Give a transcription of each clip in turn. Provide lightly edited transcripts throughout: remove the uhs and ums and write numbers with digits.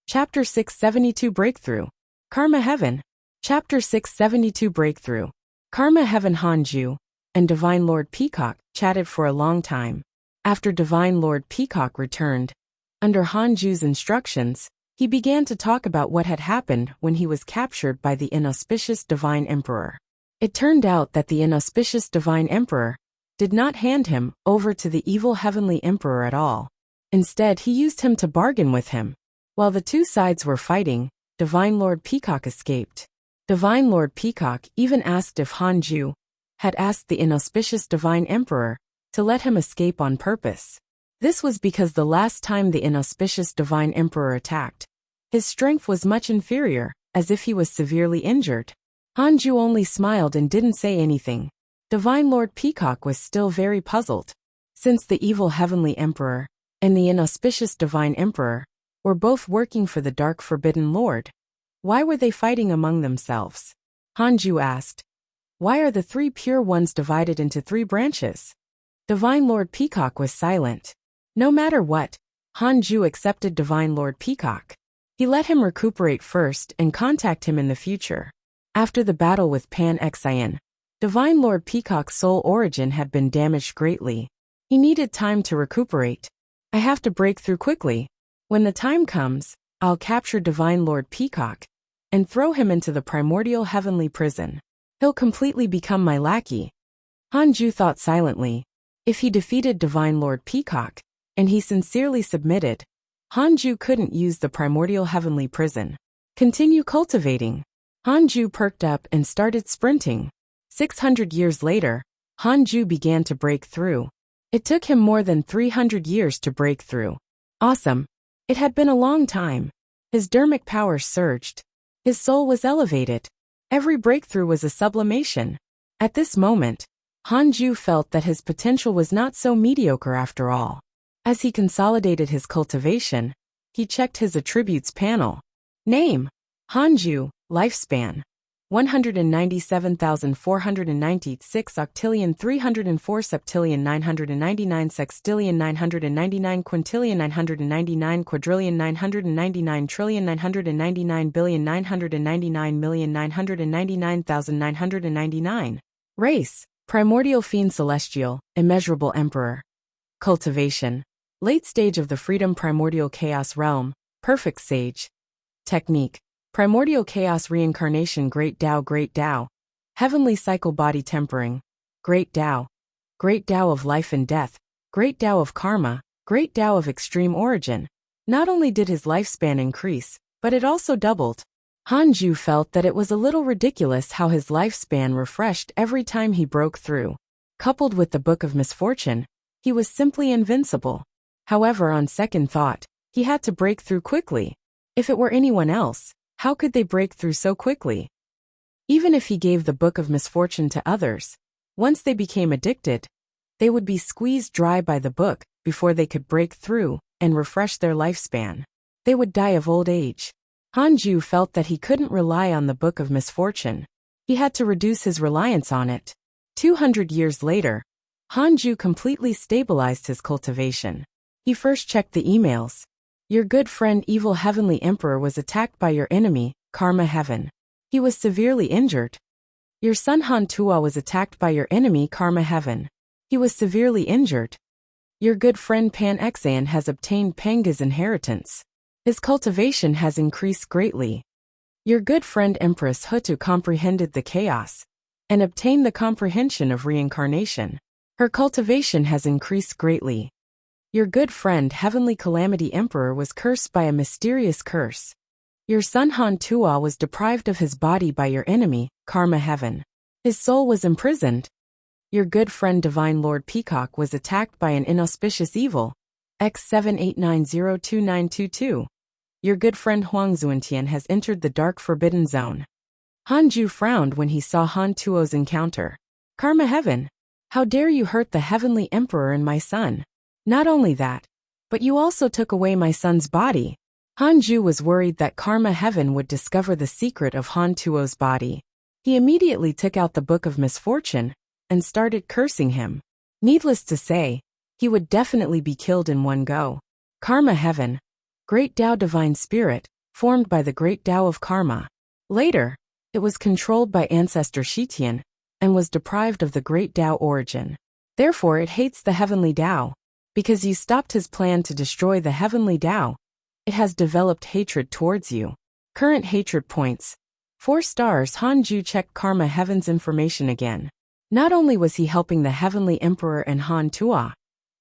Chapter 672 Breakthrough. Karma Heaven. Chapter 672 Breakthrough. Karma Heaven. Hanju and Divine Lord Peacock chatted for a long time. After Divine Lord Peacock returned, under Hanju's instructions, he began to talk about what had happened when he was captured by the inauspicious Divine Emperor. It turned out that the inauspicious Divine Emperor did not hand him over to the evil Heavenly Emperor at all. Instead, he used him to bargain with him. While the two sides were fighting, Divine Lord Peacock escaped. Divine Lord Peacock even asked if Hanju had asked the inauspicious Divine Emperor to let him escape on purpose. This was because the last time the inauspicious Divine Emperor attacked, his strength was much inferior, as if he was severely injured. Hanju only smiled and didn't say anything. Divine Lord Peacock was still very puzzled. Since the evil Heavenly Emperor and the inauspicious Divine Emperor were both working for the Dark Forbidden Lord, why were they fighting among themselves? Hanju asked. Why are the three pure ones divided into three branches? Divine Lord Peacock was silent. No matter what, Hanju accepted Divine Lord Peacock. He let him recuperate first and contact him in the future. After the battle with Pan Xian, Divine Lord Peacock's soul origin had been damaged greatly. He needed time to recuperate. I have to break through quickly. When the time comes, I'll capture Divine Lord Peacock and throw him into the primordial heavenly prison. He'll completely become my lackey. Hanju thought silently. If he defeated Divine Lord Peacock, and he sincerely submitted, Hanju couldn't use the primordial heavenly prison. Continue cultivating. Hanju perked up and started sprinting. 600 years later, Hanju began to break through. It took him more than 300 years to break through. Awesome. It had been a long time. His dermic power surged. His soul was elevated. Every breakthrough was a sublimation. At this moment, Hanju felt that his potential was not so mediocre after all. As he consolidated his cultivation, he checked his attributes panel. Name: Hanju. Lifespan: 197,496 octillion 304 septillion 999 sextillion 999 quintillion 999 quadrillion 999 trillion 999 billion 999 million 999,999. Race: Primordial Fiend Celestial, Immeasurable Emperor. Cultivation: Late stage of the Freedom Primordial Chaos Realm, Perfect Sage. Technique: Primordial Chaos Reincarnation Great Tao, Heavenly Cycle Body Tempering, Great Tao of Life and Death, Great Tao of Karma, Great Tao of Extreme Origin. Not only did his lifespan increase, but it also doubled. Hanju felt that it was a little ridiculous how his lifespan refreshed every time he broke through. Coupled with the Book of Misfortune, he was simply invincible. However, on second thought, he had to break through quickly. If it were anyone else, how could they break through so quickly? Even if he gave the Book of Misfortune to others, once they became addicted, they would be squeezed dry by the book before they could break through and refresh their lifespan. They would die of old age. Hanju felt that he couldn't rely on the Book of Misfortune. He had to reduce his reliance on it. 200 years later, Hanju completely stabilized his cultivation. He first checked the emails. Your good friend Evil Heavenly Emperor was attacked by your enemy, Karma Heaven. He was severely injured. Your son Han Tua was attacked by your enemy, Karma Heaven. He was severely injured. Your good friend Pan Xian has obtained Panga's inheritance. His cultivation has increased greatly. Your good friend Empress Hutu comprehended the chaos and obtained the comprehension of reincarnation. Her cultivation has increased greatly. Your good friend Heavenly Calamity Emperor was cursed by a mysterious curse. Your son Han Tua was deprived of his body by your enemy, Karma Heaven. His soul was imprisoned. Your good friend Divine Lord Peacock was attacked by an inauspicious evil, X78902922. Your good friend Huang Zuantian has entered the Dark Forbidden Zone. Hanju frowned when he saw Han Tuo's encounter. Karma Heaven, how dare you hurt the Heavenly Emperor and my son? Not only that, but you also took away my son's body. Hanju was worried that Karma Heaven would discover the secret of Han Tuo's body. He immediately took out the Book of Misfortune and started cursing him. Needless to say, he would definitely be killed in one go. Karma Heaven, Great Tao Divine Spirit, formed by the great Tao of karma. Later, it was controlled by ancestor Shitian, and was deprived of the great Tao origin. Therefore it hates the heavenly Tao. Because you stopped his plan to destroy the heavenly Tao, it has developed hatred towards you. Current hatred points. 4 stars. Hanju checked Karma Heaven's information again. Not only was he helping the heavenly emperor and Han Tua,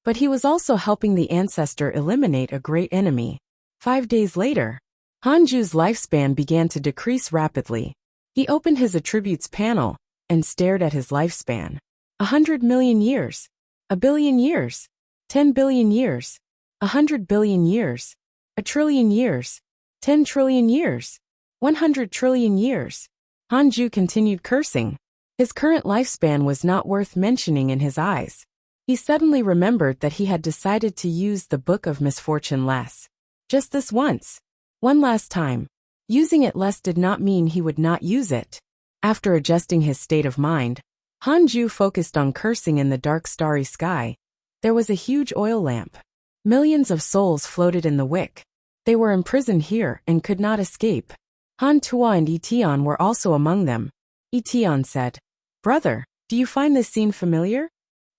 but he was also helping the ancestor eliminate a great enemy. 5 days later, Hanju's lifespan began to decrease rapidly. He opened his attributes panel and stared at his lifespan. 100 million years. 1 billion years. 10 billion years. 100 billion years. 1 trillion years. 10 trillion years. 100 trillion years. Hanju continued cursing. His current lifespan was not worth mentioning in his eyes. He suddenly remembered that he had decided to use the Book of Misfortune less. Just this once. One last time. Using it less did not mean he would not use it. After adjusting his state of mind, Hanju focused on cursing in the dark starry sky. There was a huge oil lamp. Millions of souls floated in the wick. They were imprisoned here and could not escape. Han Tua and Etion were also among them. Etion said, "Brother, do you find this scene familiar?"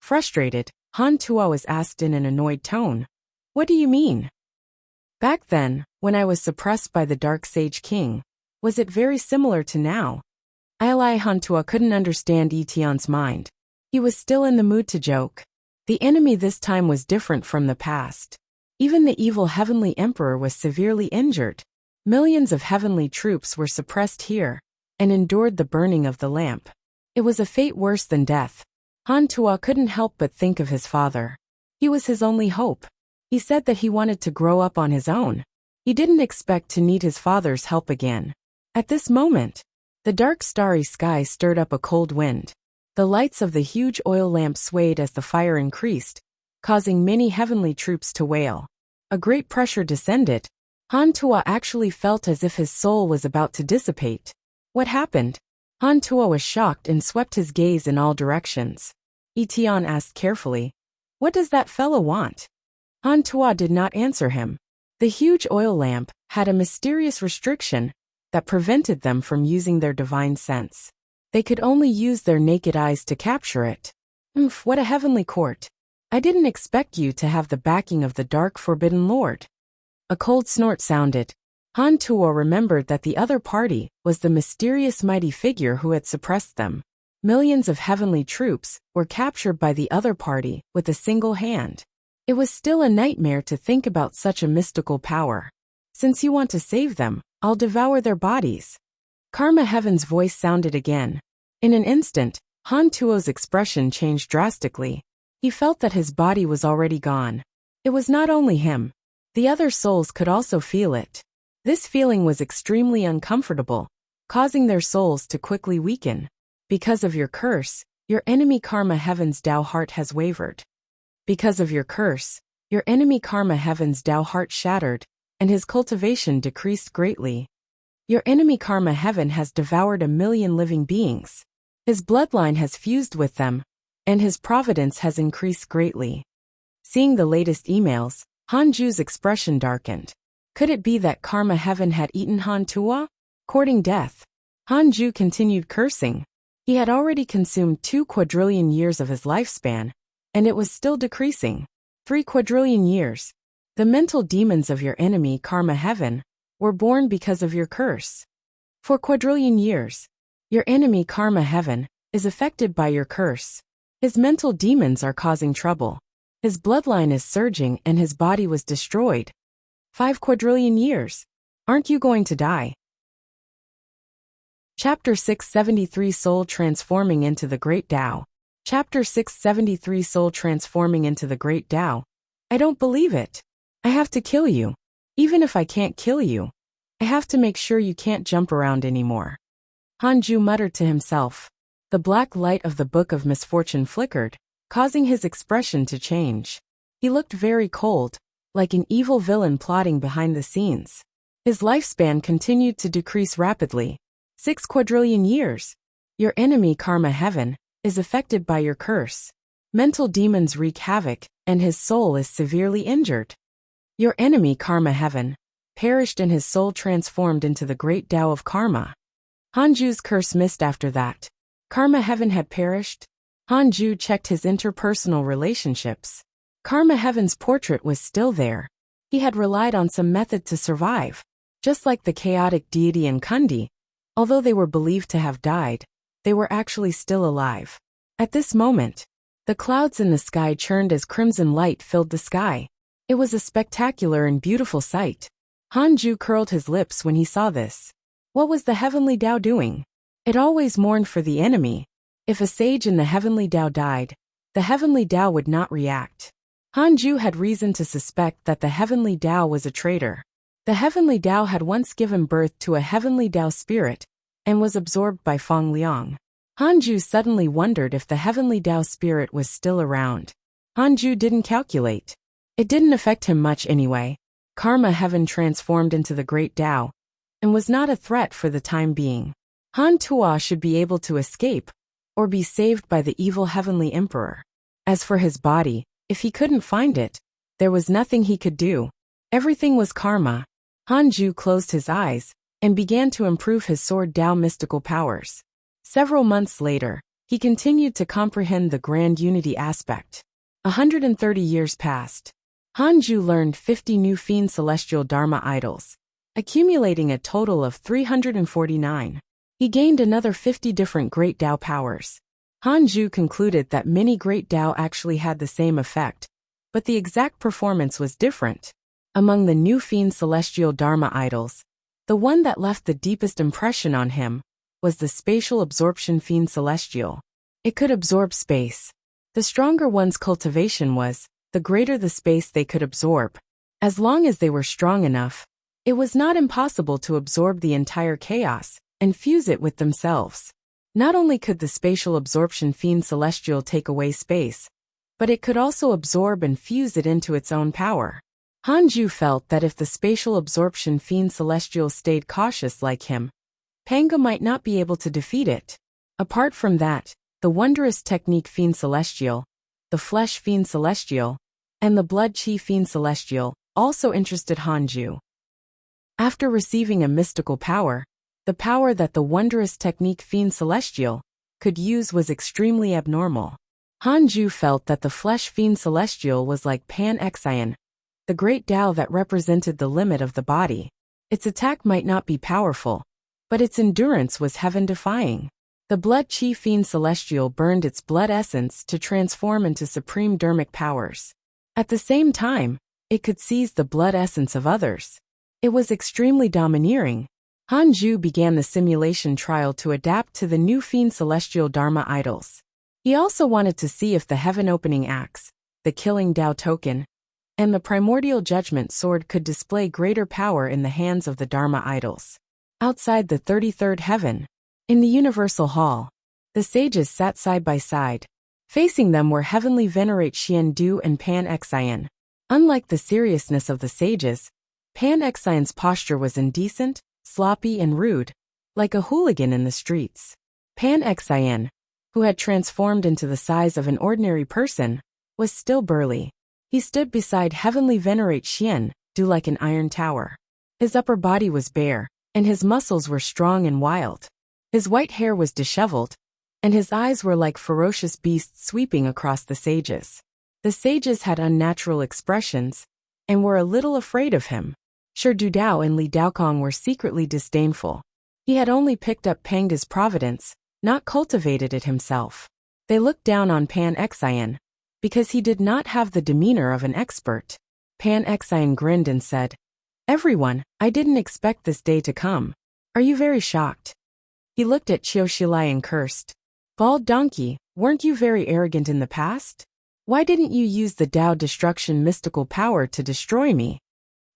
Frustrated, Han Tua was asked in an annoyed tone, "What do you mean?" Back then, when I was suppressed by the Dark Sage King, was it very similar to now? Han Tua couldn't understand Etion's mind. He was still in the mood to joke. The enemy this time was different from the past. Even the evil heavenly emperor was severely injured. Millions of heavenly troops were suppressed here and endured the burning of the lamp. It was a fate worse than death. Han Tua couldn't help but think of his father. He was his only hope. He said that he wanted to grow up on his own. He didn't expect to need his father's help again. At this moment, the dark starry sky stirred up a cold wind. The lights of the huge oil lamp swayed as the fire increased, causing many heavenly troops to wail. A great pressure descended. Han Tua actually felt as if his soul was about to dissipate. What happened? Han Tua was shocked and swept his gaze in all directions. Etion asked carefully, "What does that fellow want?" Han Tua did not answer him. The huge oil lamp had a mysterious restriction that prevented them from using their divine sense. They could only use their naked eyes to capture it. What a heavenly court. I didn't expect you to have the backing of the dark forbidden lord. A cold snort sounded. Han Tua remembered that the other party was the mysterious mighty figure who had suppressed them. Millions of heavenly troops were captured by the other party with a single hand. It was still a nightmare to think about such a mystical power. Since you want to save them, I'll devour their bodies. Karma Heaven's voice sounded again. In an instant, Han Tuo's expression changed drastically. He felt that his body was already gone. It was not only him. The other souls could also feel it. This feeling was extremely uncomfortable, causing their souls to quickly weaken. Because of your curse, your enemy Karma Heaven's Tao heart has wavered. Because of your curse, your enemy Karma Heaven's Tao heart shattered, and his cultivation decreased greatly. Your enemy Karma Heaven has devoured 1 million living beings. His bloodline has fused with them, and his providence has increased greatly. Seeing the latest emails, Hanju's expression darkened. Could it be that Karma Heaven had eaten Han Tua? Courting death. Hanju continued cursing. He had already consumed 2 quadrillion years of his lifespan, and it was still decreasing. 3 quadrillion years. The mental demons of your enemy Karma Heaven were born because of your curse. 4 quadrillion years. Your enemy Karma Heaven is affected by your curse. His mental demons are causing trouble. His bloodline is surging and his body was destroyed. 5 quadrillion years. Aren't you going to die? Chapter 673 Soul Transforming into the Great Tao. Chapter 673 Soul Transforming into the Great Tao. I don't believe it. I have to kill you. Even if I can't kill you, I have to make sure you can't jump around anymore. Hanju muttered to himself. The black light of the Book of Misfortune flickered, causing his expression to change. He looked very cold, like an evil villain plotting behind the scenes. His lifespan continued to decrease rapidly. 6 quadrillion years. Your enemy Karma Heaven is affected by your curse. Mental demons wreak havoc, and his soul is severely injured. Your enemy Karma Heaven perished and his soul transformed into the great Tao of karma. Hanju's curse missed after that. Karma heaven had perished. Hanju checked his interpersonal relationships. Karma heaven's portrait was still there. He had relied on some method to survive. Just like the chaotic deity and Kundi, although they were believed to have died, they were actually still alive. At this moment, the clouds in the sky churned as crimson light filled the sky. It was a spectacular and beautiful sight. Hanju curled his lips when he saw this. What was the heavenly Tao doing? It always mourned for the enemy. If a sage in the heavenly Tao died, the heavenly Tao would not react. Hanju had reason to suspect that the heavenly Tao was a traitor. The heavenly Tao had once given birth to a heavenly Tao spirit and was absorbed by Feng Liang. Hanju suddenly wondered if the heavenly Tao spirit was still around. Hanju didn't calculate. It didn't affect him much anyway. Karma heaven transformed into the great Tao and was not a threat for the time being. Han Tua should be able to escape or be saved by the evil heavenly emperor. As for his body, if he couldn't find it, there was nothing he could do. Everything was karma. Hanju closed his eyes and began to improve his sword Tao mystical powers. Several months later, he continued to comprehend the grand unity aspect. 130 years passed. Hanju learned 50 new fiend celestial dharma idols, accumulating a total of 349. He gained another 50 different great Tao powers. Hanju concluded that many great Tao actually had the same effect, but the exact performance was different. Among the new fiend celestial dharma idols, the one that left the deepest impression on him was the spatial absorption fiend celestial. It could absorb space. The stronger one's cultivation was, the greater the space they could absorb. As long as they were strong enough, it was not impossible to absorb the entire chaos and fuse it with themselves. Not only could the spatial absorption fiend celestial take away space, but it could also absorb and fuse it into its own power. Hanju felt that if the spatial absorption fiend celestial stayed cautious like him, Panga might not be able to defeat it. Apart from that, the wondrous technique fiend celestial, the flesh fiend celestial, and the blood chi fiend celestial also interested Hanju. After receiving a mystical power, the power that the wondrous technique fiend celestial could use was extremely abnormal. Hanju felt that the flesh fiend celestial was like Pan-Exian, the great Tao that represented the limit of the body. Its attack might not be powerful, but its endurance was heaven-defying. The blood chi fiend celestial burned its blood essence to transform into supreme dermic powers. At the same time, it could seize the blood essence of others. It was extremely domineering. Hanju began the simulation trial to adapt to the new fiend celestial dharma idols. He also wanted to see if the heaven-opening axe, the killing Tao token, and the primordial judgment sword could display greater power in the hands of the dharma idols. Outside the 33rd heaven, in the universal hall, the sages sat side by side. Facing them were heavenly venerate Xian Du and Pan-Exian. Unlike the seriousness of the sages, Pan-Exian's posture was indecent, sloppy and rude, like a hooligan in the streets. Pan-Exian, who had transformed into the size of an ordinary person, was still burly. He stood beside heavenly venerate Xian Du like an iron tower. His upper body was bare, and his muscles were strong and wild. His white hair was disheveled, and his eyes were like ferocious beasts sweeping across the sages. The sages had unnatural expressions, and were a little afraid of him. Shi Dudao and Li Daokong were secretly disdainful. He had only picked up Panga's providence, not cultivated it himself. They looked down on Pan-Exian, because he did not have the demeanor of an expert. Pan-Exian grinned and said, "Everyone, I didn't expect this day to come. Are you very shocked?" He looked at Qiu Shilai and cursed. "Bald donkey, weren't you very arrogant in the past? Why didn't you use the Tao destruction mystical power to destroy me?"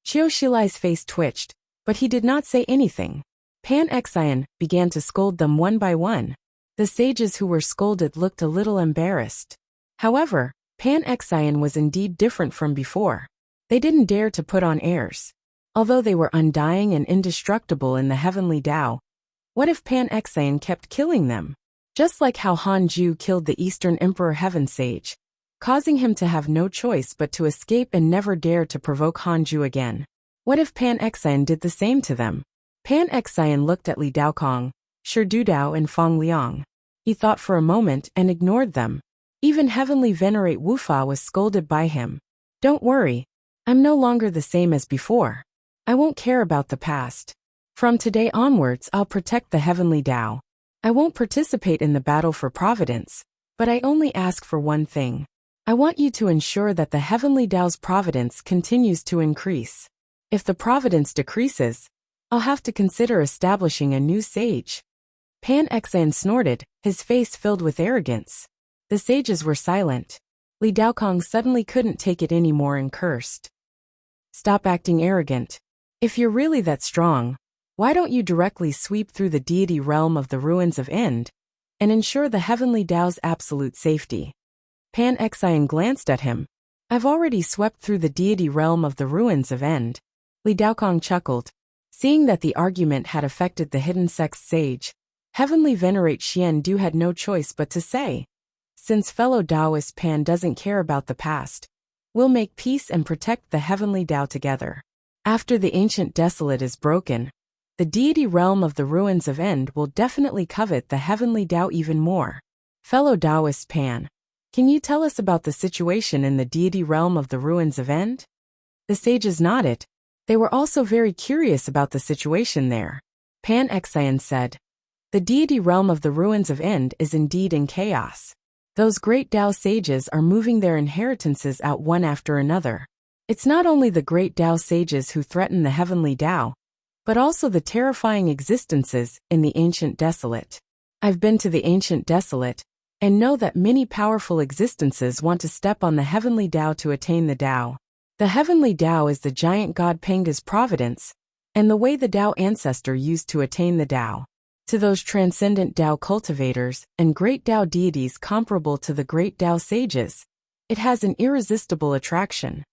Qiu Shilai's face twitched, but he did not say anything. Pan-Exian began to scold them one by one. The sages who were scolded looked a little embarrassed. However, Pan-Exian was indeed different from before. They didn't dare to put on airs. Although they were undying and indestructible in the heavenly Tao, what if Pan-Exian kept killing them? Just like how Hanju killed the Eastern Emperor Heaven Sage, causing him to have no choice but to escape and never dare to provoke Hanju again. What if Pan Xian did the same to them? Pan Xian looked at Li Daokong, Shi Dudao and Feng Liang. He thought for a moment and ignored them. Even Heavenly Venerate Wufa was scolded by him. Don't worry. I'm no longer the same as before. I won't care about the past. From today onwards I'll protect the Heavenly Tao. I won't participate in the battle for providence, but I only ask for one thing. I want you to ensure that the Heavenly Tao's providence continues to increase. If the providence decreases, I'll have to consider establishing a new sage. Pan Xian snorted, his face filled with arrogance. The sages were silent. Li Daokong suddenly couldn't take it anymore and cursed. Stop acting arrogant. If you're really that strong, why don't you directly sweep through the deity realm of the ruins of End and ensure the Heavenly Tao's absolute safety? Pan Xian glanced at him. I've already swept through the deity realm of the ruins of End. Li Daokong chuckled. Seeing that the argument had affected the hidden sex sage, Heavenly Venerate Xian Du had no choice but to say, since fellow Taoist Pan doesn't care about the past, we'll make peace and protect the Heavenly Tao together. After the ancient desolate is broken, the deity realm of the ruins of End will definitely covet the Heavenly Tao even more. Fellow Taoist Pan, can you tell us about the situation in the deity realm of the ruins of End? The sages nodded. They were also very curious about the situation there. Pan Xian said, the deity realm of the ruins of End is indeed in chaos. Those great Tao sages are moving their inheritances out one after another. It's not only the great Tao sages who threaten the Heavenly Tao, but also the terrifying existences in the ancient desolate. I've been to the ancient desolate, and know that many powerful existences want to step on the Heavenly Tao to attain the Tao. The Heavenly Tao is the giant god Panga's providence, and the way the Tao ancestor used to attain the Tao. To those transcendent Tao cultivators and great Tao deities comparable to the great Tao sages, it has an irresistible attraction.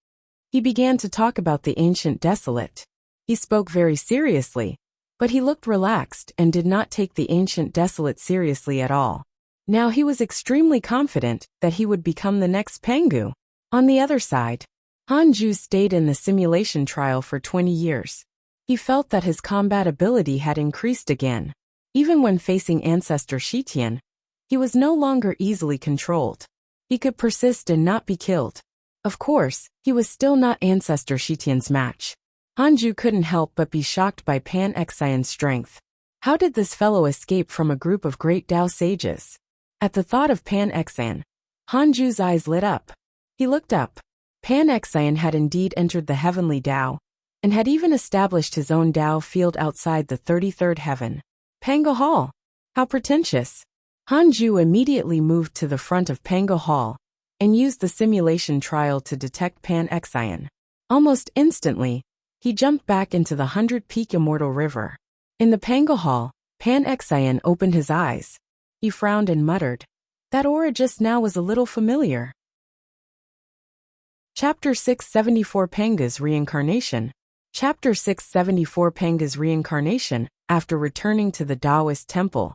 He began to talk about the ancient desolate. He spoke very seriously, but he looked relaxed and did not take the ancient desolate seriously at all. Now he was extremely confident that he would become the next Pangu. On the other side, Han Ju stayed in the simulation trial for 20 years. He felt that his combat ability had increased again. Even when facing Ancestor Shitian, he was no longer easily controlled. He could persist and not be killed. Of course, he was still not Ancestor Shitian's match. Hanju couldn't help but be shocked by Pan Xian's strength. How did this fellow escape from a group of great Tao sages? At the thought of Pan Xian, Hanju's eyes lit up. He looked up. Pan Xian had indeed entered the Heavenly Tao, and had even established his own Tao field outside the 33rd heaven. Pango Hall. How pretentious. Hanju immediately moved to the front of Pango Hall and used the simulation trial to detect Pan Xian. Almost instantly, he jumped back into the 100-peak Immortal River. In the Pango Hall, Pan Xian opened his eyes. He frowned and muttered, that aura just now was a little familiar. Chapter 674 Panga's Reincarnation. Chapter 674 Panga's Reincarnation. After returning to the Taoist temple,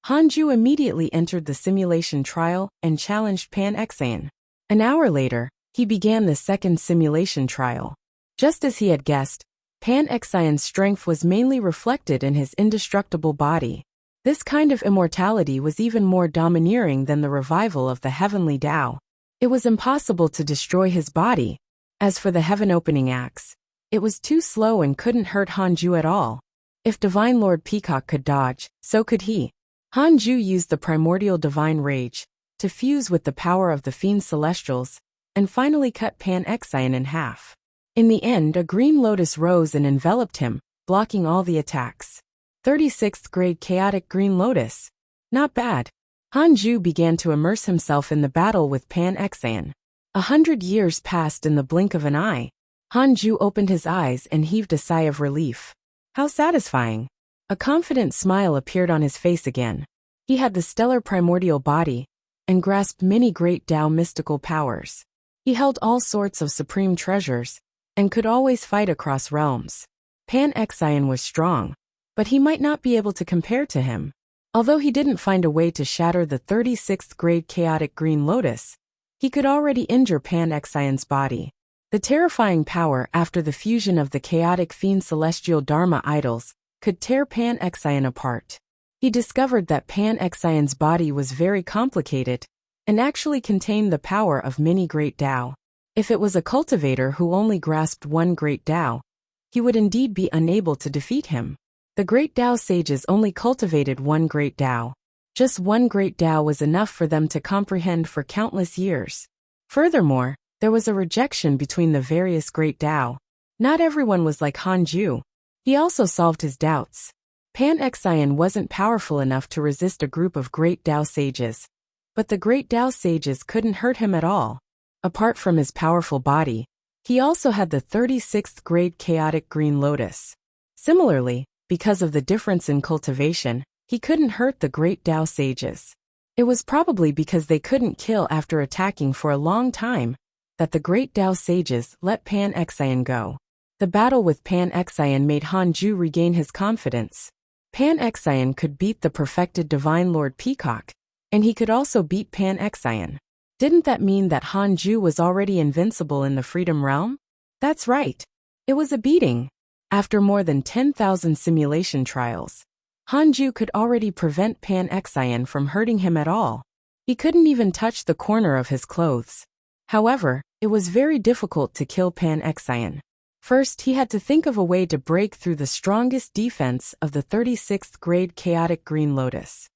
Hanju immediately entered the simulation trial and challenged Pan Xian. An hour later, he began the second simulation trial. Just as he had guessed, Pan Xian's strength was mainly reflected in his indestructible body. This kind of immortality was even more domineering than the revival of the Heavenly Tao. It was impossible to destroy his body. As for the heaven-opening axe, it was too slow and couldn't hurt Hanju at all. If Divine Lord Peacock could dodge, so could he. Hanju used the primordial divine rage to fuse with the power of the Fiend Celestials, and finally cut Pan Xian in half. In the end, a green lotus rose and enveloped him, blocking all the attacks. 36th grade chaotic green lotus. Not bad. Hanju began to immerse himself in the battle with Pan Xian. 100 years passed in the blink of an eye. Hanju opened his eyes and heaved a sigh of relief. How satisfying. A confident smile appeared on his face again. He had the stellar primordial body, and grasped many great Tao mystical powers. He held all sorts of supreme treasures, and could always fight across realms. Pan Xian was strong, but he might not be able to compare to him. Although he didn't find a way to shatter the 36th grade chaotic green lotus, he could already injure Pan Xian's body. The terrifying power after the fusion of the chaotic fiend celestial Dharma idols could tear Pan-Xian apart. He discovered that Pan-Xian's body was very complicated and actually contained the power of many great Tao. If it was a cultivator who only grasped one great Tao, he would indeed be unable to defeat him. The great Tao sages only cultivated one great Tao. Just one great Tao was enough for them to comprehend for countless years. Furthermore, there was a rejection between the various great Tao. Not everyone was like Hanju. He also solved his doubts. Pan-Xian wasn't powerful enough to resist a group of great Tao sages. But the great Tao sages couldn't hurt him at all. Apart from his powerful body, he also had the 36th grade chaotic green lotus. Similarly, because of the difference in cultivation, he couldn't hurt the great Tao sages. It was probably because they couldn't kill after attacking for a long time that the great Tao sages let Pan-Xian go. The battle with Pan-Xian made Hanju regain his confidence. Pan-Xian could beat the perfected Divine Lord Peacock, and he could also beat Pan-Xian. Didn't that mean that Hanju was already invincible in the Freedom Realm? That's right. It was a beating. After more than 10,000 simulation trials, Hanju could already prevent Pan-Xian from hurting him at all. He couldn't even touch the corner of his clothes. However, it was very difficult to kill Pan-Xian. First, he had to think of a way to break through the strongest defense of the 36th grade chaotic green lotus.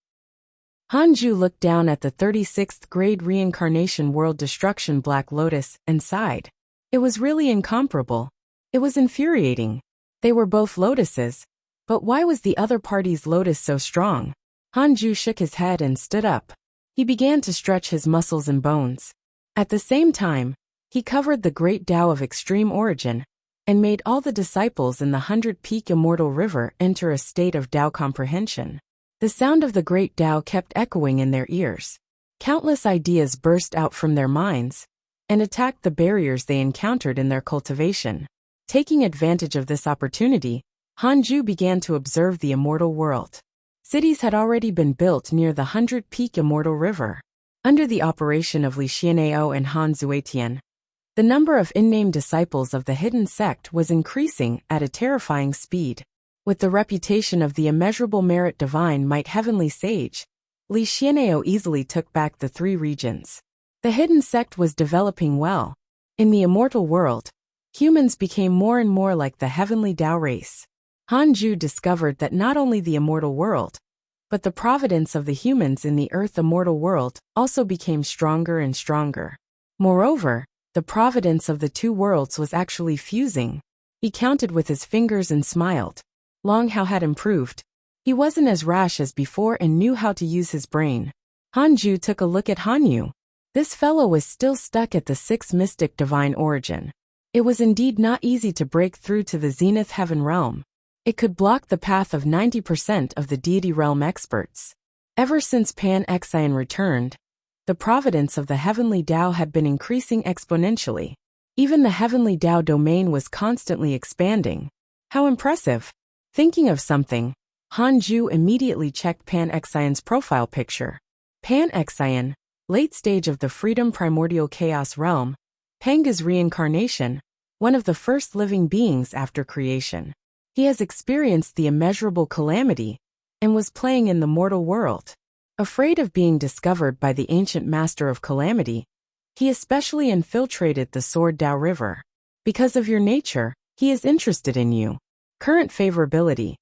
Hanju looked down at the 36th grade reincarnation world destruction black lotus and sighed. It was really incomparable. It was infuriating. They were both lotuses, but why was the other party's lotus so strong? Hanju shook his head and stood up. He began to stretch his muscles and bones. At the same time, he covered the great Tao of extreme origin and made all the disciples in the 100-peak immortal river enter a state of Tao comprehension. The sound of the great Tao kept echoing in their ears. Countless ideas burst out from their minds and attacked the barriers they encountered in their cultivation. Taking advantage of this opportunity, Hanju began to observe the immortal world. Cities had already been built near the 100-peak immortal river. Under the operation of Li Xianao and Han Zuetian, the number of unnamed disciples of the hidden sect was increasing at a terrifying speed. With the reputation of the immeasurable merit divine might heavenly sage, Li Xianao easily took back the 3 regions. The hidden sect was developing well. In the immortal world, humans became more and more like the heavenly Tao race. Hanju discovered that not only the immortal world, but the providence of the humans in the earth immortal world also became stronger and stronger. Moreover, the providence of the 2 worlds was actually fusing. He counted with his fingers and smiled. Long Hao had improved. He wasn't as rash as before and knew how to use his brain. Hanju took a look at Hanyu. This fellow was still stuck at the 6th mystic divine origin. It was indeed not easy to break through to the zenith heaven realm. It could block the path of 90% of the deity realm experts. Ever since Pan-Xian returned, the providence of the heavenly Tao had been increasing exponentially. Even the heavenly Tao domain was constantly expanding. How impressive! Thinking of something, Hanju immediately checked Pan-Xian's profile picture. Pan-Xian, late stage of the Freedom Primordial Chaos Realm, Panga's reincarnation, one of the first living beings after creation. He has experienced the immeasurable calamity and was playing in the mortal world. Afraid of being discovered by the ancient master of calamity, he especially infiltrated the Sword Tao River. Because of your nature, he is interested in you. Current favorability.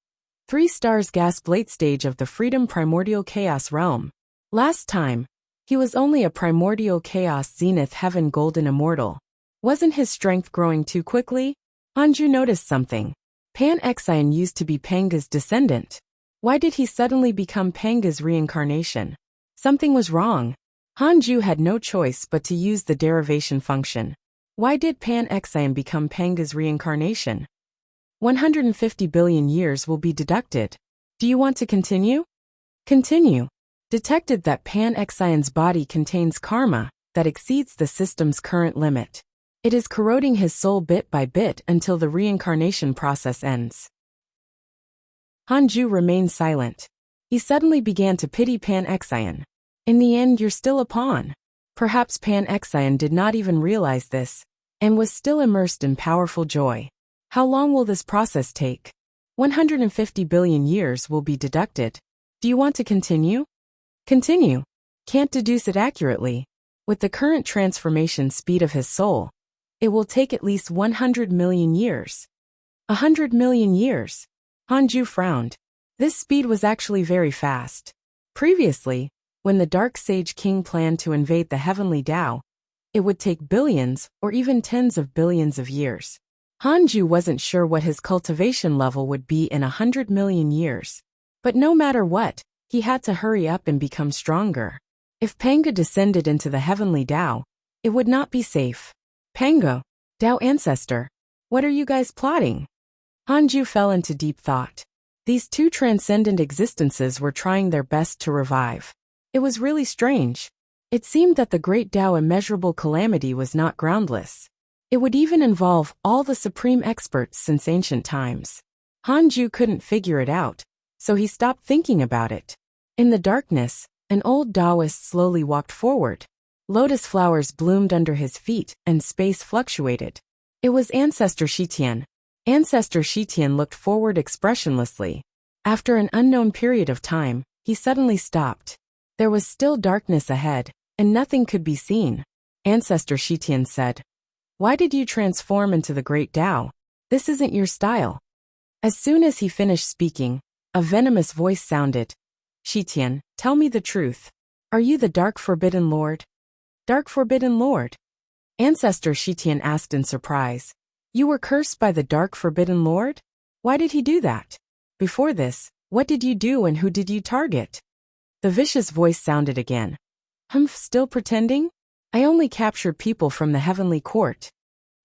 3 stars gasp late stage of the Freedom Primordial Chaos Realm. Last time, he was only a Primordial Chaos Zenith Heaven Golden Immortal. Wasn't his strength growing too quickly? Hanju noticed something. Pan-Xian used to be Panga's descendant. Why did he suddenly become Panga's reincarnation? Something was wrong. Hanju had no choice but to use the derivation function. Why did Pan-Xian become Panga's reincarnation? 150 billion years will be deducted. Do you want to continue? Continue. Detected that Pan-Xian's body contains karma that exceeds the system's current limit. It is corroding his soul bit by bit until the reincarnation process ends. Hanju remained silent. He suddenly began to pity Pan-Xian. In the end, you're still a pawn. Perhaps Pan-Xian did not even realize this, and was still immersed in powerful joy. How long will this process take? 150 billion years will be deducted. Do you want to continue? Continue. Can't deduce it accurately. With the current transformation speed of his soul, it will take at least 100 million years. 100 million years. Hanju frowned. This speed was actually very fast. Previously, when the Dark Sage King planned to invade the heavenly Tao, it would take billions or even tens of billions of years. Hanju wasn't sure what his cultivation level would be in 100 million years. But no matter what, he had to hurry up and become stronger. If Panga descended into the heavenly Tao, it would not be safe. Panga, Tao ancestor, what are you guys plotting? Hanju fell into deep thought. These two transcendent existences were trying their best to revive. It was really strange. It seemed that the great Tao immeasurable calamity was not groundless. It would even involve all the supreme experts since ancient times. Hanju couldn't figure it out, so he stopped thinking about it. In the darkness, an old Taoist slowly walked forward. Lotus flowers bloomed under his feet and space fluctuated. It was Ancestor Shitian. Ancestor Shitian looked forward expressionlessly. After an unknown period of time, he suddenly stopped. There was still darkness ahead, and nothing could be seen. Ancestor Shitian said, "Why did you transform into the great Tao? This isn't your style." As soon as he finished speaking, a venomous voice sounded. "Shitian, tell me the truth. Are you the Dark Forbidden Lord?" "Dark Forbidden Lord?" Ancestor Shitian asked in surprise. "You were cursed by the Dark Forbidden Lord? Why did he do that? Before this, what did you do and who did you target?" The vicious voice sounded again. "Humph, still pretending? I only captured people from the heavenly court."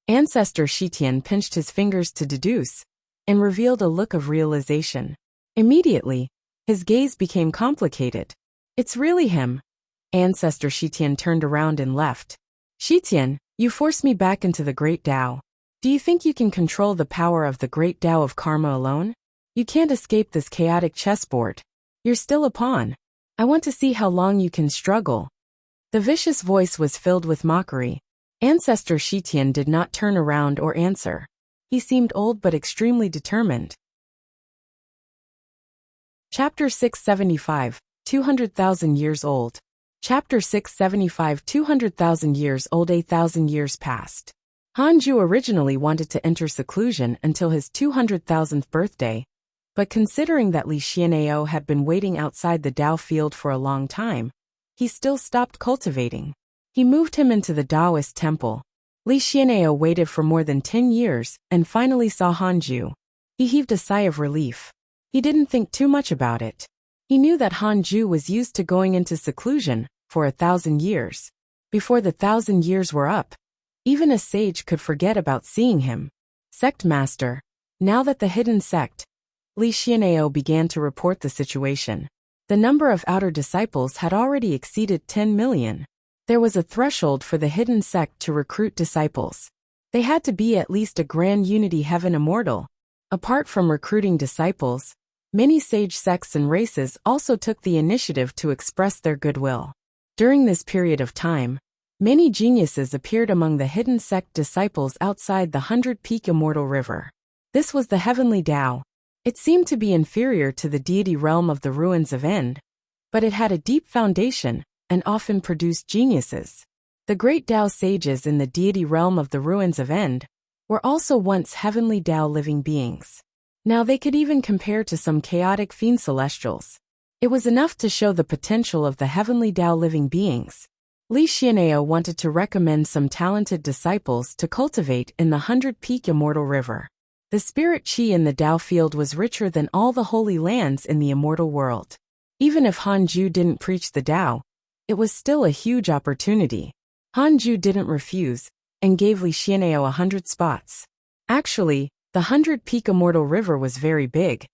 Ancestor Shitian pinched his fingers to deduce, and revealed a look of realization. Immediately, his gaze became complicated. "It's really him." Ancestor Shitian turned around and left. "Shitian, you forced me back into the great Tao. Do you think you can control the power of the great Tao of karma alone? You can't escape this chaotic chessboard. You're still a pawn. I want to see how long you can struggle." The vicious voice was filled with mockery. Ancestor Shitian did not turn around or answer. He seemed old but extremely determined. Chapter 675, 200,000 years old. Chapter 675, 200,000 years old. 8,000 years passed. Hanju originally wanted to enter seclusion until his 200,000th birthday, but considering that Li Xian'ao had been waiting outside the Tao field for a long time, he still stopped cultivating. He moved him into the Taoist temple. Li Xian'ao waited for more than 10 years and finally saw Hanju. He heaved a sigh of relief. He didn't think too much about it. He knew that Hanju was used to going into seclusion for 1,000 years. Before the 1,000 years were up, even a sage could forget about seeing him. Sect Master. Now that the hidden sect, Li Xian'ao began to report the situation. The number of outer disciples had already exceeded 10 million. There was a threshold for the hidden sect to recruit disciples. They had to be at least a Grand Unity Heaven Immortal. Apart from recruiting disciples, many sage sects and races also took the initiative to express their goodwill. During this period of time, many geniuses appeared among the hidden sect disciples outside the 100-peak Immortal River. This was the heavenly Tao. It seemed to be inferior to the deity realm of the ruins of End, but it had a deep foundation and often produced geniuses. The great Tao sages in the deity realm of the ruins of End were also once heavenly Tao living beings. Now they could even compare to some chaotic fiend celestials. It was enough to show the potential of the heavenly Tao living beings. Li Xian'ao wanted to recommend some talented disciples to cultivate in the 100-peak Immortal River. The spirit qi in the Tao field was richer than all the holy lands in the immortal world. Even if Hanju didn't preach the Tao, it was still a huge opportunity. Hanju didn't refuse, and gave Li Xian'ao 100 spots. Actually, the 100-peak Immortal River was very big,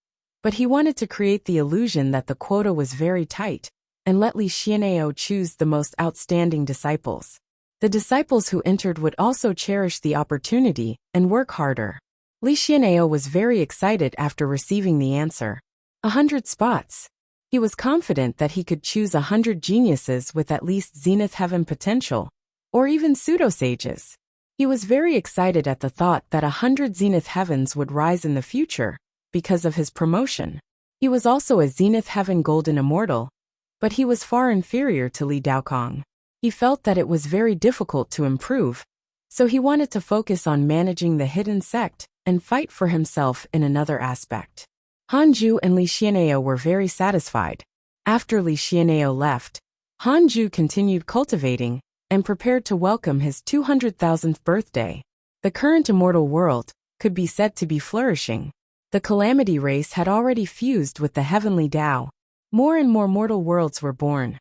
but he wanted to create the illusion that the quota was very tight, and let Li Xian'ao choose the most outstanding disciples. The disciples who entered would also cherish the opportunity and work harder. Li Xian'ao was very excited after receiving the answer. 100 spots. He was confident that he could choose 100 geniuses with at least Zenith Heaven potential, or even pseudo-sages. He was very excited at the thought that 100 Zenith Heavens would rise in the future because of his promotion. He was also a Zenith Heaven Golden Immortal, but he was far inferior to Li Daokong. He felt that it was very difficult to improve, so he wanted to focus on managing the hidden sect and fight for himself in another aspect. Hanju and Li Xian'eo were very satisfied. After Li Xian'eo left, Hanju continued cultivating and prepared to welcome his 200,000th birthday. The current immortal world could be said to be flourishing. The Calamity race had already fused with the heavenly Tao. More and more mortal worlds were born.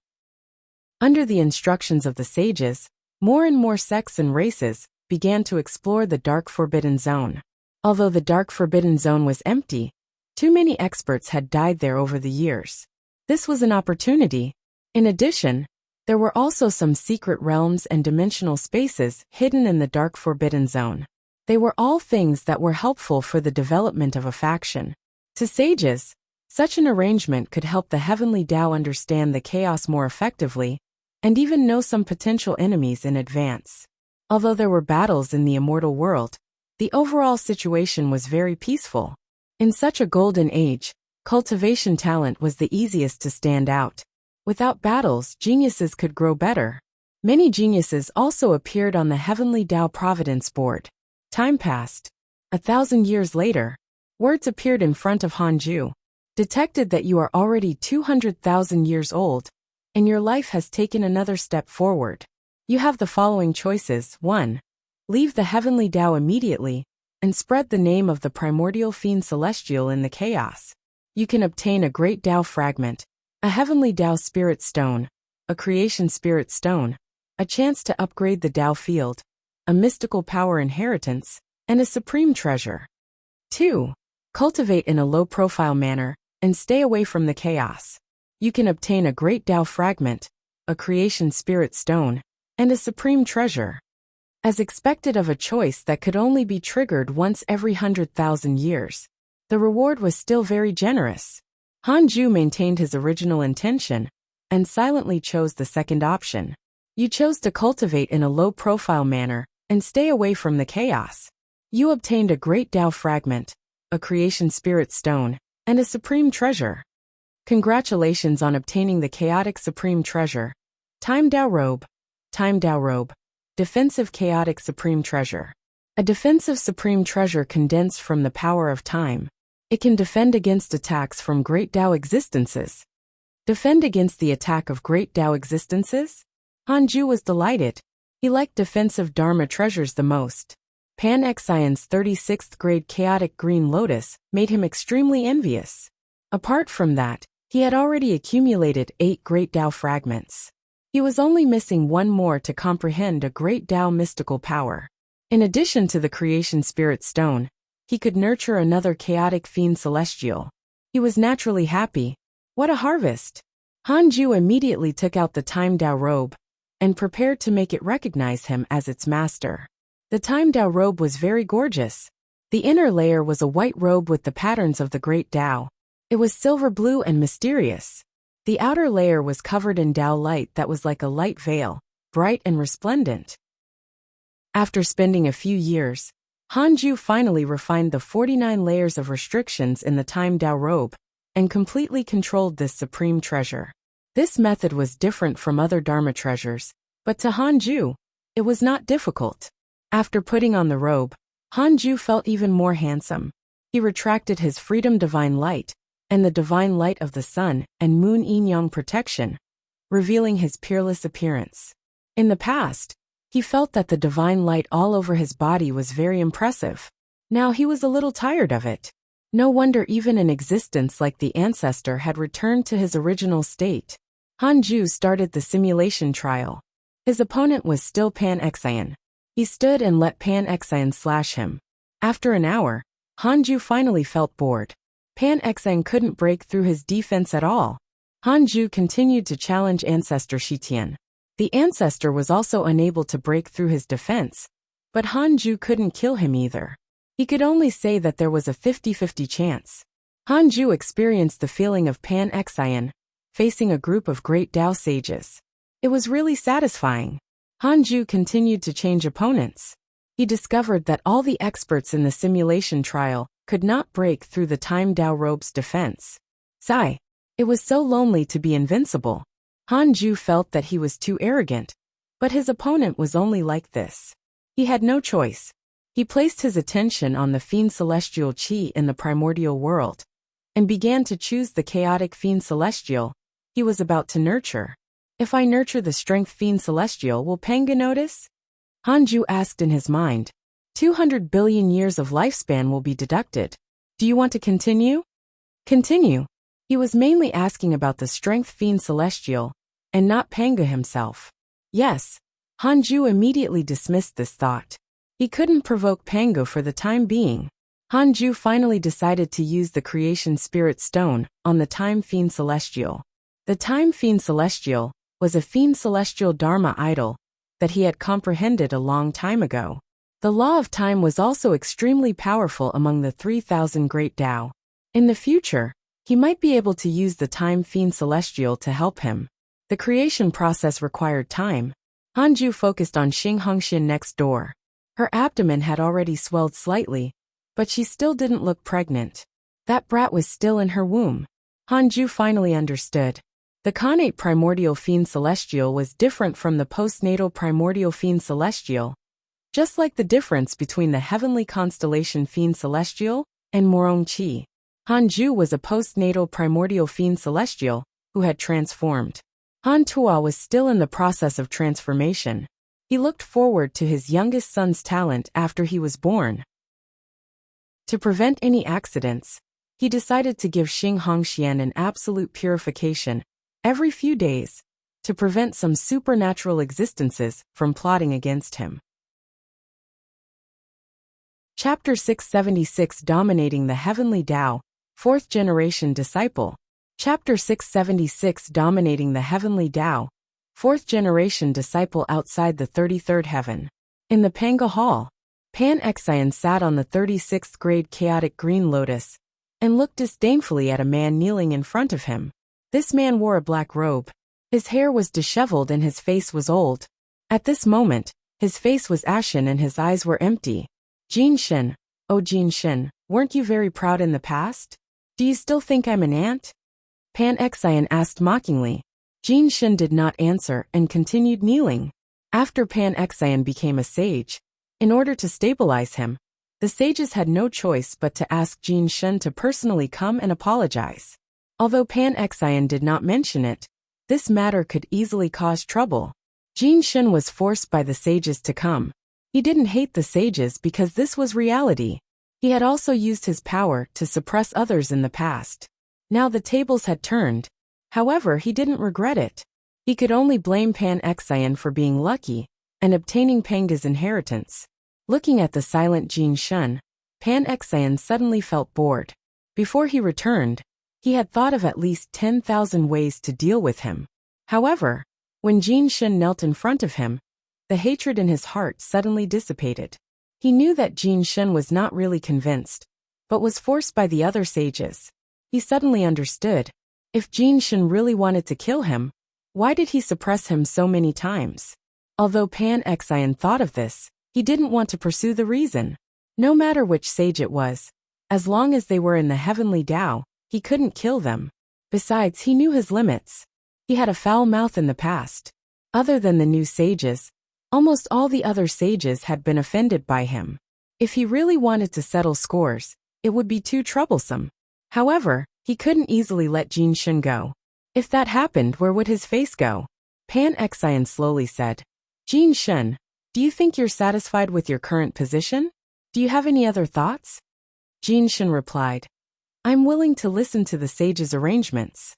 Under the instructions of the sages, more and more sects and races began to explore the Dark Forbidden Zone. Although the Dark Forbidden Zone was empty, too many experts had died there over the years. This was an opportunity. In addition, there were also some secret realms and dimensional spaces hidden in the Dark Forbidden Zone. They were all things that were helpful for the development of a faction. To sages, such an arrangement could help the heavenly Tao understand the chaos more effectively and even know some potential enemies in advance. Although there were battles in the immortal world, the overall situation was very peaceful. In such a golden age, cultivation talent was the easiest to stand out. Without battles, geniuses could grow better. Many geniuses also appeared on the Heavenly Tao Providence Board. Time passed. 1,000 years later, words appeared in front of Hanju. Detected that you are already 200,000 years old, and your life has taken another step forward. You have the following choices. 1. Leave the Heavenly Tao immediately, and spread the name of the primordial fiend celestial in the chaos. You can obtain a great Tao fragment, a Heavenly Tao Spirit Stone, a Creation Spirit Stone, a chance to upgrade the Tao field, a mystical power inheritance, and a supreme treasure. 2. Cultivate in a low-profile manner, and stay away from the chaos. You can obtain a great Tao fragment, a Creation Spirit Stone, and a supreme treasure. As expected of a choice that could only be triggered once every 100,000 years, the reward was still very generous. Hanju maintained his original intention, and silently chose the second option. You chose to cultivate in a low-profile manner, and stay away from the chaos. You obtained a great Tao fragment, a Creation Spirit Stone, and a supreme treasure. Congratulations on obtaining the chaotic supreme treasure. Time Tao Robe. Time Tao Robe. Defensive chaotic supreme treasure. A defensive supreme treasure condensed from the power of time. It can defend against attacks from great Tao existences. Defend against the attack of great Tao existences? Hanju was delighted. He liked defensive Dharma treasures the most. Pan Xion's 36th grade chaotic green lotus made him extremely envious. Apart from that, he had already accumulated 8 great Tao fragments. He was only missing one more to comprehend a great Tao mystical power. In addition to the Creation Spirit Stone, he could nurture another chaotic fiend celestial. He was naturally happy. What a harvest! Hanju immediately took out the Time Tao Robe and prepared to make it recognize him as its master. The Time Tao Robe was very gorgeous. The inner layer was a white robe with the patterns of the Great Tao. It was silver blue and mysterious. The outer layer was covered in Tao light that was like a light veil, bright and resplendent. After spending a few years, Hanju finally refined the 49 layers of restrictions in the Time Tao Robe and completely controlled this supreme treasure. This method was different from other Dharma treasures, but to Hanju, it was not difficult. After putting on the robe, Hanju felt even more handsome. He retracted his freedom divine light and the divine light of the sun and moon yin-yang protection, revealing his peerless appearance. In the past, he felt that the divine light all over his body was very impressive. Now he was a little tired of it. No wonder even an existence like the ancestor had returned to his original state. Hanju started the simulation trial. His opponent was still Pan Xion. He stood and let Pan Xion slash him. After an hour, Hanju finally felt bored. Pan Xion couldn't break through his defense at all. Hanju continued to challenge Ancestor Shitian. The ancestor was also unable to break through his defense, but Hanju couldn't kill him either. He could only say that there was a 50-50 chance. Hanju experienced the feeling of Pan Xion facing a group of great Tao sages. It was really satisfying. Hanju continued to change opponents. he discovered that all the experts in the simulation trial could not break through the Time Dao robe's defense. Sigh. It was so lonely to be invincible. Han Ju felt that he was too arrogant, but his opponent was only like this. He had no choice. He placed his attention on the fiend celestial qi in the primordial world, and began to choose the chaotic fiend celestial he was about to nurture. If I nurture the strength fiend celestial, will Panga notice? Han Ju asked in his mind. 200 billion years of lifespan will be deducted. Do you want to continue? Continue. He was mainly asking about the strength fiend celestial, and not Panga himself. Yes. Han Ju immediately dismissed this thought. He couldn't provoke Panga for the time being. Han Ju finally decided to use the creation spirit stone on the time fiend celestial. The time fiend celestial was a fiend celestial dharma idol that he had comprehended a long time ago. The law of time was also extremely powerful among the 3,000 great Tao. In the future, he might be able to use the time fiend celestial to help him. The creation process required time. Han Ju focused on Xing Hongxin next door. Her abdomen had already swelled slightly, but she still didn't look pregnant. That brat was still in her womb. Han Ju finally understood. The connate primordial fiend celestial was different from the postnatal primordial fiend celestial, just like the difference between the heavenly constellation fiend celestial and Morong Qi. Han Ju was a postnatal primordial fiend celestial who had transformed. Han Tua was still in the process of transformation. He looked forward to his youngest son's talent after he was born. To prevent any accidents, he decided to give Xing Hongxian an absolute purification every few days to prevent some supernatural existences from plotting against him. Chapter 676 Dominating the Heavenly Tao, 4th Generation Disciple. Chapter 676 Dominating the Heavenly Tao, 4th Generation Disciple outside the 33rd Heaven. In the Panga Hall, Pan Xian sat on the 36th grade chaotic green lotus and looked disdainfully at a man kneeling in front of him. This man wore a black robe. His hair was disheveled and his face was old. At this moment, his face was ashen and his eyes were empty. Jin Shen, oh Jin Shen, weren't you very proud in the past? Do you still think I'm an ant? Pan Xian asked mockingly. Jin Shen did not answer and continued kneeling. After Pan Xian became a sage, in order to stabilize him, the sages had no choice but to ask Jin Shen to personally come and apologize. Although Pan Xian did not mention it, this matter could easily cause trouble. Jin Shen was forced by the sages to come. He didn't hate the sages because this was reality. He had also used his power to suppress others in the past. Now the tables had turned. However, he didn't regret it. He could only blame Pan Xian for being lucky and obtaining Panga's inheritance. Looking at the silent Jin Shen, Pan Xian suddenly felt bored. Before he returned, he had thought of at least 10,000 ways to deal with him. However, when Jin Shen knelt in front of him, the hatred in his heart suddenly dissipated. He knew that Jin Shen was not really convinced, but was forced by the other sages. He suddenly understood. If Jin Shen really wanted to kill him, why did he suppress him so many times? Although Pan Xian thought of this, he didn't want to pursue the reason. No matter which sage it was, as long as they were in the heavenly Tao, he couldn't kill them. Besides, he knew his limits. He had a foul mouth in the past. Other than the new sages, almost all the other sages had been offended by him. If he really wanted to settle scores, it would be too troublesome. However, he couldn't easily let Jin Shen go. If that happened, where would his face go? Pan Xian slowly said, Jin Shen, do you think you're satisfied with your current position? Do you have any other thoughts? Jin Shen replied, I'm willing to listen to the sage's arrangements.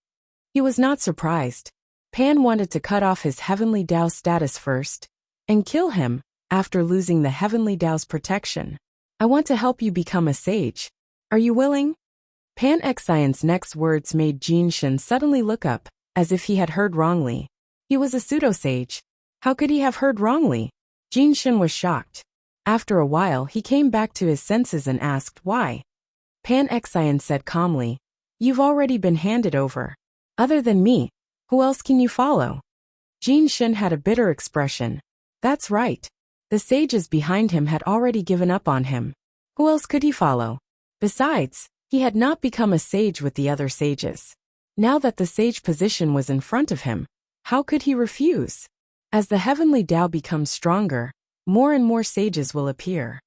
He was not surprised. Pan wanted to cut off his heavenly Tao status first, and kill him after losing the heavenly Tao's protection. I want to help you become a sage. Are you willing? Pan Xian's next words made Jin Shen suddenly look up, as if he had heard wrongly. He was a pseudo-sage. How could he have heard wrongly? Jin Shen was shocked. After a while, he came back to his senses and asked why. Pan Xian said calmly, You've already been handed over. Other than me, who else can you follow? Jin Shen had a bitter expression. That's right. The sages behind him had already given up on him. Who else could he follow? Besides, he had not become a sage with the other sages. Now that the sage position was in front of him, how could he refuse? As the heavenly Tao becomes stronger, more and more sages will appear.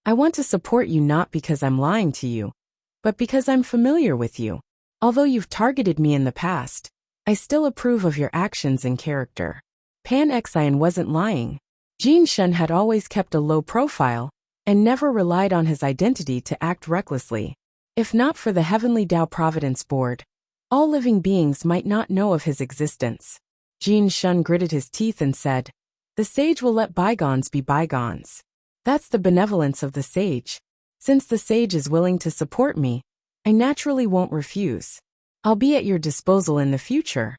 I want to support you not because I'm lying to you, but because I'm familiar with you. Although you've targeted me in the past, I still approve of your actions and character. Pan Xian wasn't lying. Jin Shun had always kept a low profile and never relied on his identity to act recklessly. If not for the Heavenly Tao Providence Board, all living beings might not know of his existence. Jin Shun gritted his teeth and said, "The sage will let bygones be bygones. That's the benevolence of the sage. Since the sage is willing to support me, I naturally won't refuse. I'll be at your disposal in the future."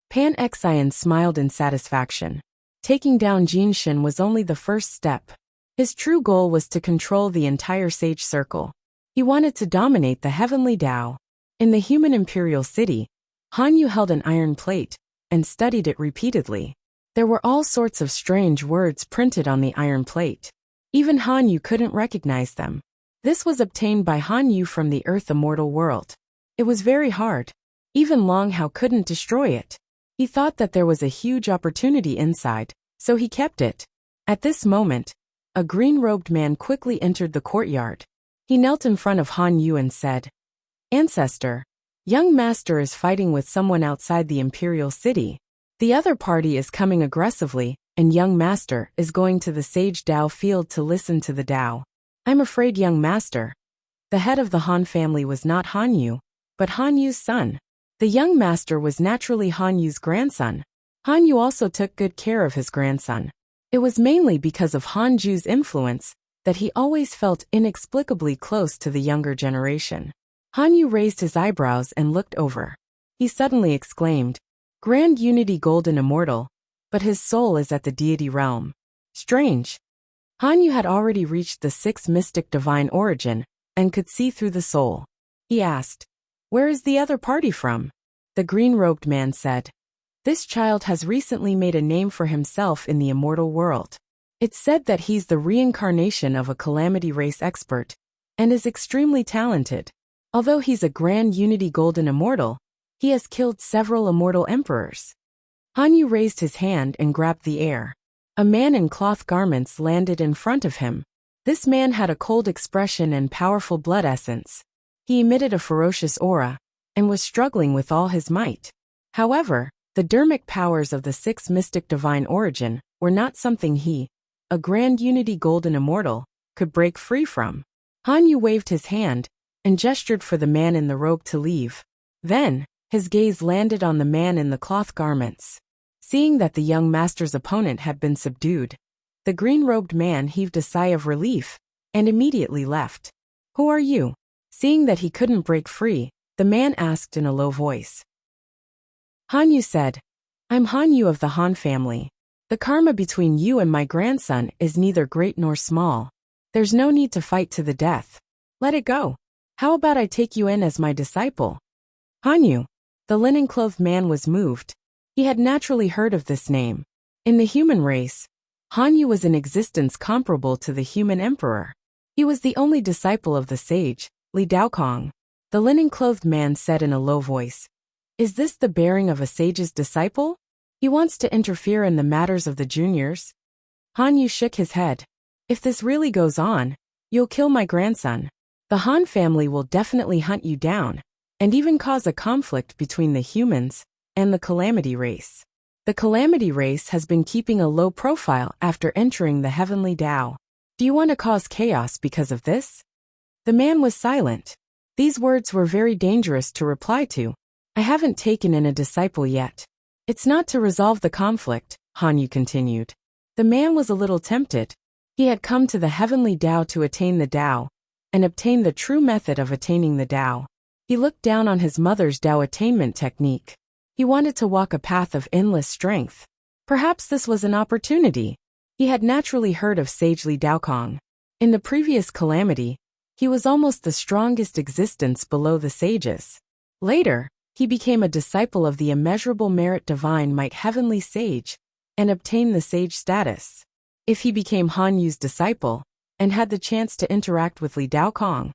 Pan Xian smiled in satisfaction. Taking down Jin Shun was only the first step. His true goal was to control the entire sage circle. He wanted to dominate the heavenly Tao. In the human imperial city, Han Yu held an iron plate and studied it repeatedly. There were all sorts of strange words printed on the iron plate. Even Han Yu couldn't recognize them. This was obtained by Han Yu from the Earth Immortal world. It was very hard. Even Long Hao couldn't destroy it. He thought that there was a huge opportunity inside, so he kept it. At this moment, a green-robed man quickly entered the courtyard. He knelt in front of Han Yu and said, "Ancestor, young master is fighting with someone outside the imperial city. The other party is coming aggressively, and young master is going to the sage Tao field to listen to the Tao. I'm afraid, young master." The head of the Han family was not Han Yu, but Han Yu's son. The young master was naturally Han Yu's grandson. Han Yu also took good care of his grandson. It was mainly because of Han Ju's influence that he always felt inexplicably close to the younger generation. Han Yu raised his eyebrows and looked over. He suddenly exclaimed, "Grand Unity Golden Immortal, but his soul is at the deity realm. Strange." Han Yu had already reached the sixth mystic divine origin and could see through the soul. He asked, "Where is the other party from?" The green-robed man said, "This child has recently made a name for himself in the immortal world. It's said that he's the reincarnation of a calamity race expert and is extremely talented. Although he's a Grand Unity Golden Immortal, he has killed several immortal emperors." Han Yu raised his hand and grabbed the air. A man in cloth garments landed in front of him. This man had a cold expression and powerful blood essence. He emitted a ferocious aura and was struggling with all his might. However, the dermic powers of the sixth mystic divine origin were not something he, a Grand Unity Golden Immortal, could break free from. Han Yu waved his hand and gestured for the man in the robe to leave. Then, his gaze landed on the man in the cloth garments. Seeing that the young master's opponent had been subdued, the green-robed man heaved a sigh of relief and immediately left. "Who are you?" Seeing that he couldn't break free, the man asked in a low voice. Han Yu said, "I'm Han Yu of the Han family. The karma between you and my grandson is neither great nor small. There's no need to fight to the death. Let it go. How about I take you in as my disciple?" Han Yu, the linen-clothed man, was moved. He had naturally heard of this name. In the human race, Han Yu was in existence comparable to the human emperor. He was the only disciple of the sage, Li Daokong. The linen-clothed man said in a low voice, "Is this the bearing of a sage's disciple? He wants to interfere in the matters of the juniors?" Han Yu shook his head. "If this really goes on, you'll kill my grandson. The Han family will definitely hunt you down, and even cause a conflict between the humans and the calamity race. The calamity race has been keeping a low profile after entering the heavenly Tao. Do you want to cause chaos because of this?" The man was silent. These words were very dangerous to reply to. "I haven't taken in a disciple yet. It's not to resolve the conflict," Han Yu continued. The man was a little tempted. He had come to the heavenly Tao to attain the Tao and obtain the true method of attaining the Tao. He looked down on his mother's Tao attainment technique. He wanted to walk a path of endless strength. Perhaps this was an opportunity. He had naturally heard of Sage Li Daokong. In the previous calamity, he was almost the strongest existence below the sages. Later, he became a disciple of the immeasurable merit divine might heavenly sage and obtained the sage status. If he became Han Yu's disciple, and had the chance to interact with Li Daokong,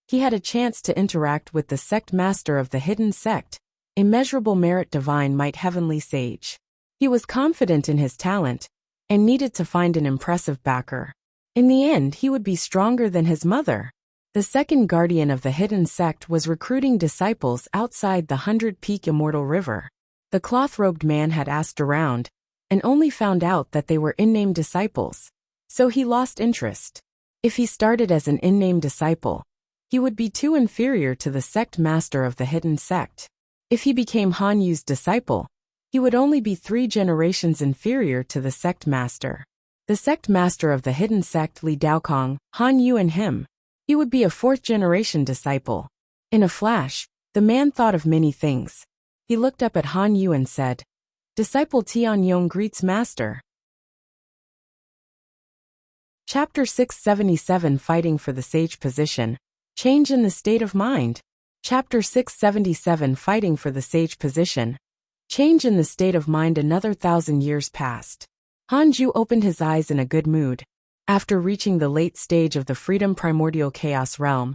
he had a chance to interact with the sect master of the hidden sect, immeasurable merit divine might heavenly sage. He was confident in his talent, and needed to find an impressive backer. In the end, he would be stronger than his mother. The second guardian of the hidden sect was recruiting disciples outside the 100-peak Immortal River. The cloth-robed man had asked around, and only found out that they were in-name disciples. So he lost interest. If he started as an in-name disciple, he would be too inferior to the sect master of the hidden sect. If he became Han Yu's disciple, he would only be 3 generations inferior to the sect master. The sect master of the hidden sect, Li Daokong, Han Yu and him. He would be a 4th-generation disciple. In a flash, the man thought of many things. He looked up at Han Yu and said, "Disciple Tianyong greets master." Chapter 677 Fighting for the Sage Position. Change in the State of Mind. Chapter 677 Fighting for the Sage Position. Change in the state of mind. Another 1,000 years passed. Hanju opened his eyes in a good mood. After reaching the late stage of the Freedom Primordial Chaos realm,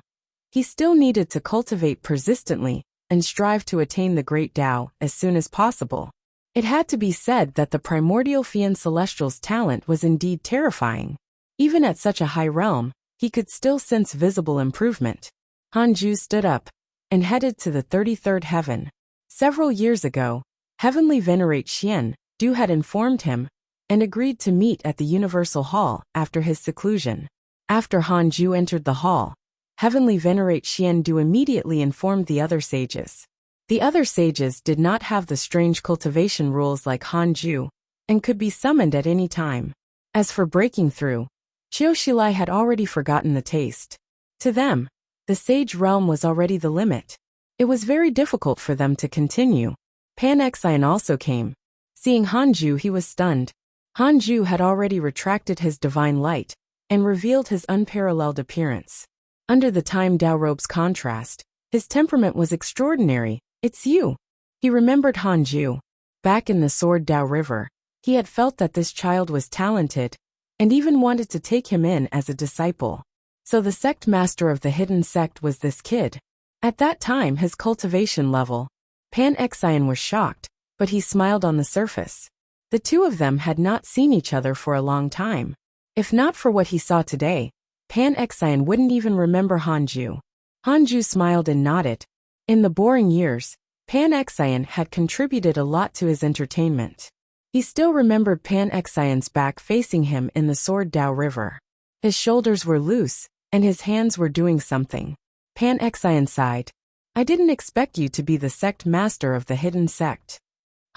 he still needed to cultivate persistently and strive to attain the Great Tao as soon as possible. It had to be said that the Primordial Fian Celestial's talent was indeed terrifying. Even at such a high realm, he could still sense visible improvement. Hanju stood up and headed to the 33rd heaven. Several years ago, Heavenly Venerate Xian Du had informed him and agreed to meet at the Universal Hall after his seclusion. After Hanju entered the hall, Heavenly Venerate Xian Du immediately informed the other sages. The other sages did not have the strange cultivation rules like Hanju and could be summoned at any time. As for breaking through, Qiushilai had already forgotten the taste. To them, the sage realm was already the limit. It was very difficult for them to continue. Pan Xian also came. Seeing Hanju, he was stunned. Hanju had already retracted his divine light and revealed his unparalleled appearance. Under the time Dao robe's contrast, his temperament was extraordinary. "It's you." He remembered Hanju. Back in the Sword Dao River, he had felt that this child was talented and even wanted to take him in as a disciple. So the sect master of the hidden sect was this kid. At that time, his cultivation level. Pan Xian was shocked, but he smiled on the surface. The two of them had not seen each other for a long time. If not for what he saw today, Pan Xian wouldn't even remember Hanju. Hanju smiled and nodded. In the boring years, Pan Xian had contributed a lot to his entertainment. He still remembered Pan Xian's back facing him in the Sword Dao River. His shoulders were loose, and his hands were doing something. Pan Xian sighed. "I didn't expect you to be the sect master of the hidden sect."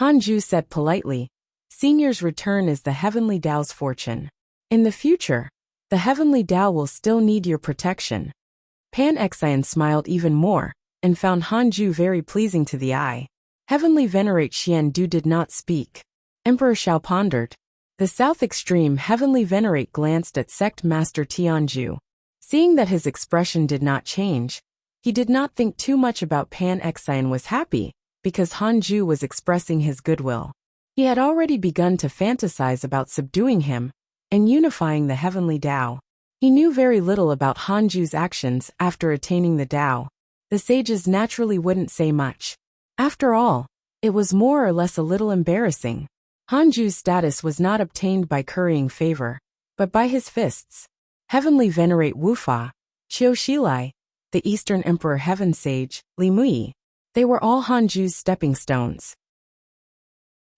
Hanju said politely, "Senior's return is the Heavenly Tao's fortune. In the future, the Heavenly Tao will still need your protection." Pan Xian smiled even more, and found Hanju very pleasing to the eye. Heavenly Venerate Xian Du did not speak. Emperor Shao pondered. The south extreme Heavenly Venerate glanced at Sect Master Tianju. Seeing that his expression did not change, he did not think too much about Pan Xian was happy, because Hanju was expressing his goodwill. He had already begun to fantasize about subduing him and unifying the Heavenly Tao. He knew very little about Hanju's actions after attaining the Tao. The sages naturally wouldn't say much. After all, it was more or less a little embarrassing. Hanju's status was not obtained by currying favor, but by his fists. Heavenly Venerate Wufa, Qiushilai, the Eastern Emperor Heaven Sage, Li Mui. They were all Hanju's stepping stones.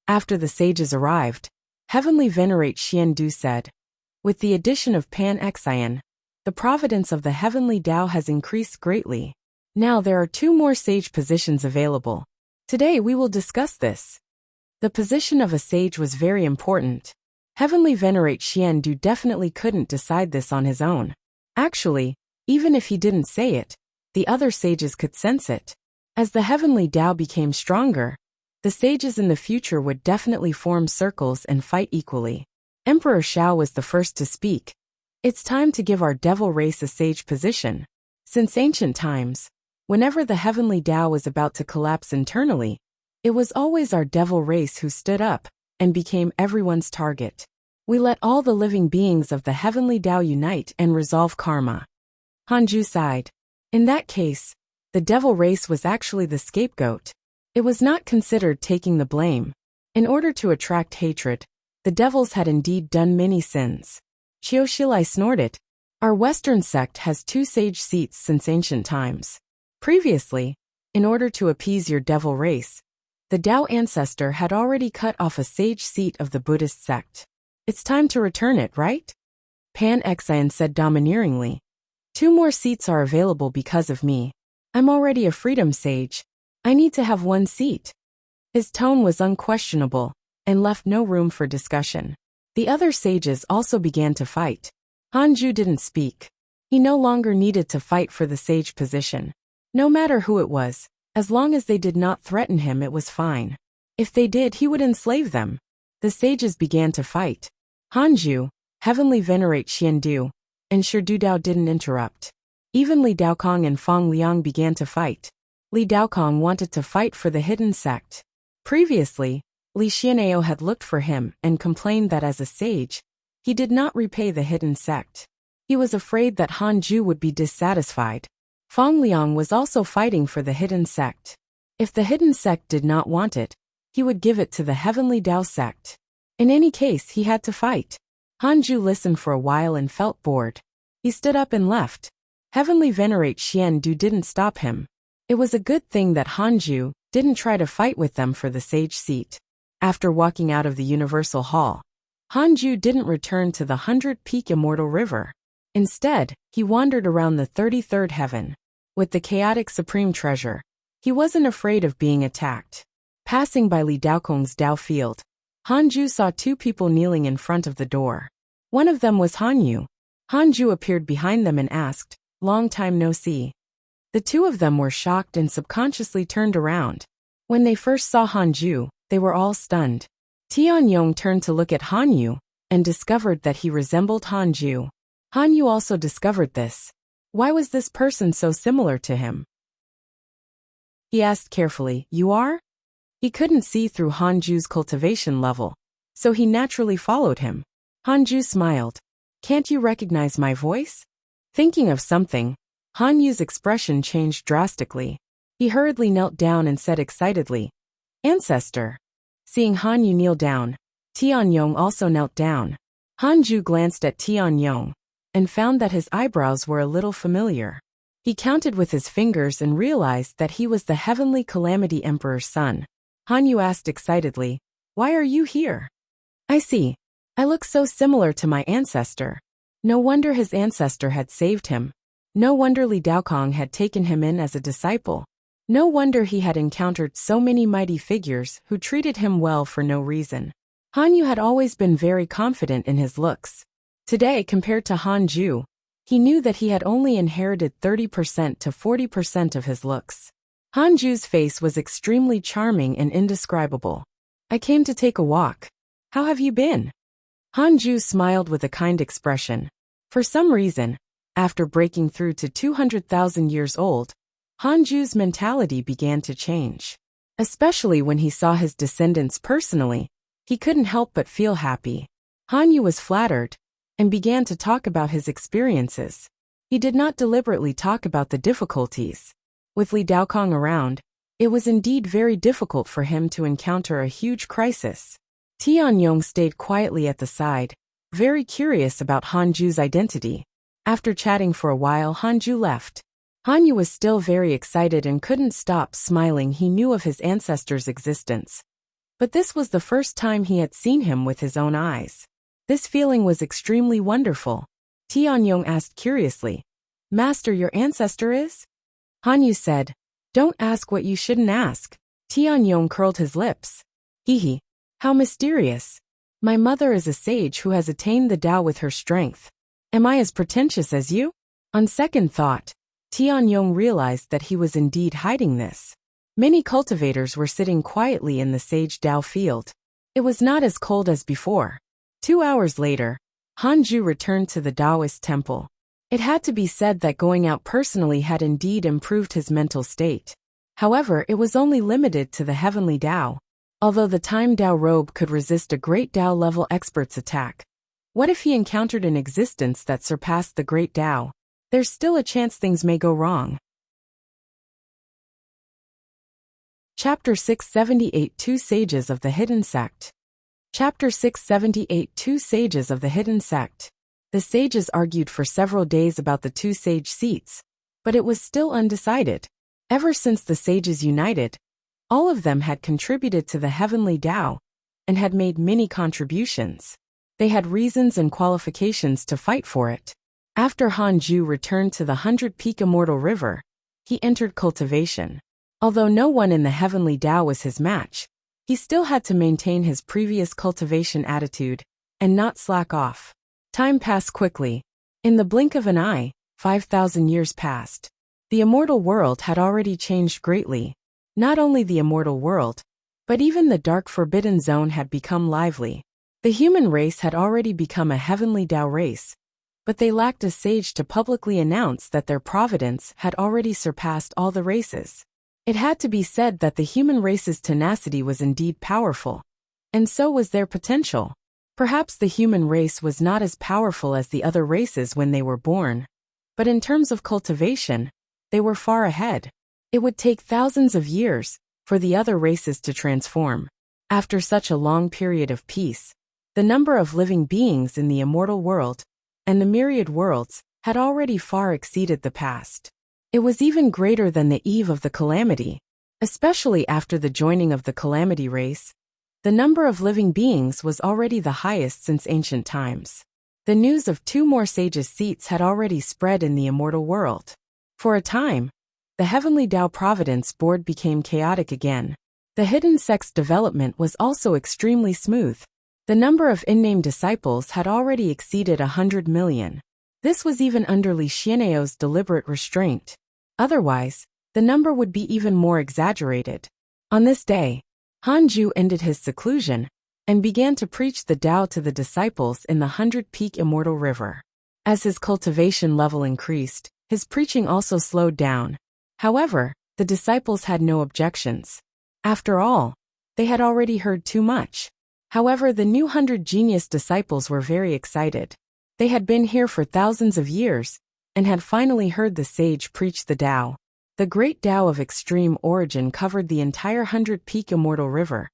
After the sages arrived, Heavenly Venerate Xian Du said, "With the addition of Pan Xian, the providence of the Heavenly Tao has increased greatly. Now there are 2 more sage positions available. Today we will discuss this." The position of a sage was very important. Heavenly Venerate Xian Du definitely couldn't decide this on his own. Actually, even if he didn't say it, the other sages could sense it. As the Heavenly Tao became stronger, the sages in the future would definitely form circles and fight equally. Emperor Shao was the first to speak. "It's time to give our devil race a sage position." Since ancient times, whenever the Heavenly Tao was about to collapse internally, it was always our devil race who stood up and became everyone's target. We let all the living beings of the heavenly Tao unite and resolve karma. Hanju sighed. In that case, the devil race was actually the scapegoat. It was not considered taking the blame. In order to attract hatred, the devils had indeed done many sins. Qiushilai snorted. Our Western sect has 2 sage seats since ancient times. Previously, in order to appease your devil race, the Tao ancestor had already cut off a sage seat of the Buddhist sect. It's time to return it, right? Pan Xian said domineeringly. 2 more seats are available because of me. I'm already a freedom sage. I need to have 1 seat. His tone was unquestionable and left no room for discussion. The other sages also began to fight. Hanju didn't speak. He no longer needed to fight for the sage position. No matter who it was, as long as they did not threaten him, it was fine. If they did, he would enslave them. The sages began to fight. Hanju, Heavenly Venerate Xiandu, and Shidu Dao didn't interrupt. Even Li Daokong and Fong Liang began to fight. Li Daokong wanted to fight for the hidden sect. Previously, Li Xianao had looked for him and complained that as a sage, he did not repay the hidden sect. He was afraid that Hanju would be dissatisfied. Fong Liang was also fighting for the hidden sect. If the hidden sect did not want it, he would give it to the Heavenly Tao sect. In any case, he had to fight. Hanju listened for a while and felt bored. He stood up and left. Heavenly Venerate Xiandu didn't stop him. It was a good thing that Hanju didn't try to fight with them for the sage seat. After walking out of the Universal Hall, Hanju didn't return to the 100-peak Immortal River. Instead, he wandered around the 33rd heaven. With the chaotic supreme treasure, he wasn't afraid of being attacked. Passing by Li Daokong's Dao field, Hanju saw 2 people kneeling in front of the door. One of them was Hanyu. Hanju appeared behind them and asked, "Long time no see." The 2 of them were shocked and subconsciously turned around. When they first saw Hanju, they were all stunned. Tianyong turned to look at Hanyu and discovered that he resembled Hanju. Hanyu also discovered this. Why was this person so similar to him? He asked carefully, "You are?" He couldn't see through Hanju's cultivation level, so he naturally followed him. Hanju smiled. "Can't you recognize my voice?" Thinking of something, Hanyu's expression changed drastically. He hurriedly knelt down and said excitedly, "Ancestor." Seeing Hanyu kneel down, Tianyong also knelt down. Hanju glanced at Tianyong and found that his eyebrows were a little familiar. He counted with his fingers and realized that he was the Heavenly Calamity Emperor's son. Hanyu asked excitedly, "Why are you here?" "I see. I look so similar to my ancestor." No wonder his ancestor had saved him. No wonder Li Daokong had taken him in as a disciple. No wonder he had encountered so many mighty figures who treated him well for no reason. Hanyu had always been very confident in his looks. Today, compared to Hanju, he knew that he had only inherited 30% to 40% of his looks. Hanju's face was extremely charming and indescribable. "I came to take a walk. How have you been?" Hanju smiled with a kind expression. For some reason, after breaking through to 200,000 years old, Hanju's mentality began to change. Especially when he saw his descendants personally, he couldn't help but feel happy. Hanyu was flattered and began to talk about his experiences. He did not deliberately talk about the difficulties. With Li Daokong around, it was indeed very difficult for him to encounter a huge crisis. Tianyong stayed quietly at the side, very curious about Hanju's identity. After chatting for a while, Hanju left. Hanyu was still very excited and couldn't stop smiling. He knew of his ancestor's existence, but this was the first time he had seen him with his own eyes. This feeling was extremely wonderful. Tianyong asked curiously, "Master, your ancestor is?" Hanyu said, "Don't ask what you shouldn't ask." Tianyong curled his lips. "Hee, how mysterious. My mother is a sage who has attained the Tao with her strength. Am I as pretentious as you?" On second thought, Tianyong realized that he was indeed hiding this. Many cultivators were sitting quietly in the sage Tao field. It was not as cold as before. 2 hours later, Hanju returned to the Taoist temple. It had to be said that going out personally had indeed improved his mental state. However, it was only limited to the heavenly Tao. Although the time Tao robe could resist a great Tao level expert's attack, What if he encountered an existence that surpassed the great Tao? There's still a chance things may go wrong. Chapter 678 Two Sages of the Hidden Sect. Chapter 678 Two Sages of the Hidden Sect. The sages argued for several days about the two sage seats, but it was still undecided. Ever since the sages united, all of them had contributed to the heavenly Tao and had made many contributions. They had reasons and qualifications to fight for it. After Hanju returned to the 100-peak Immortal River, he entered cultivation. Although no one in the heavenly Tao was his match, he still had to maintain his previous cultivation attitude and not slack off. Time passed quickly. In the blink of an eye, 5,000 years passed. The immortal world had already changed greatly. Not only the immortal world, but even the dark forbidden zone had become lively. The human race had already become a heavenly Tao race, but they lacked a sage to publicly announce that their providence had already surpassed all the races. It had to be said that the human race's tenacity was indeed powerful, and so was their potential. Perhaps the human race was not as powerful as the other races when they were born, but in terms of cultivation, they were far ahead. It would take thousands of years for the other races to transform. After such a long period of peace, the number of living beings in the immortal world and the myriad worlds had already far exceeded the past. It was even greater than the eve of the calamity, especially after the joining of the calamity race. The number of living beings was already the highest since ancient times. The news of two more sages' seats had already spread in the immortal world. For a time, the heavenly Tao Providence Board became chaotic again. The hidden sect's development was also extremely smooth. The number of unnamed disciples had already exceeded 100 million. This was even under Li Xian'ao's deliberate restraint. Otherwise, the number would be even more exaggerated. On this day, Hanju ended his seclusion and began to preach the Tao to the disciples in the 100-peak Immortal River. As his cultivation level increased, his preaching also slowed down. However, the disciples had no objections. After all, they had already heard too much. However, the new 100 genius disciples were very excited. They had been here for thousands of years and had finally heard the sage preach the Tao. The great Tao of extreme origin covered the entire 100-peak Immortal River,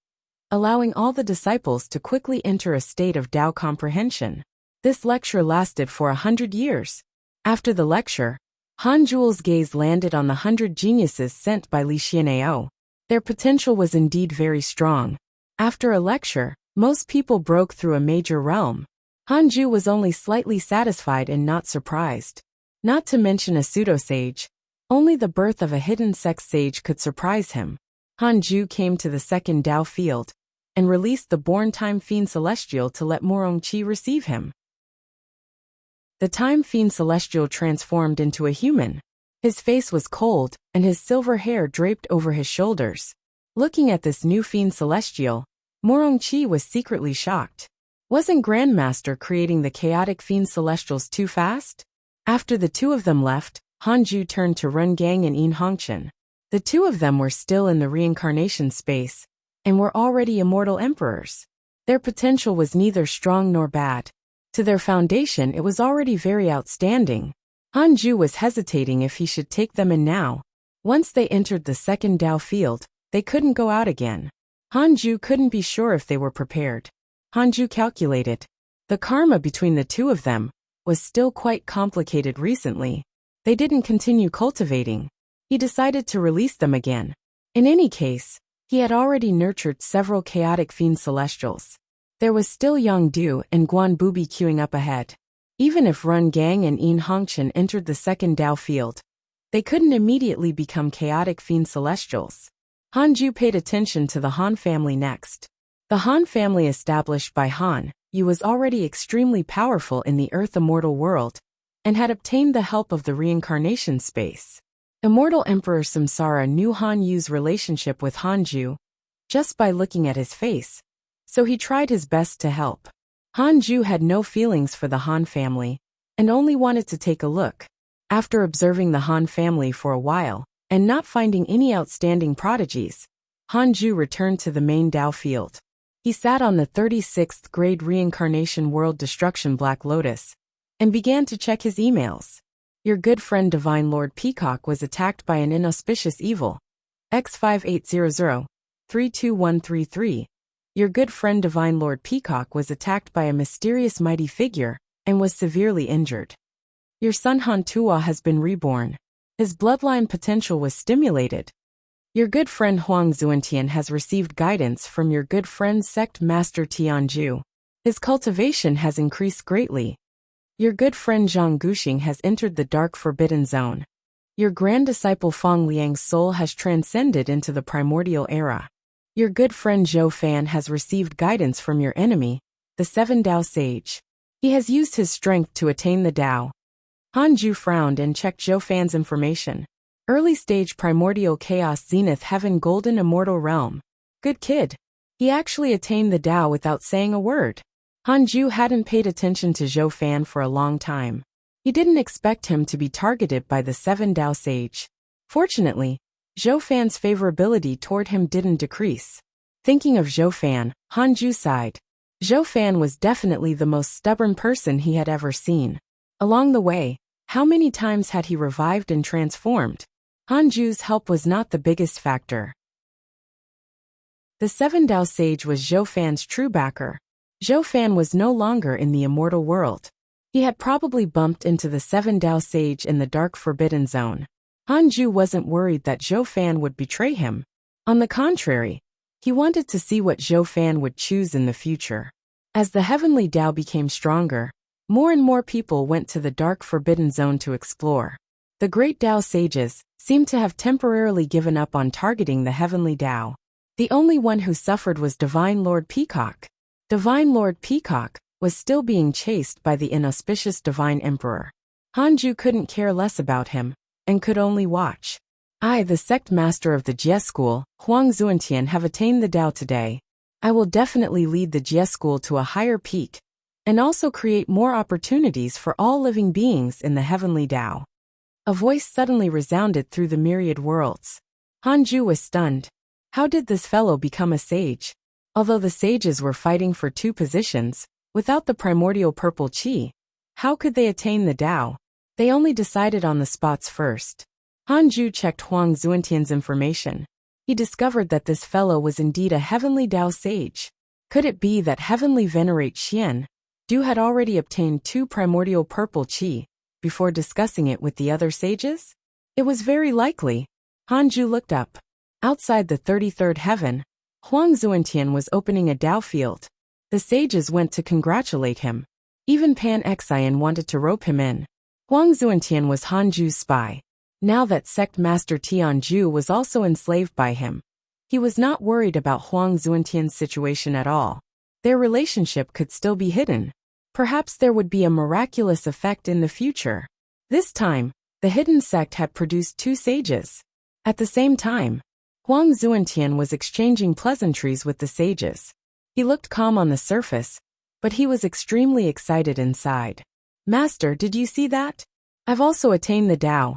allowing all the disciples to quickly enter a state of Tao comprehension. This lecture lasted for 100 years. After the lecture, Han Jule's gaze landed on the 100 geniuses sent by Li Xian'ao. Their potential was indeed very strong. After a lecture, most people broke through a major realm. Hanju was only slightly satisfied and not surprised. Not to mention a pseudo-sage, only the birth of a hidden sex sage could surprise him. Hanju came to the second Tao field and released the born Time Fiend Celestial to let Morong Qi receive him. The Time Fiend Celestial transformed into a human. His face was cold, and his silver hair draped over his shoulders. Looking at this new Fiend Celestial, Morong Qi was secretly shocked. Wasn't Grandmaster creating the chaotic Fiend Celestials too fast? After the two of them left, Hanju turned to Run Gang and Yin Hongchen. The two of them were still in the reincarnation space and were already immortal emperors. Their potential was neither strong nor bad. To their foundation, it was already very outstanding. Hanju was hesitating if he should take them in now. Once they entered the second Tao field, they couldn't go out again. Hanju couldn't be sure if they were prepared. Hanju calculated. The karma between the two of them was still quite complicated recently. They didn't continue cultivating. He decided to release them again. In any case, he had already nurtured several chaotic Fiend Celestials. There was still Yongdu and Guan Bubi queuing up ahead. Even if Run Gang and Yin Hongchen entered the second Tao field, they couldn't immediately become chaotic Fiend Celestials. Hanju paid attention to the Han family next. The Han family established by Han Yu was already extremely powerful in the Earth Immortal world and had obtained the help of the reincarnation space. Immortal Emperor Samsara knew Han Yu's relationship with Hanju just by looking at his face, so he tried his best to help. Hanju had no feelings for the Han family and only wanted to take a look. After observing the Han family for a while and not finding any outstanding prodigies, Hanju returned to the main Tao field. He sat on the 36th grade reincarnation world destruction Black Lotus and began to check his emails. Your good friend Divine Lord Peacock was attacked by an inauspicious evil. X5800-32133. Your good friend Divine Lord Peacock was attacked by a mysterious mighty figure and was severely injured. Your son Han Tua has been reborn. His bloodline potential was stimulated. Your good friend Huang Zuantian has received guidance from your good friend Sect Master Tianju. His cultivation has increased greatly. Your good friend Zhang Guxing has entered the dark forbidden zone. Your grand disciple Fang Liang's soul has transcended into the primordial era. Your good friend Zhou Fan has received guidance from your enemy, the Seven Dao Sage. He has used his strength to attain the Dao. Han Ju frowned and checked Zhou Fan's information. Early stage primordial chaos zenith heaven golden immortal realm. Good kid. He actually attained the Dao without saying a word. Han Ju hadn't paid attention to Zhou Fan for a long time. He didn't expect him to be targeted by the Seven Dao Sage. Fortunately, Zhou Fan's favorability toward him didn't decrease. Thinking of Zhou Fan, Han Ju sighed. Zhou Fan was definitely the most stubborn person he had ever seen. Along the way, how many times had he revived and transformed? Han Ju's help was not the biggest factor. The Seven Dao Sage was Zhou Fan's true backer. Zhou Fan was no longer in the immortal world. He had probably bumped into the Seven Dao Sage in the dark forbidden zone. Han Ju wasn't worried that Zhou Fan would betray him. On the contrary, he wanted to see what Zhou Fan would choose in the future. As the heavenly Dao became stronger, more and more people went to the dark forbidden zone to explore. The great Dao sages seemed to have temporarily given up on targeting the heavenly Dao. The only one who suffered was Divine Lord Peacock. Divine Lord Peacock was still being chased by the inauspicious Divine Emperor. Han Ju couldn't care less about him, and could only watch. I, the sect master of the Jie school, Huang Zuantian, have attained the Dao today. I will definitely lead the Jie school to a higher peak, and also create more opportunities for all living beings in the heavenly Dao. A voice suddenly resounded through the myriad worlds. Han Ju was stunned. How did this fellow become a sage? Although the sages were fighting for 2 positions, without the primordial purple qi, how could they attain the Dao? They only decided on the spots first. Han Ju checked Huang Zuantian's information. He discovered that this fellow was indeed a heavenly Dao sage. Could it be that heavenly venerate Xian Du had already obtained 2 primordial purple qi before discussing it with the other sages? It was very likely. Han Ju looked up. Outside the 33rd heaven, Huang Zuantian was opening a Dao field. The sages went to congratulate him. Even Pan Xian wanted to rope him in. Huang Zuantian was Han Ju's spy. Now that sect master Tianju was also enslaved by him, he was not worried about Huang Zuantian's situation at all. Their relationship could still be hidden. Perhaps there would be a miraculous effect in the future. This time, the hidden sect had produced 2 sages. At the same time, Huang Zuantian was exchanging pleasantries with the sages. He looked calm on the surface, but he was extremely excited inside. Master, did you see that? I've also attained the Dao.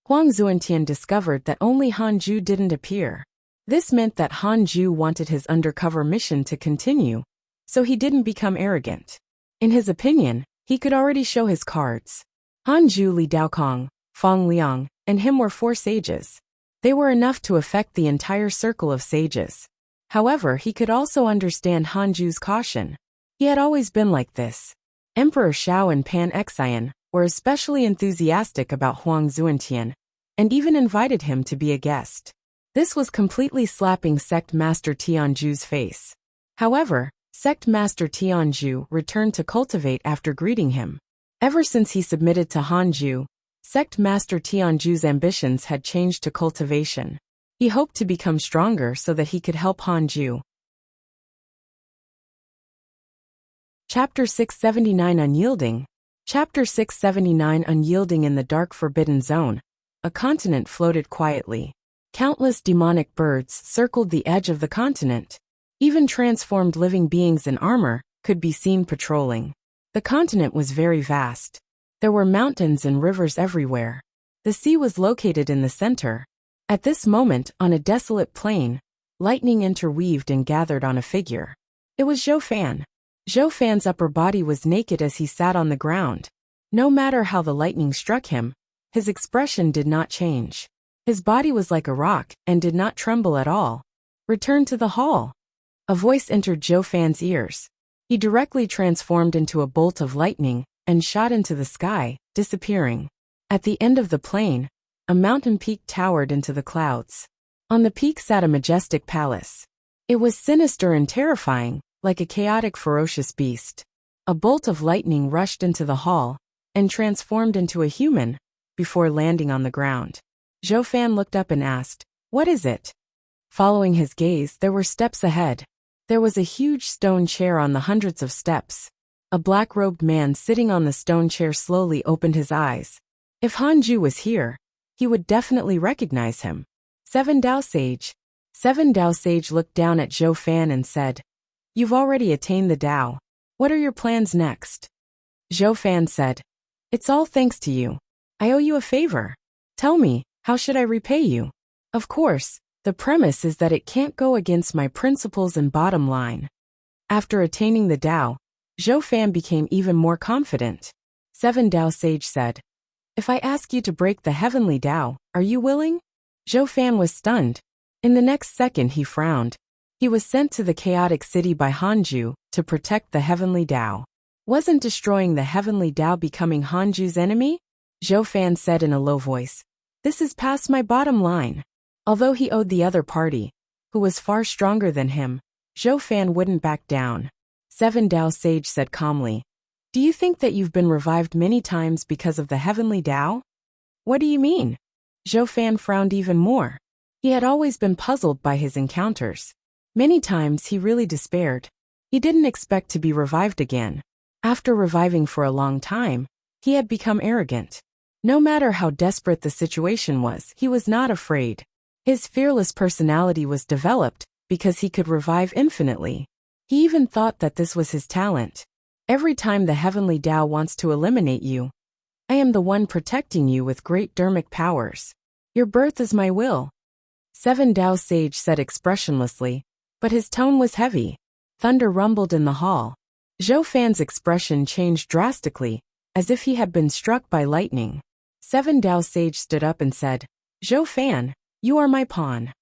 Huang Zuantian discovered that only Han Ju didn't appear. This meant that Han Ju wanted his undercover mission to continue, so he didn't become arrogant. In his opinion, he could already show his cards. Han Ju, Li Daokong, Fang Liang, and him were 4 sages. They were enough to affect the entire circle of sages. However, he could also understand Han Ju's caution. He had always been like this. Emperor Shao and Pan Xian were especially enthusiastic about Huang Zuantian, and even invited him to be a guest. This was completely slapping Sect Master Tianju's face. However, Sect Master Tianju returned to Cultivate after greeting him. Ever since he submitted to Han Ju, Sect Master Tianju's ambitions had changed to cultivation. He hoped to become stronger so that he could help Han Ju. Chapter 679 Unyielding. Chapter 679 Unyielding. In the dark forbidden zone, a continent floated quietly. Countless demonic birds circled the edge of the continent. Even transformed living beings in armor could be seen patrolling. The continent was very vast. There were mountains and rivers everywhere. The sea was located in the center. At this moment, on a desolate plain, lightning interweaved and gathered on a figure. It was Zhou Fan. Zhou Fan's upper body was naked as he sat on the ground. No matter how the lightning struck him, his expression did not change. His body was like a rock and did not tremble at all. Return to the hall. A voice entered Zhou Fan's ears. He directly transformed into a bolt of lightning and shot into the sky, disappearing. At the end of the plain, a mountain peak towered into the clouds. On the peak sat a majestic palace. It was sinister and terrifying, like a chaotic, ferocious beast. A bolt of lightning rushed into the hall and transformed into a human before landing on the ground. Zhou Fan looked up and asked, "What is it?" Following his gaze, there were steps ahead. There was a huge stone chair on the hundreds of steps. A black-robed man sitting on the stone chair slowly opened his eyes. If Han Ju was here, he would definitely recognize him. Seven Dao Sage. Seven Dao Sage looked down at Zhou Fan and said, "You've already attained the Dao. What are your plans next?" Zhou Fan said, "It's all thanks to you. I owe you a favor. Tell me, how should I repay you? Of course, the premise is that it can't go against my principles and bottom line." After attaining the Dao, Zhou Fan became even more confident. Seven Dao Sage said, "If I ask you to break the heavenly Dao, are you willing?" Zhou Fan was stunned. In the next second he frowned. He was sent to the chaotic city by Hanju to protect the heavenly Dao. Wasn't destroying the heavenly Dao becoming Hanju's enemy? Zhou Fan said in a low voice, "This is past my bottom line." Although he owed the other party, who was far stronger than him, Zhou Fan wouldn't back down. Seven Dao Sage said calmly, "Do you think that you've been revived many times because of the heavenly Dao?" "What do you mean?" Zhou Fan frowned even more. He had always been puzzled by his encounters. Many times he really despaired. He didn't expect to be revived again. After reviving for a long time, he had become arrogant. No matter how desperate the situation was, he was not afraid. His fearless personality was developed because he could revive infinitely. He even thought that this was his talent. Every time the heavenly Dao wants to eliminate you, I am the one protecting you with great dharmic powers. Your birth is my will. Seven Dao Sage said expressionlessly, but his tone was heavy. Thunder rumbled in the hall. Zhou Fan's expression changed drastically, as if he had been struck by lightning. Seven Dao Sage stood up and said, "Zhou Fan, you are my pawn.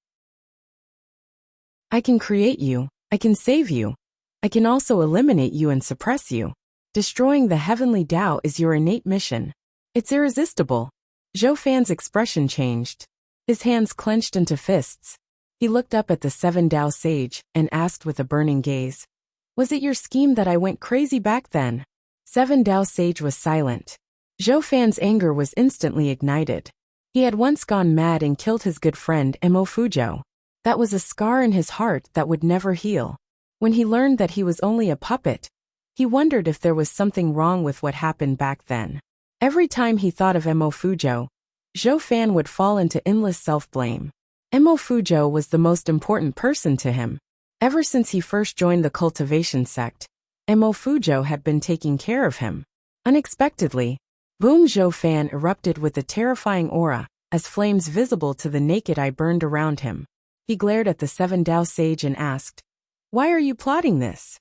I can create you, I can save you. I can also eliminate you and suppress you. Destroying the heavenly Dao is your innate mission. It's irresistible." Zhou Fan's expression changed. His hands clenched into fists. He looked up at the Seven Dao Sage and asked with a burning gaze, "Was it your scheme that I went crazy back then?" Seven Dao Sage was silent. Zhou Fan's anger was instantly ignited. He had once gone mad and killed his good friend Emo Fuzhou. That was a scar in his heart that would never heal. When he learned that he was only a puppet, he wondered if there was something wrong with what happened back then. Every time he thought of Emo Fuzhou, Zhou Fan would fall into endless self-blame. Emo Fuzhou was the most important person to him. Ever since he first joined the Cultivation sect, Emo Fuzhou had been taking care of him. Unexpectedly, Boom Zhou Fan erupted with a terrifying aura, as flames visible to the naked eye burned around him. He glared at the Seven Dao Sage and asked, "Why are you plotting this?"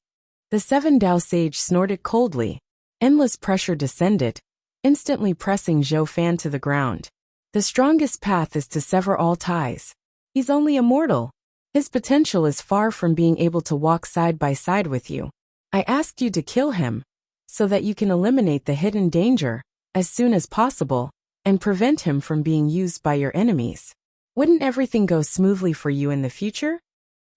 The Seven Dao Sage snorted coldly. Endless pressure descended, instantly pressing Zhou Fan to the ground. The strongest path is to sever all ties. He's only a mortal. His potential is far from being able to walk side by side with you. I asked you to kill him, so that you can eliminate the hidden danger as soon as possible and prevent him from being used by your enemies. Wouldn't everything go smoothly for you in the future?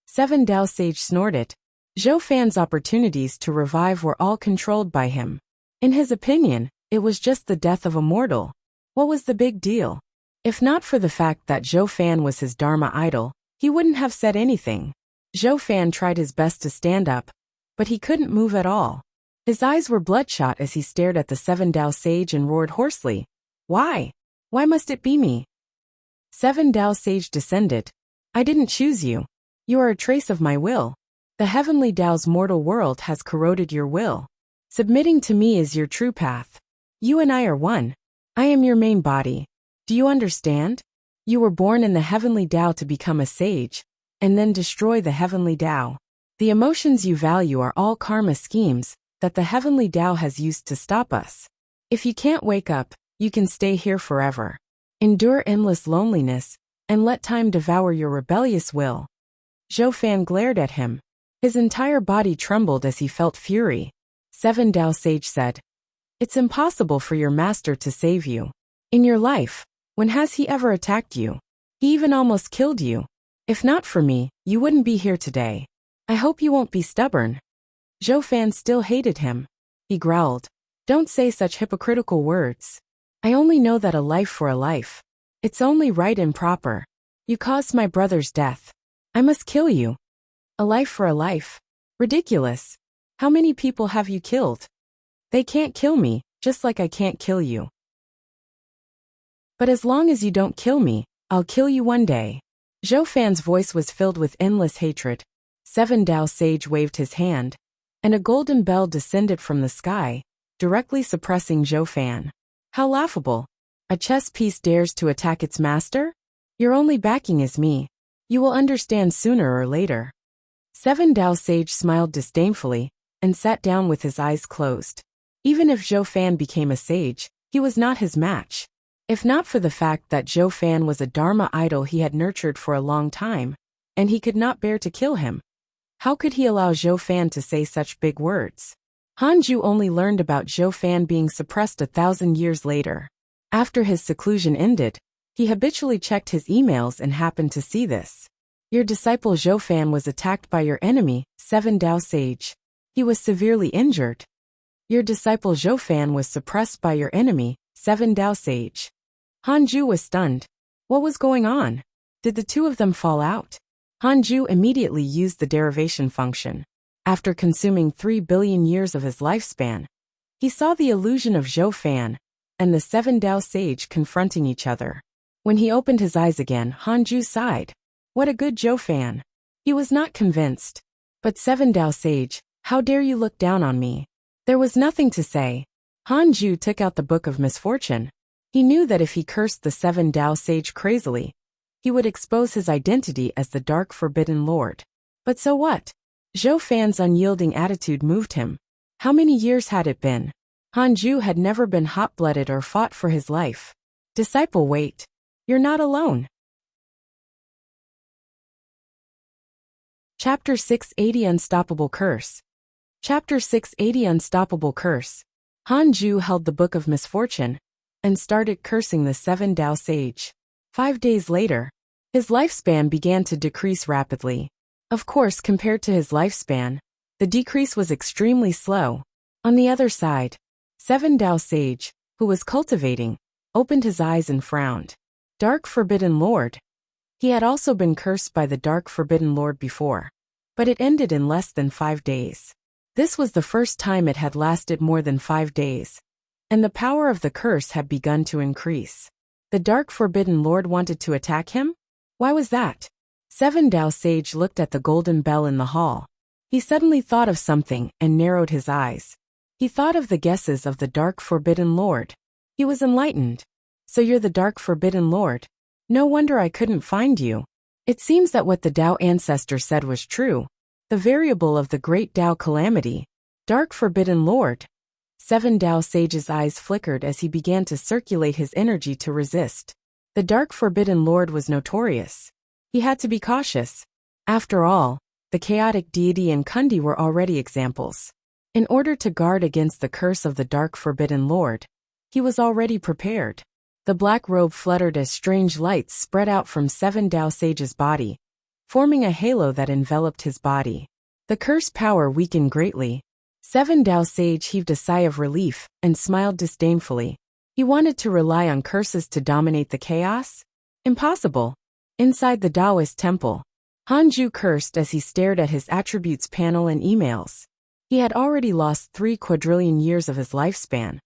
Seven Dao Sage snorted. Zhou Fan's opportunities to revive were all controlled by him. In his opinion, it was just the death of a mortal. What was the big deal? If not for the fact that Zhou Fan was his Dharma idol, he wouldn't have said anything. Zhou Fan tried his best to stand up, but he couldn't move at all. His eyes were bloodshot as he stared at the Seven Dao Sage and roared hoarsely, "Why? Why must it be me?" Seven Dao Sage descended. "I didn't choose you. You are a trace of my will. The heavenly Dao's mortal world has corroded your will. Submitting to me is your true path. You and I are one. I am your main body. Do you understand? You were born in the heavenly Dao to become a sage, and then destroy the heavenly Dao. The emotions you value are all karma schemes that the heavenly Tao has used to stop us. If you can't wake up, you can stay here forever. Endure endless loneliness, and let time devour your rebellious will. Zhou Fan glared at him. His entire body trembled as he felt fury. Seven Tao Sage said, "It's impossible for your master to save you. In your life, when has he ever attacked you? He even almost killed you. If not for me, you wouldn't be here today. I hope you won't be stubborn." Zhou Fan still hated him. He growled, "Don't say such hypocritical words. I only know that a life for a life. It's only right and proper. You caused my brother's death. I must kill you. A life for a life. Ridiculous. How many people have you killed? They can't kill me, just like I can't kill you. But as long as you don't kill me, I'll kill you one day." Zhou Fan's voice was filled with endless hatred. Seven Tao Sage waved his hand, and a golden bell descended from the sky, directly suppressing Zhou Fan. How laughable. A chess piece dares to attack its master? Your only backing is me. You will understand sooner or later. Seven Tao Sage smiled disdainfully, and sat down with his eyes closed. Even if Zhou Fan became a sage, he was not his match. If not for the fact that Zhou Fan was a Dharma idol he had nurtured for a long time, and he could not bear to kill him, how could he allow Zhou Fan to say such big words? Hanju only learned about Zhou Fan being suppressed 1,000 years later. After his seclusion ended, he habitually checked his emails and happened to see this. Your disciple Zhou Fan was attacked by your enemy, Seven Tao Sage. He was severely injured. Your disciple Zhou Fan was suppressed by your enemy, Seven Tao Sage. Hanju was stunned. What was going on? Did the two of them fall out? Hanju immediately used the derivation function. After consuming 3 billion years of his lifespan, he saw the illusion of Zhou Fan and the Seven Tao Sage confronting each other. When he opened his eyes again, Hanju sighed. What a good Zhou Fan. He was not convinced. But Seven Tao Sage, how dare you look down on me? There was nothing to say. Hanju took out the Book of Misfortune. He knew that if he cursed the Seven Tao Sage crazily, he would expose his identity as the Dark Forbidden Lord. But so what? Zhou Fan's unyielding attitude moved him. How many years had it been? Hanju had never been hot-blooded or fought for his life. Disciple, wait. You're not alone. Chapter 680 Unstoppable Curse. Chapter 680 Unstoppable Curse. Hanju held the Book of Misfortune and started cursing the Seven Tao Sage. 5 days later, his lifespan began to decrease rapidly. Of course, compared to his lifespan, the decrease was extremely slow. On the other side, Seven Tao Sage, who was cultivating, opened his eyes and frowned. Dark Forbidden Lord. He had also been cursed by the Dark Forbidden Lord before, but it ended in less than 5 days. This was the first time it had lasted more than 5 days, and the power of the curse had begun to increase. The Dark Forbidden Lord wanted to attack him? Why was that? Seven Tao Sage looked at the golden bell in the hall. He suddenly thought of something and narrowed his eyes. He thought of the guesses of the Dark Forbidden Lord. He was enlightened. So you're the Dark Forbidden Lord? No wonder I couldn't find you. It seems that what the Tao ancestor said was true. The variable of the great Tao calamity. Dark Forbidden Lord. Seven Tao Sage's eyes flickered as he began to circulate his energy to resist. The Dark Forbidden Lord was notorious. He had to be cautious. After all, the chaotic deity and Kundi were already examples. In order to guard against the curse of the Dark Forbidden Lord, he was already prepared. The black robe fluttered as strange lights spread out from Seven Tao Sage's body, forming a halo that enveloped his body. The curse power weakened greatly. Seven Tao Sage heaved a sigh of relief and smiled disdainfully. He wanted to rely on curses to dominate the chaos? Impossible. Inside the Taoist temple, Hanju cursed as he stared at his attributes panel and emails. He had already lost 3 quadrillion years of his lifespan,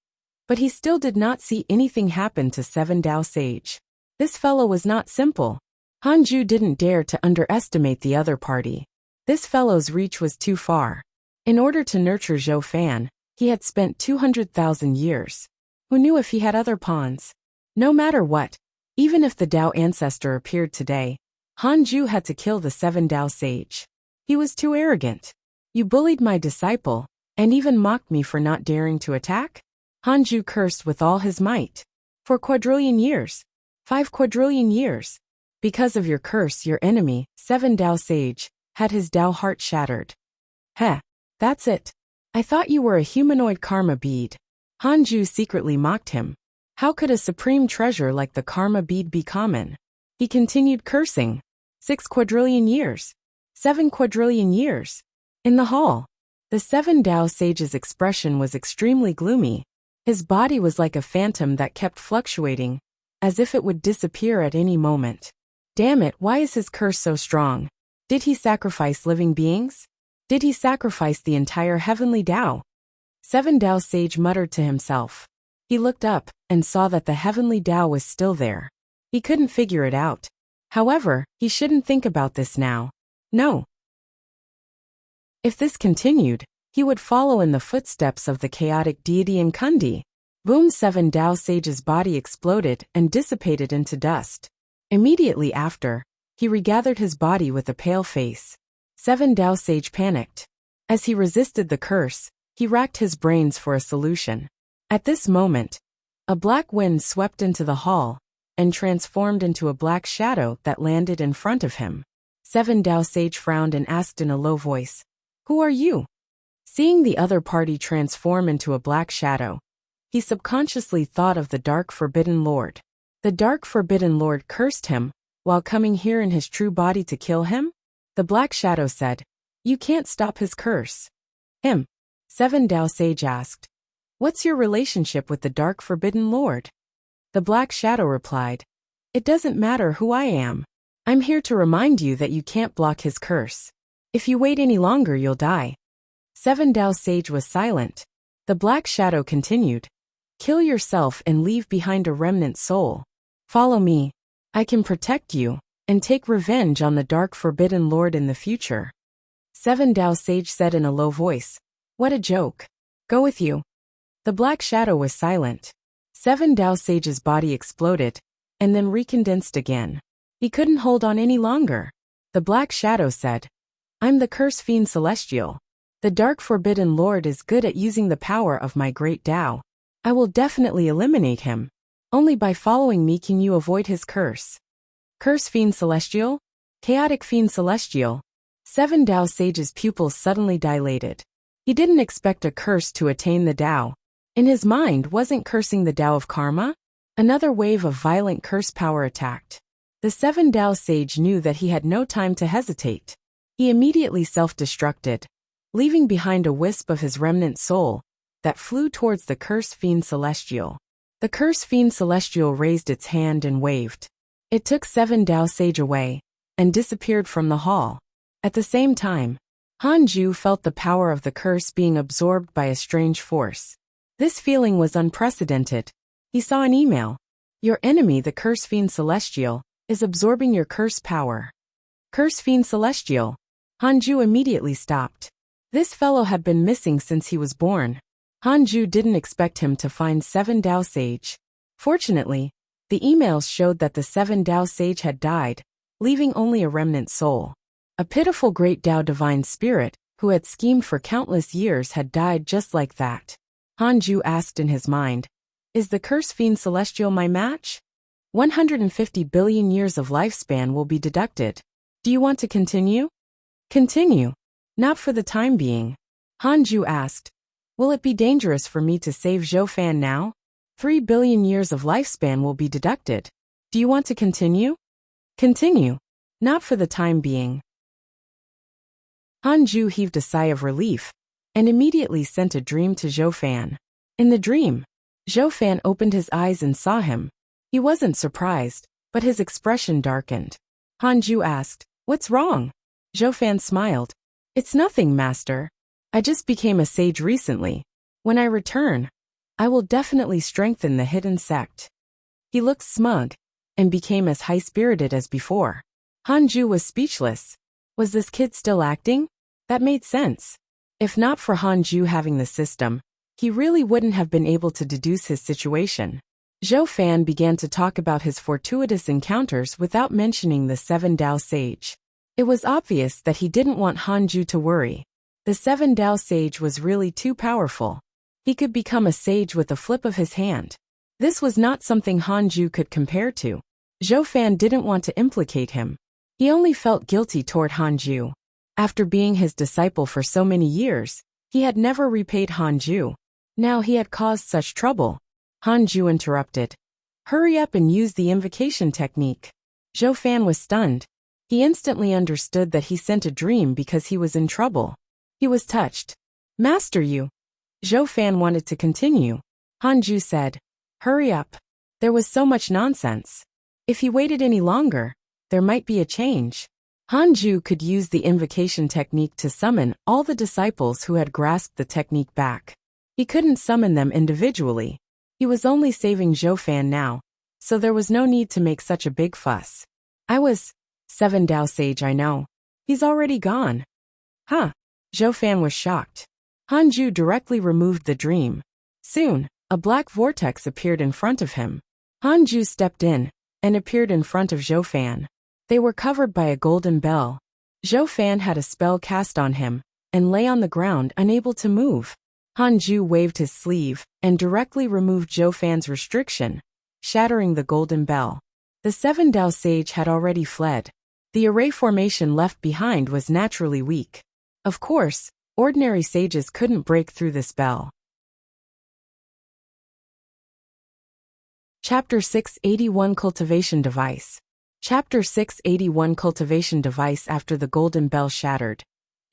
but he still did not see anything happen to Seven Tao Sage. This fellow was not simple. Hanju didn't dare to underestimate the other party. This fellow's reach was too far. In order to nurture Zhou Fan, he had spent 200,000 years. Who knew if he had other pawns? No matter what, even if the Tao ancestor appeared today, Hanju had to kill the Seven Tao Sage. He was too arrogant. You bullied my disciple, and even mocked me for not daring to attack? Hanju cursed with all his might. 4 quadrillion years. 5 quadrillion years. Because of your curse, your enemy, 7 Dao Sage, had his Dao heart shattered. Heh, that's it. I thought you were a humanoid karma bead. Hanju secretly mocked him. How could a supreme treasure like the karma bead be common? He continued cursing. 6 quadrillion years. 7 quadrillion years. In the hall, the 7 Dao Sage's expression was extremely gloomy. His body was like a phantom that kept fluctuating, as if it would disappear at any moment. Damn it, why is his curse so strong? Did he sacrifice living beings? Did he sacrifice the entire heavenly Dao? 7 Dao Sage muttered to himself. He looked up and saw that the heavenly Dao was still there. He couldn't figure it out. However, he shouldn't think about this now. No. If this continued, he would follow in the footsteps of the chaotic deity in Kundi. Boom! 7 Dao Sage's body exploded and dissipated into dust. Immediately after, he regathered his body with a pale face. 7 Dao Sage panicked. As he resisted the curse, he racked his brains for a solution. At this moment, a black wind swept into the hall and transformed into a black shadow that landed in front of him. 7 Dao Sage frowned and asked in a low voice, "Who are you?" Seeing the other party transform into a black shadow, he subconsciously thought of the Dark Forbidden Lord. The Dark Forbidden Lord cursed him while coming here in his true body to kill him? The black shadow said, "You can't stop his curse." Him. 7 Dao Sage asked, "What's your relationship with the Dark Forbidden Lord?" The black shadow replied, "It doesn't matter who I am. I'm here to remind you that you can't block his curse. If you wait any longer, you'll die." 7 Dao Sage was silent. The black shadow continued, "Kill yourself and leave behind a remnant soul. Follow me. I can protect you and take revenge on the Dark Forbidden Lord in the future." 7 Dao Sage said in a low voice, "What a joke. Go with you." The black shadow was silent. 7 Dao Sage's body exploded and then recondensed again. He couldn't hold on any longer. The black shadow said, "I'm the Curse Fiend Celestial. The Dark Forbidden Lord is good at using the power of my great Dao. I will definitely eliminate him. Only by following me can you avoid his curse." Curse Fiend Celestial? Chaotic Fiend Celestial? 7 Dao Sage's pupils suddenly dilated. He didn't expect a curse to attain the Dao. In his mind, wasn't cursing the Dao of karma? Another wave of violent curse power attacked. The 7 Dao Sage knew that he had no time to hesitate. He immediately self-destructed, leaving behind a wisp of his remnant soul that flew towards the Curse Fiend Celestial. The Curse Fiend Celestial raised its hand and waved. It took 7 Dao Sage away and disappeared from the hall. At the same time, Hanju felt the power of the curse being absorbed by a strange force. This feeling was unprecedented. He saw an email. "Your enemy, the Curse Fiend Celestial, is absorbing your curse power." Curse Fiend Celestial. Hanju immediately stopped. This fellow had been missing since he was born. Hanju didn't expect him to find 7 Dao Sage. Fortunately, the emails showed that the 7 Dao Sage had died, leaving only a remnant soul. A pitiful great Dao divine spirit, who had schemed for countless years, had died just like that. Hanju asked in his mind, "Is the Curse Fiend Celestial my match? 150 billion years of lifespan will be deducted. Do you want to continue?" "Continue. Not for the time being." Hanju asked, "Will it be dangerous for me to save Zhou Fan now? 3 billion years of lifespan will be deducted. Do you want to continue?" "Continue. Not for the time being." Hanju heaved a sigh of relief and immediately sent a dream to Zhou Fan. In the dream, Zhou Fan opened his eyes and saw him. He wasn't surprised, but his expression darkened. Hanju asked, "What's wrong?" Zhou Fan smiled. "It's nothing, master. I just became a sage recently. When I return, I will definitely strengthen the hidden sect." He looked smug and became as high-spirited as before. Hanju was speechless. Was this kid still acting? That made sense. If not for Hanju having the system, he really wouldn't have been able to deduce his situation. Zhou Fan began to talk about his fortuitous encounters without mentioning the 7 Dao Sage. It was obvious that he didn't want Hanju to worry. The 7 Dao sage was really too powerful. He could become a sage with a flip of his hand. This was not something Hanju could compare to. Zhou Fan didn't want to implicate him. He only felt guilty toward Hanju. After being his disciple for so many years, he had never repaid Hanju. Now he had caused such trouble. Hanju interrupted. Hurry up and use the invocation technique. Zhou Fan was stunned. He instantly understood that he sent a dream because he was in trouble. He was touched. Master you. Zhou Fan wanted to continue. Hanju said, hurry up. There was so much nonsense. If he waited any longer, there might be a change. Hanju could use the invocation technique to summon all the disciples who had grasped the technique back. He couldn't summon them individually. He was only saving Zhou Fan now, so there was no need to make such a big fuss. I was 7 Dao Sage, I know. He's already gone. Huh? Zhou Fan was shocked. Hanju directly removed the dream. Soon, a black vortex appeared in front of him. Hanju stepped in and appeared in front of Zhou Fan. They were covered by a golden bell. Zhou Fan had a spell cast on him and lay on the ground unable to move. Hanju waved his sleeve and directly removed Zhou Fan's restriction, shattering the golden bell. The 7 Dao Sage had already fled. The array formation left behind was naturally weak. Of course, ordinary sages couldn't break through this bell. Chapter 681 Cultivation Device. Chapter 681 Cultivation Device. After the golden bell shattered,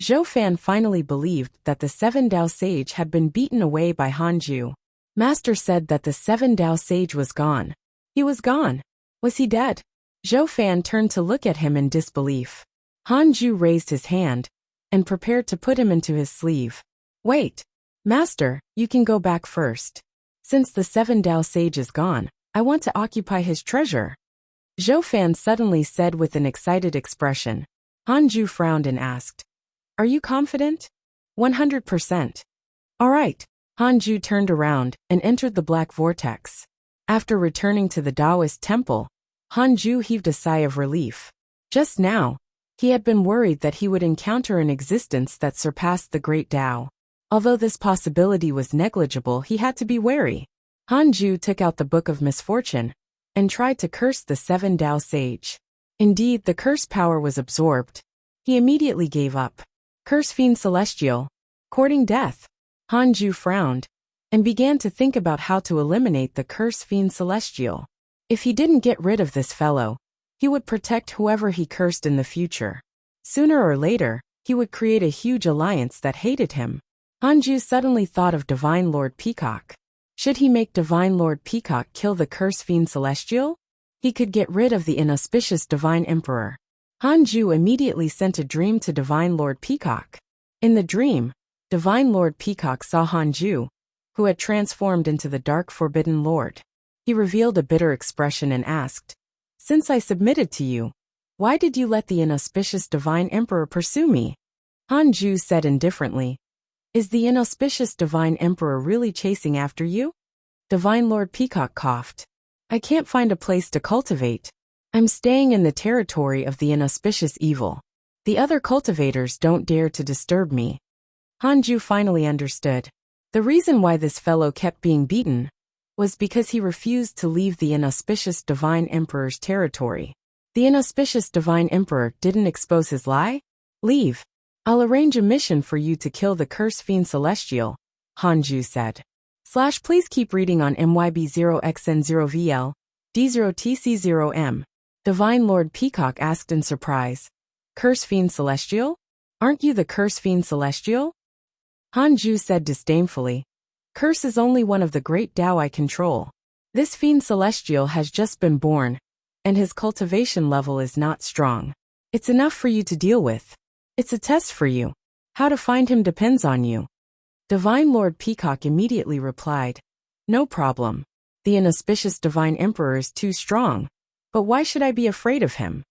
Zhou Fan finally believed that the 7 Dao Sage had been beaten away by Hanju. Master said that the 7 Dao Sage was gone. He was gone. Was he dead? Zhou Fan turned to look at him in disbelief. Hanju raised his hand and prepared to put him into his sleeve. Wait. Master, you can go back first. Since the 7 Dao Sage is gone, I want to occupy his treasure. Zhou Fan suddenly said with an excited expression. Hanju frowned and asked, are you confident? 100%. All right. Hanju turned around and entered the black vortex. After returning to the Taoist temple, Hanju heaved a sigh of relief. Just now, he had been worried that he would encounter an existence that surpassed the great Tao. Although this possibility was negligible, he had to be wary. Hanju took out the Book of Misfortune and tried to curse the 7 Dao Sage. Indeed, the curse power was absorbed. He immediately gave up. Curse Fiend Celestial. Courting death. Hanju frowned and began to think about how to eliminate the Curse Fiend Celestial. If he didn't get rid of this fellow, he would protect whoever he cursed in the future. Sooner or later, he would create a huge alliance that hated him. Hanju suddenly thought of Divine Lord Peacock. Should he make Divine Lord Peacock kill the Curse Fiend Celestial? He could get rid of the inauspicious Divine Emperor. Hanju immediately sent a dream to Divine Lord Peacock. In the dream, Divine Lord Peacock saw Hanju, who had transformed into the Dark Forbidden Lord. He revealed a bitter expression and asked, since I submitted to you, why did you let the inauspicious Divine Emperor pursue me? Hanju said indifferently, is the inauspicious Divine Emperor really chasing after you? Divine Lord Peacock coughed. I can't find a place to cultivate. I'm staying in the territory of the inauspicious evil. The other cultivators don't dare to disturb me. Hanju finally understood. The reason why this fellow kept being beaten was because he refused to leave the inauspicious Divine Emperor's territory. The inauspicious Divine Emperor didn't expose his lie? Leave. I'll arrange a mission for you to kill the Curse Fiend Celestial, Hanju said. Please keep reading on MYB0XN0VL, D0TC0M. Divine Lord Peacock asked in surprise. Curse Fiend Celestial? Aren't you the Curse Fiend Celestial? Hanju said disdainfully. Curse is only one of the great Tao I control. This Fiend Celestial has just been born, and his cultivation level is not strong. It's enough for you to deal with. It's a test for you. How to find him depends on you. Divine Lord Peacock immediately replied. No problem. The inauspicious Divine Emperor is too strong. But why should I be afraid of him?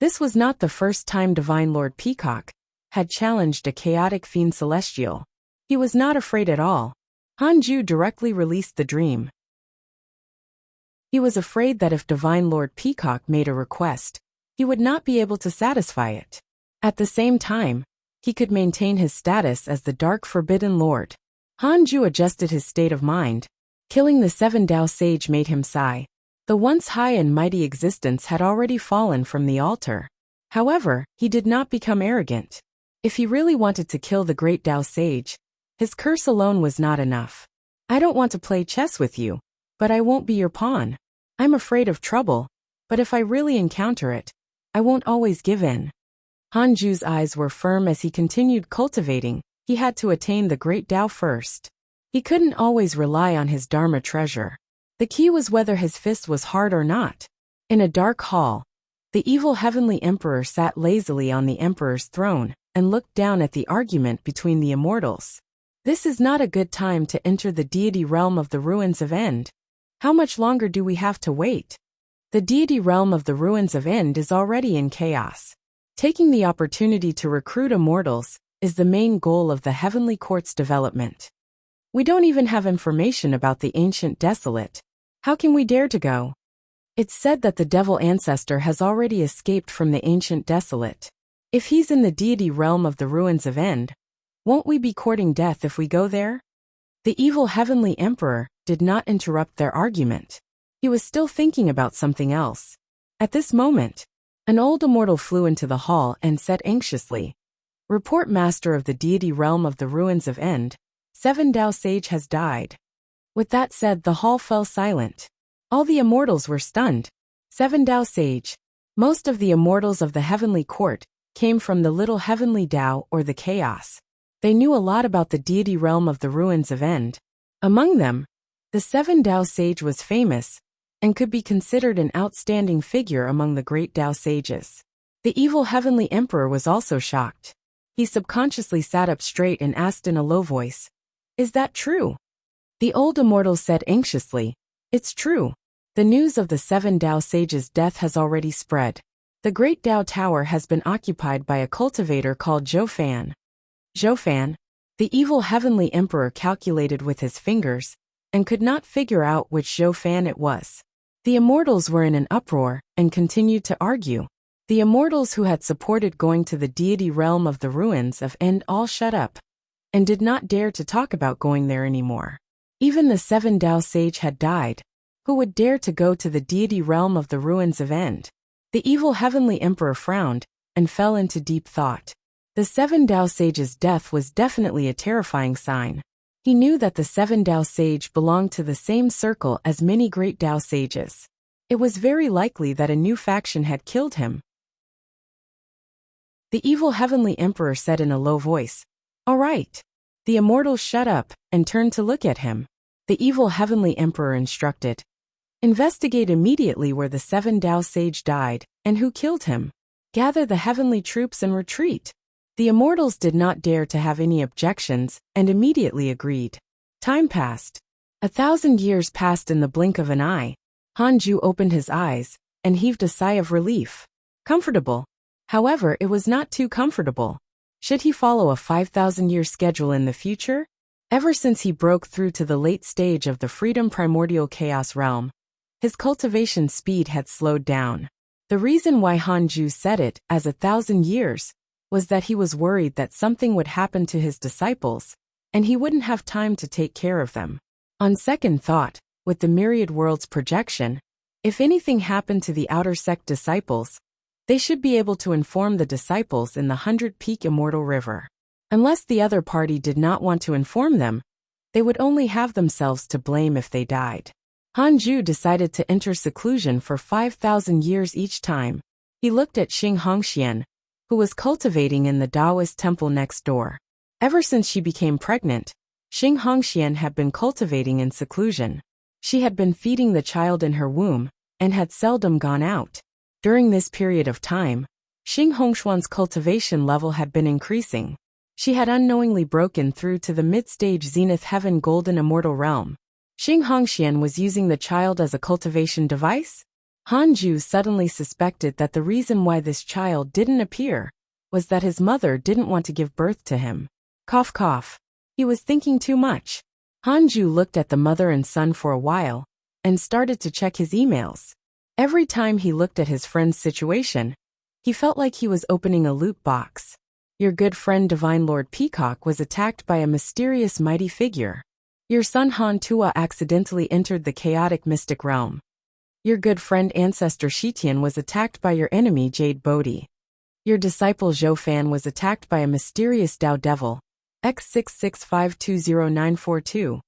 This was not the first time Divine Lord Peacock had challenged a chaotic Fiend Celestial. He was not afraid at all. Hanju directly released the dream. He was afraid that if Divine Lord Peacock made a request, he he would not be able to satisfy it. At the same time, he could maintain his status as the Dark Forbidden Lord. Hanju adjusted his state of mind. Killing the 7 Dao sage made him sigh. The once high and mighty existence had already fallen from the altar. However, he did not become arrogant. If he really wanted to kill the great Dao sage, his curse alone was not enough. I don't want to play chess with you, but I won't be your pawn. I'm afraid of trouble, but if I really encounter it, I won't always give in. Hanju's eyes were firm as he continued cultivating. He had to attain the great Dao first. He couldn't always rely on his Dharma treasure. The key was whether his fist was hard or not. In a dark hall, the evil heavenly emperor sat lazily on the emperor's throne and looked down at the argument between the immortals. This is not a good time to enter the deity realm of the ruins of End. How much longer do we have to wait? The deity realm of the ruins of End is already in chaos. Taking the opportunity to recruit immortals is the main goal of the heavenly court's development. We don't even have information about the ancient desolate. How can we dare to go? It's said that the devil ancestor has already escaped from the ancient desolate. If he's in the deity realm of the ruins of End, won't we be courting death if we go there? The evil heavenly emperor did not interrupt their argument. He was still thinking about something else. At this moment, an old immortal flew into the hall and said anxiously, "Report, master of the deity realm of the ruins of End, 7 Dao sage has died." With that said, the hall fell silent. All the immortals were stunned. 7 Dao sage. Most of the immortals of the heavenly court came from the little heavenly Dao or the chaos. They knew a lot about the deity realm of the ruins of End. Among them, the 7 Dao sage was famous and could be considered an outstanding figure among the great Dao sages. The evil heavenly emperor was also shocked. He subconsciously sat up straight and asked in a low voice, "Is that true?" The old immortal said anxiously, "It's true. The news of the 7 Dao sage's death has already spread. The great Dao tower has been occupied by a cultivator called Zhou Fan." Zhou Fan? The evil heavenly emperor calculated with his fingers and could not figure out which Zhou Fan it was. The immortals were in an uproar and continued to argue. The immortals who had supported going to the deity realm of the ruins of End all shut up and did not dare to talk about going there anymore. Even the 7 Dao sage had died. Who would dare to go to the deity realm of the ruins of End? The evil heavenly emperor frowned and fell into deep thought. The 7 Dao sage's death was definitely a terrifying sign. He knew that the 7 Dao sage belonged to the same circle as many great Dao sages. It was very likely that a new faction had killed him. The evil heavenly emperor said in a low voice, "All right." The immortals shut up and turned to look at him. The evil heavenly emperor instructed, "Investigate immediately where the 7 Dao sage died and who killed him. Gather the heavenly troops and retreat." The immortals did not dare to have any objections and immediately agreed. Time passed. 1,000 years passed in the blink of an eye. Hanju opened his eyes and heaved a sigh of relief. Comfortable. However, it was not too comfortable. Should he follow a 5,000-year schedule in the future? Ever since he broke through to the late stage of the Freedom Primordial Chaos realm, his cultivation speed had slowed down. The reason why Hanju said it as 1,000 years was that he was worried that something would happen to his disciples, and he wouldn't have time to take care of them. On second thought, with the myriad worlds projection, if anything happened to the outer sect disciples, they should be able to inform the disciples in the 100-peak immortal river. Unless the other party did not want to inform them, they would only have themselves to blame if they died. Hanju decided to enter seclusion for 5,000 years each time. He looked at Xing Hongxian, who was cultivating in the Taoist temple next door. Ever since she became pregnant, Xing Hongxian had been cultivating in seclusion. She had been feeding the child in her womb and had seldom gone out. During this period of time, Xing Hongxian's cultivation level had been increasing. She had unknowingly broken through to the mid-stage Zenith Heaven Golden Immortal Realm. Xing Hongxian was using the child as a cultivation device? Hanju suddenly suspected that the reason why this child didn't appear was that his mother didn't want to give birth to him. Cough cough. He was thinking too much. Hanju looked at the mother and son for a while and started to check his emails. Every time he looked at his friend's situation, He felt like he was opening a loot box. Your good friend Divine Lord Peacock was attacked by a mysterious mighty figure. Your son Han Tua accidentally entered the chaotic mystic realm. Your good friend Ancestor Shitian was attacked by your enemy Jade Bodhi. Your disciple Zhou Fan was attacked by a mysterious Dao Devil, X665200942.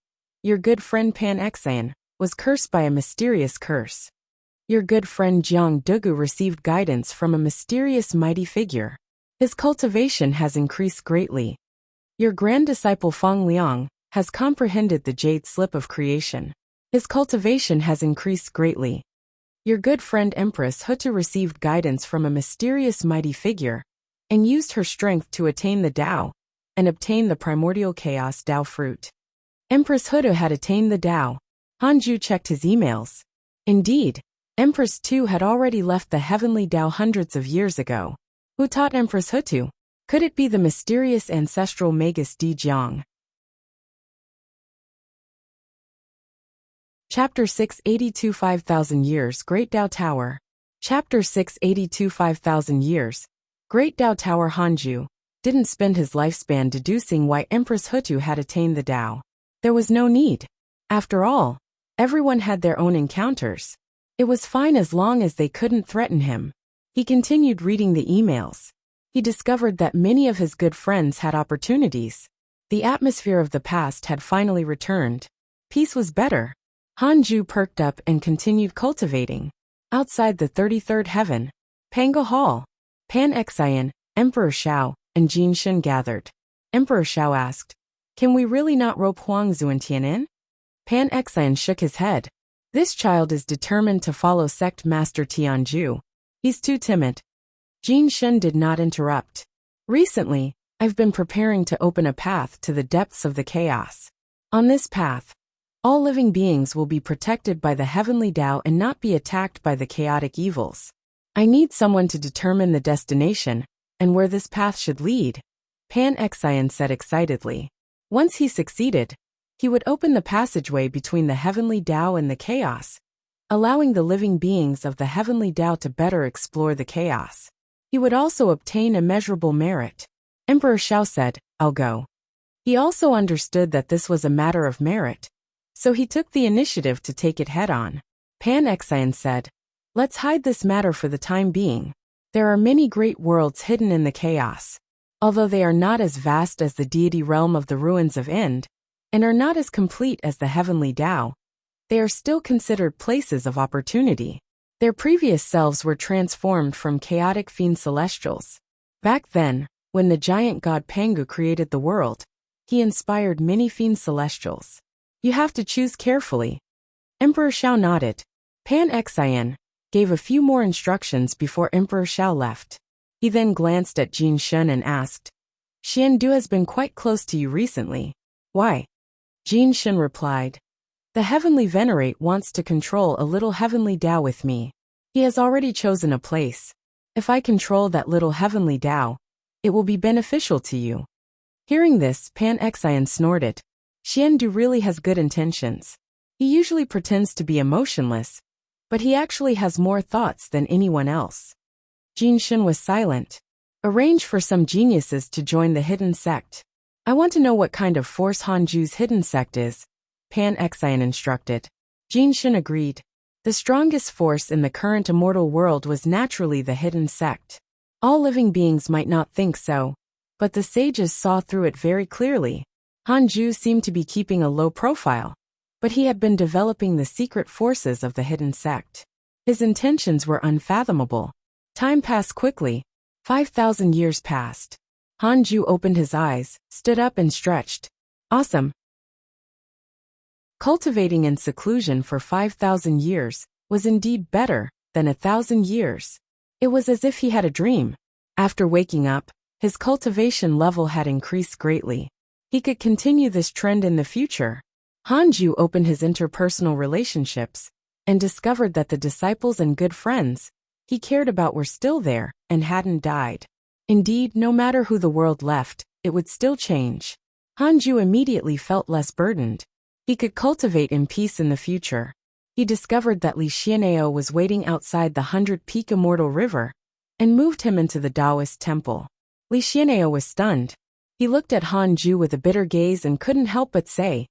Your good friend Pan Xian was cursed by a mysterious curse. Your good friend Jiang Dugu received guidance from a mysterious mighty figure. His cultivation has increased greatly. Your grand disciple Feng Liang has comprehended the jade slip of creation. His cultivation has increased greatly. Your good friend Empress Hutu received guidance from a mysterious mighty figure and used her strength to attain the Tao and obtain the primordial chaos Tao fruit. Empress Hutu had attained the Tao. Hanju checked his emails. Indeed, Empress Tu had already left the heavenly Tao hundreds of years ago. Who taught Empress Hutu? Could it be the mysterious ancestral Magus Di Jiang? Chapter 682 5,000 Years Great Tao Tower. Chapter 682 5,000 Years Great Tao Tower. Hanju didn't spend his lifespan deducing why Empress Hutu had attained the Tao. There was no need. After all, everyone had their own encounters. It was fine as long as they couldn't threaten him. He continued reading the emails. He discovered that many of his good friends had opportunities. The atmosphere of the past had finally returned. Peace was better. Hanju perked up and continued cultivating. Outside the 33rd heaven, Panga Hall, Pan Xian, Emperor Shao, and Jin Shen gathered. Emperor Shao asked, "Can we really not rope Huang Zuantian in?" Pan Xian shook his head. This child is determined to follow sect master Tianju. He's too timid. Jin Shen did not interrupt. Recently, I've been preparing to open a path to the depths of the chaos. On this path, all living beings will be protected by the heavenly Tao and not be attacked by the chaotic evils. I need someone to determine the destination and where this path should lead, Pan Xian said excitedly. Once he succeeded, he would open the passageway between the heavenly Tao and the chaos, allowing the living beings of the heavenly Tao to better explore the chaos. He would also obtain immeasurable merit. Emperor Shao said, "I'll go." He also understood that this was a matter of merit, so he took the initiative to take it head-on. Pan Xian said, "Let's hide this matter for the time being. There are many great worlds hidden in the chaos. Although they are not as vast as the deity realm of the ruins of Ind, and are not as complete as the heavenly Tao, they are still considered places of opportunity. Their previous selves were transformed from chaotic fiend celestials. Back then, when the giant god Pangu created the world, he inspired many fiend celestials. You have to choose carefully." Emperor Shao nodded. Pan Xian gave a few more instructions before Emperor Shao left. He then glanced at Jin Shen and asked, "Xian Du has been quite close to you recently. Why?" Jin Shen replied, "The Heavenly Venerate wants to control a little heavenly Tao with me. He has already chosen a place. If I control that little heavenly Tao, it will be beneficial to you." Hearing this, Pan Xian snorted. Xian Du really has good intentions. He usually pretends to be emotionless, but he actually has more thoughts than anyone else. Jin Shen was silent. "Arrange for some geniuses to join the hidden sect. I want to know what kind of force Hanju's hidden sect is," Pan Xian instructed. Jin Shen agreed. The strongest force in the current immortal world was naturally the hidden sect. All living beings might not think so, but the sages saw through it very clearly. Hanju seemed to be keeping a low profile, but he had been developing the secret forces of the hidden sect. His intentions were unfathomable. Time passed quickly. 5,000 years passed. Hanju opened his eyes, stood up and stretched. Awesome. Cultivating in seclusion for 5,000 years was indeed better than 1,000 years. It was as if he had a dream. After waking up, his cultivation level had increased greatly. He could continue this trend in the future. Hanju opened his interpersonal relationships and discovered that the disciples and good friends he cared about were still there and hadn't died. Indeed, no matter who the world left, it would still change. Hanju immediately felt less burdened. He could cultivate in peace in the future. He discovered that Li Xianao was waiting outside the 100-peak immortal river and moved him into the Taoist temple. Li Xian'eo was stunned. He looked at Han Ju with a bitter gaze and couldn't help but say,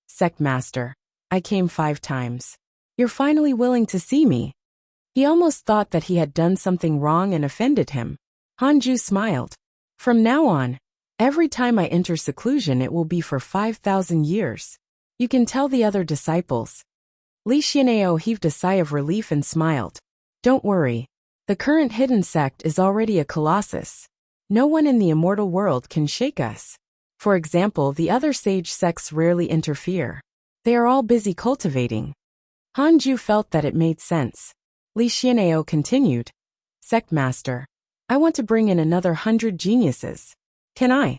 "Sect Master, I came 5 times. You're finally willing to see me." He almost thought that he had done something wrong and offended him. Han Ju smiled. "From now on, every time I enter seclusion it will be for 5,000 years. You can tell the other disciples." Li Xian'eo heaved a sigh of relief and smiled. "Don't worry. The current hidden sect is already a colossus. No one in the immortal world can shake us. For example, the other sage sects rarely interfere. They are all busy cultivating." Han Ju felt that it made sense. Li Xian'eo continued, "Sect Master, I want to bring in another 100 geniuses. Can I?"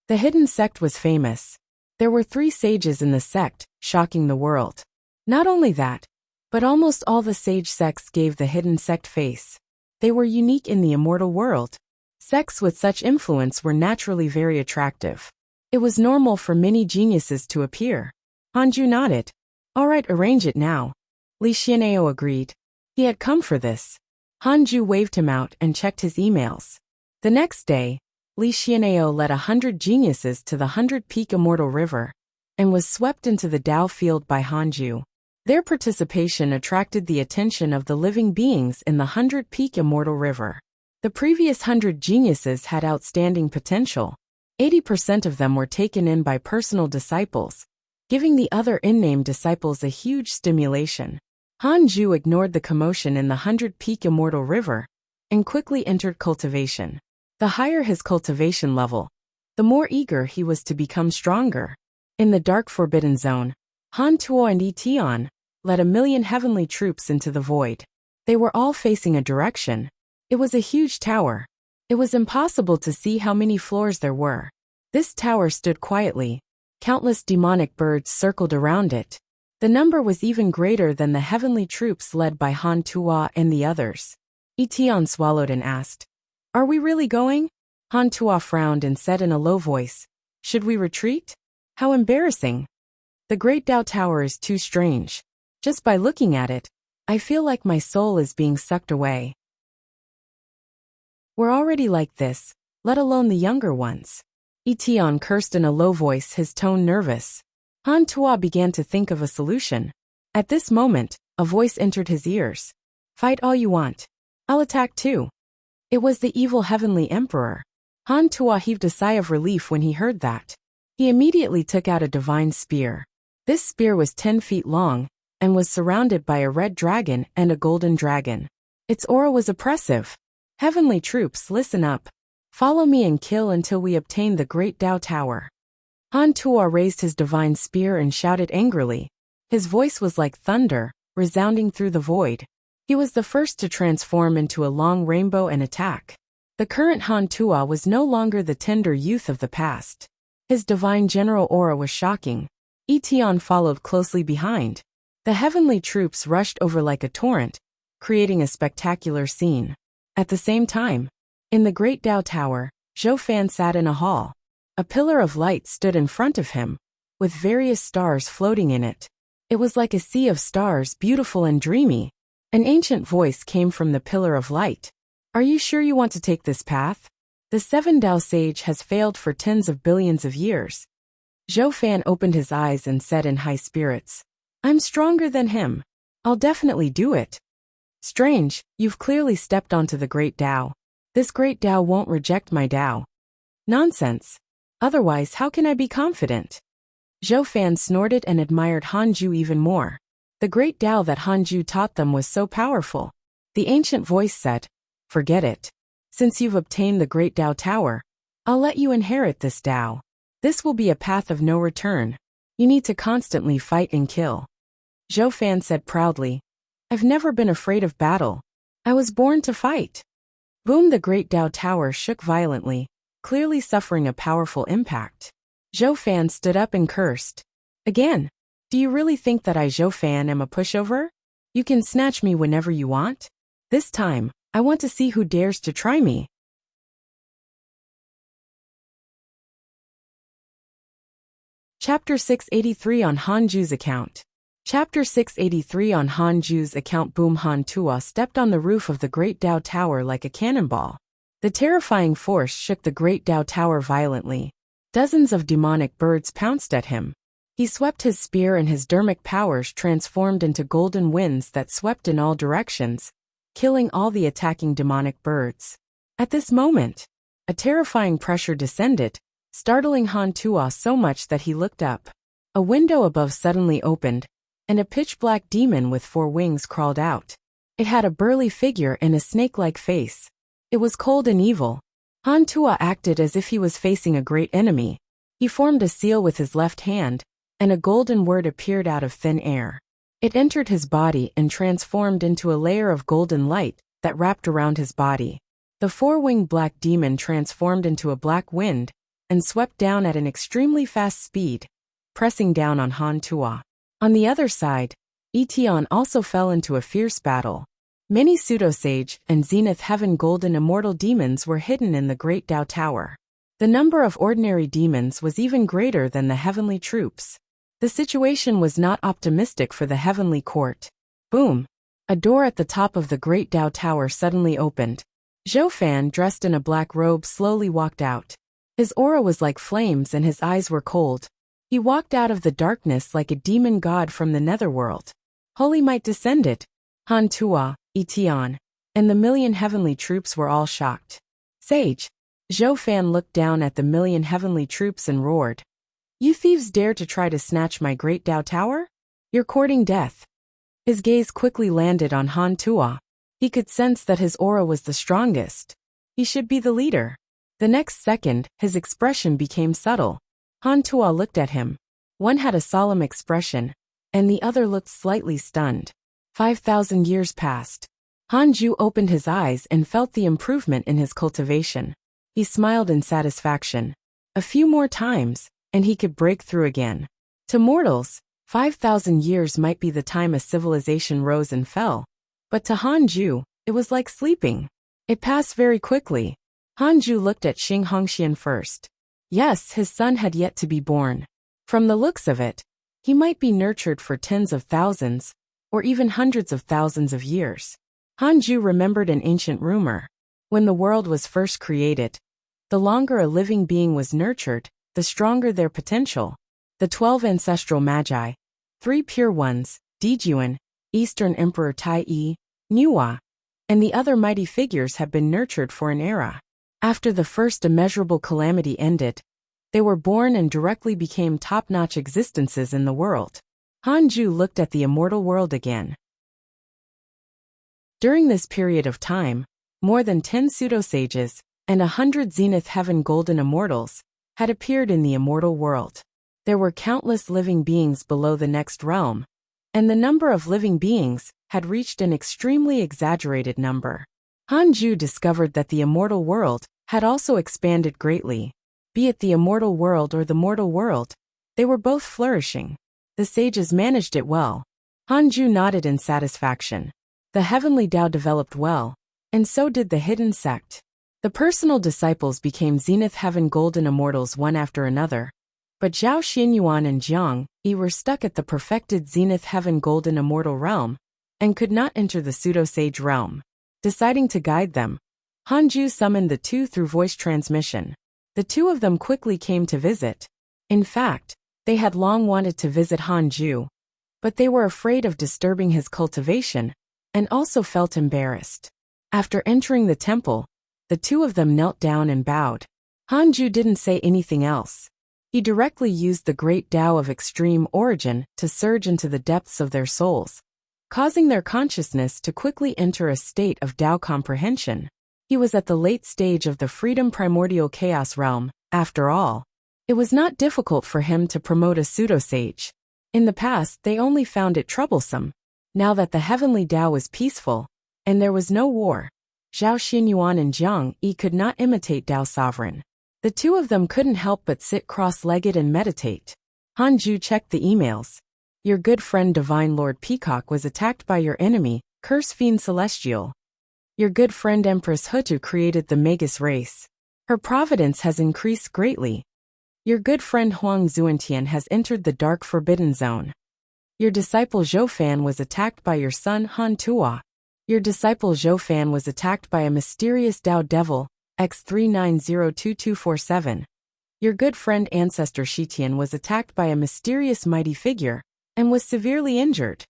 The hidden sect was famous. There were 3 sages in the sect, shocking the world. Not only that, but almost all the sage sects gave the hidden sect face. They were unique in the immortal world. Sects with such influence were naturally very attractive. It was normal for many geniuses to appear. Han Ju nodded. "All right, arrange it now." Li Xian'eo agreed. He had come for this. Han Ju waved him out and checked his emails. The next day, Li Xian'eo led 100 geniuses to the 100-peak immortal river and was swept into the Tao field by Han Ju. Their participation attracted the attention of the living beings in the 100-peak immortal river. The previous 100 geniuses had outstanding potential. 80% of them were taken in by personal disciples, giving the other unnamed disciples a huge stimulation. Han Ju ignored the commotion in the 100-peak immortal river and quickly entered cultivation. The higher his cultivation level, the more eager he was to become stronger. In the dark forbidden zone, Han Tuo and Etion led 1,000,000 heavenly troops into the void. They were all facing a direction. It was a huge tower. It was impossible to see how many floors there were. This tower stood quietly. Countless demonic birds circled around it. The number was even greater than the heavenly troops led by Han Tuo and the others. Etion swallowed and asked, "Are we really going?" Han Tuo frowned and said in a low voice, "Should we retreat? How embarrassing. The Great Tao Tower is too strange. Just by looking at it, I feel like my soul is being sucked away. We're already like this, let alone the younger ones." Etion cursed in a low voice, his tone nervous. Han Tuo began to think of a solution. At this moment, a voice entered his ears. "Fight all you want. I'll attack too." It was the evil heavenly emperor. Han Tuo heaved a sigh of relief when he heard that. He immediately took out a divine spear. This spear was 10 feet long and was surrounded by a red dragon and a golden dragon. Its aura was oppressive. "Heavenly troops, listen up. Follow me and kill until we obtain the Great Tao Tower." Han Tuo raised his divine spear and shouted angrily. His voice was like thunder, resounding through the void. He was the first to transform into a long rainbow and attack. The current Han Tuo was no longer the tender youth of the past. His divine general aura was shocking. Etion followed closely behind. The heavenly troops rushed over like a torrent, creating a spectacular scene. At the same time, in the Great Tao Tower, Zhou Fan sat in a hall. A pillar of light stood in front of him, with various stars floating in it. It was like a sea of stars, beautiful and dreamy. An ancient voice came from the pillar of light. "Are you sure you want to take this path? The 7 Tao sage has failed for tens of billions of years." Zhou Fan opened his eyes and said in high spirits, "I'm stronger than him. I'll definitely do it." "Strange, you've clearly stepped onto the Great Tao. This Great Tao won't reject my Tao." "Nonsense. Otherwise, how can I be confident?" Zhou Fan snorted and admired Han Ju even more. The Great Tao that Han Ju taught them was so powerful. The ancient voice said, "Forget it. Since you've obtained the Great Tao Tower, I'll let you inherit this Tao. This will be a path of no return. You need to constantly fight and kill." Zhou Fan said proudly, "I've never been afraid of battle. I was born to fight." Boom! The Great Tao Tower shook violently, clearly suffering a powerful impact. Zhou Fan stood up and cursed. "Again? Do you really think that I, Zhou Fan, am a pushover? You can snatch me whenever you want? This time, I want to see who dares to try me." Chapter 683 on Han Ju's account. Chapter 683 on Han Ju's account. Boom! Han Tua stepped on the roof of the Great Dao Tower like a cannonball. The terrifying force shook the Great Dao Tower violently. Dozens of demonic birds pounced at him. He swept his spear and his dermic powers transformed into golden winds that swept in all directions, killing all the attacking demonic birds. At this moment, a terrifying pressure descended, startling Han Tua so much that he looked up. A window above suddenly opened, and a pitch-black demon with 4 wings crawled out. It had a burly figure and a snake-like face. It was cold and evil. Han Tua acted as if he was facing a great enemy. He formed a seal with his left hand, and a golden word appeared out of thin air. It entered his body and transformed into a layer of golden light that wrapped around his body. The 4-winged black demon transformed into a black wind and swept down at an extremely fast speed, pressing down on Han Tua. On the other side, Etion also fell into a fierce battle. Many pseudo-sage and zenith heaven golden immortal demons were hidden in the Great Dao Tower. The number of ordinary demons was even greater than the heavenly troops. The situation was not optimistic for the heavenly court. Boom! A door at the top of the Great Dao Tower suddenly opened. Zhou Fan, dressed in a black robe, slowly walked out. His aura was like flames and his eyes were cold. He walked out of the darkness like a demon god from the netherworld. Holy might descended. Han Tua, Etion, and the million heavenly troops were all shocked. Sage! Zhou Fan looked down at the million heavenly troops and roared. You thieves dare to try to snatch my Great Dao Tower? You're courting death. His gaze quickly landed on Han Tua. He could sense that his aura was the strongest. He should be the leader. The next second, his expression became subtle. Han Tua looked at him. One had a solemn expression, and the other looked slightly stunned. 5,000 years passed. Han Ju opened his eyes and felt the improvement in his cultivation. He smiled in satisfaction. A few more times, and he could break through again. To mortals, 5,000 years might be the time a civilization rose and fell. But to Han Ju, it was like sleeping. It passed very quickly. Han Ju looked at Xing Hongxian first. Yes, his son had yet to be born. From the looks of it, he might be nurtured for tens of thousands, or even hundreds of thousands of years. Han Ju remembered an ancient rumor. When the world was first created, the longer a living being was nurtured, the stronger their potential. The 12 ancestral magi, 3 pure ones, Dijuan, Eastern Emperor Tai Yi, Nuwa, and the other mighty figures have been nurtured for an era. After the first immeasurable calamity ended, they were born and directly became top-notch existences in the world. Han Ju looked at the immortal world again. During this period of time, more than 10 pseudo-sages and 100 zenith heaven golden immortals had appeared in the immortal world. There were countless living beings below the next realm, and the number of living beings had reached an extremely exaggerated number. Han Ju discovered that the immortal world had also expanded greatly. Be it the immortal world or the mortal world, they were both flourishing. The sages managed it well. Han Ju nodded in satisfaction. The heavenly Tao developed well, and so did the hidden sect. The personal disciples became zenith heaven golden immortals one after another, but Zhao Xinyuan and Jiang Yi were stuck at the perfected zenith heaven golden immortal realm, and could not enter the pseudo-sage realm. Deciding to guide them, Han Ju summoned the two through voice transmission. The two of them quickly came to visit. In fact, they had long wanted to visit Han Ju, but they were afraid of disturbing his cultivation, and also felt embarrassed. After entering the temple, the two of them knelt down and bowed. Han Ju didn't say anything else. He directly used the great Tao of extreme origin to surge into the depths of their souls, causing their consciousness to quickly enter a state of Tao comprehension. He was at the late stage of the freedom primordial chaos realm, after all. It was not difficult for him to promote a pseudo-sage. In the past, they only found it troublesome. Now that the heavenly Tao was peaceful, and there was no war, Zhao Xinyuan and Jiang Yi could not imitate Tao sovereign. The two of them couldn't help but sit cross-legged and meditate. Han Ju checked the emails. Your good friend Divine Lord Peacock was attacked by your enemy, Curse Fiend Celestial. Your good friend Empress Hutu created the Magus race. Her providence has increased greatly. Your good friend Huang Zuantian has entered the Dark Forbidden Zone. Your disciple Zhou Fan was attacked by your son Han Tuo. Your disciple Zhou Fan was attacked by a mysterious Dao devil, X3902247. Your good friend ancestor Shitian was attacked by a mysterious mighty figure, and was severely injured.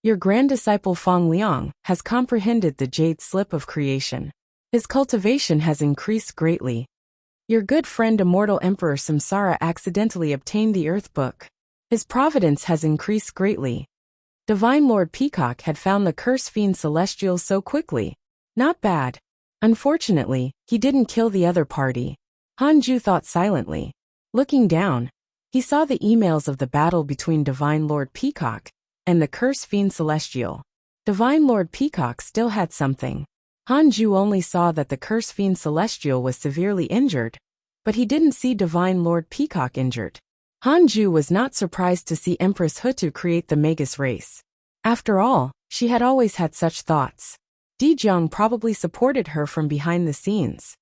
Your grand disciple Feng Liang has comprehended the jade slip of creation. His cultivation has increased greatly. Your good friend immortal Emperor Samsara accidentally obtained the Earth Book. His providence has increased greatly. Divine Lord Peacock had found the curse fiend celestial so quickly. Not bad. Unfortunately, he didn't kill the other party. Hanju thought silently. Looking down, he saw the emails of the battle between Divine Lord Peacock and the curse fiend celestial. Divine Lord Peacock still had something. Hanju only saw that the curse fiend celestial was severely injured, but he didn't see Divine Lord Peacock injured. Hanju was not surprised to see Empress Hutu create the Magus race. After all, she had always had such thoughts. Dijiang probably supported her from behind the scenes.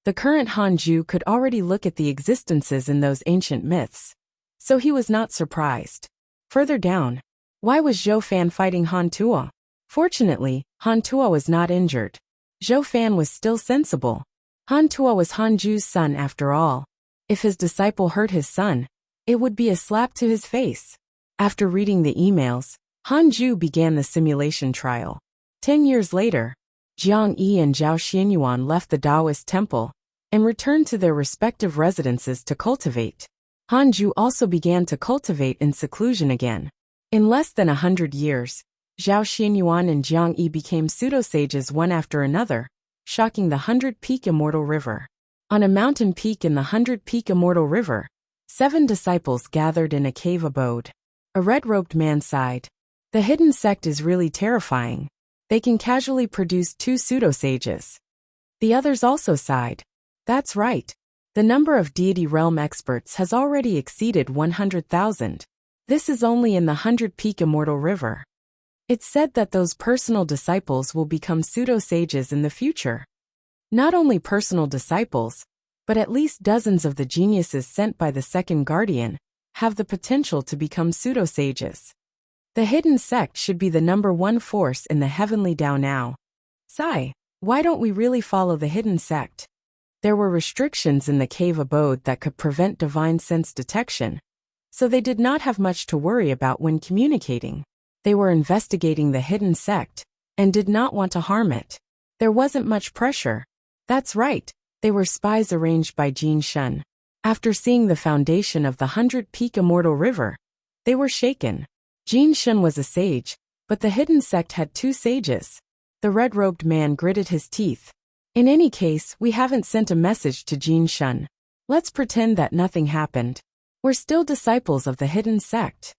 The current Hanju could already look at the existences in those ancient myths, so he was not surprised. Further down, why was Zhou Fan fighting Han Tuo? Fortunately, Han Tuo was not injured. Zhou Fan was still sensible. Han Tuo was Hanju's son after all. If his disciple hurt his son, it would be a slap to his face. After reading the emails, Hanju began the simulation trial. 10 years later, Jiang Yi and Zhao Xianyuan left the Taoist temple and returned to their respective residences to cultivate. Hanju also began to cultivate in seclusion again. In less than 100 years, Zhao Xianyuan and Jiang Yi became pseudo-sages one after another, shocking the 100-peak immortal river. On a mountain peak in the 100-peak immortal river, 7 disciples gathered in a cave abode. A red-robed man sighed. The hidden sect is really terrifying. They can casually produce 2 pseudo-sages. The others also sighed. That's right. The number of deity realm experts has already exceeded 100,000. This is only in the 100-peak immortal river. It's said that those personal disciples will become pseudo-sages in the future. Not only personal disciples, but at least dozens of the geniuses sent by the second guardian have the potential to become pseudo-sages. The hidden sect should be the #1 force in the heavenly Tao now. Sai, why don't we really follow the hidden sect? There were restrictions in the cave abode that could prevent divine sense detection, so they did not have much to worry about when communicating. They were investigating the hidden sect and did not want to harm it. There wasn't much pressure. That's right, they were spies arranged by Jin Shun. After seeing the foundation of the 100-peak immortal river, they were shaken. Jin Shun was a sage, but the hidden sect had 2 sages. The red-robed man gritted his teeth. In any case, we haven't sent a message to Jin Shun. Let's pretend that nothing happened. We're still disciples of the hidden sect.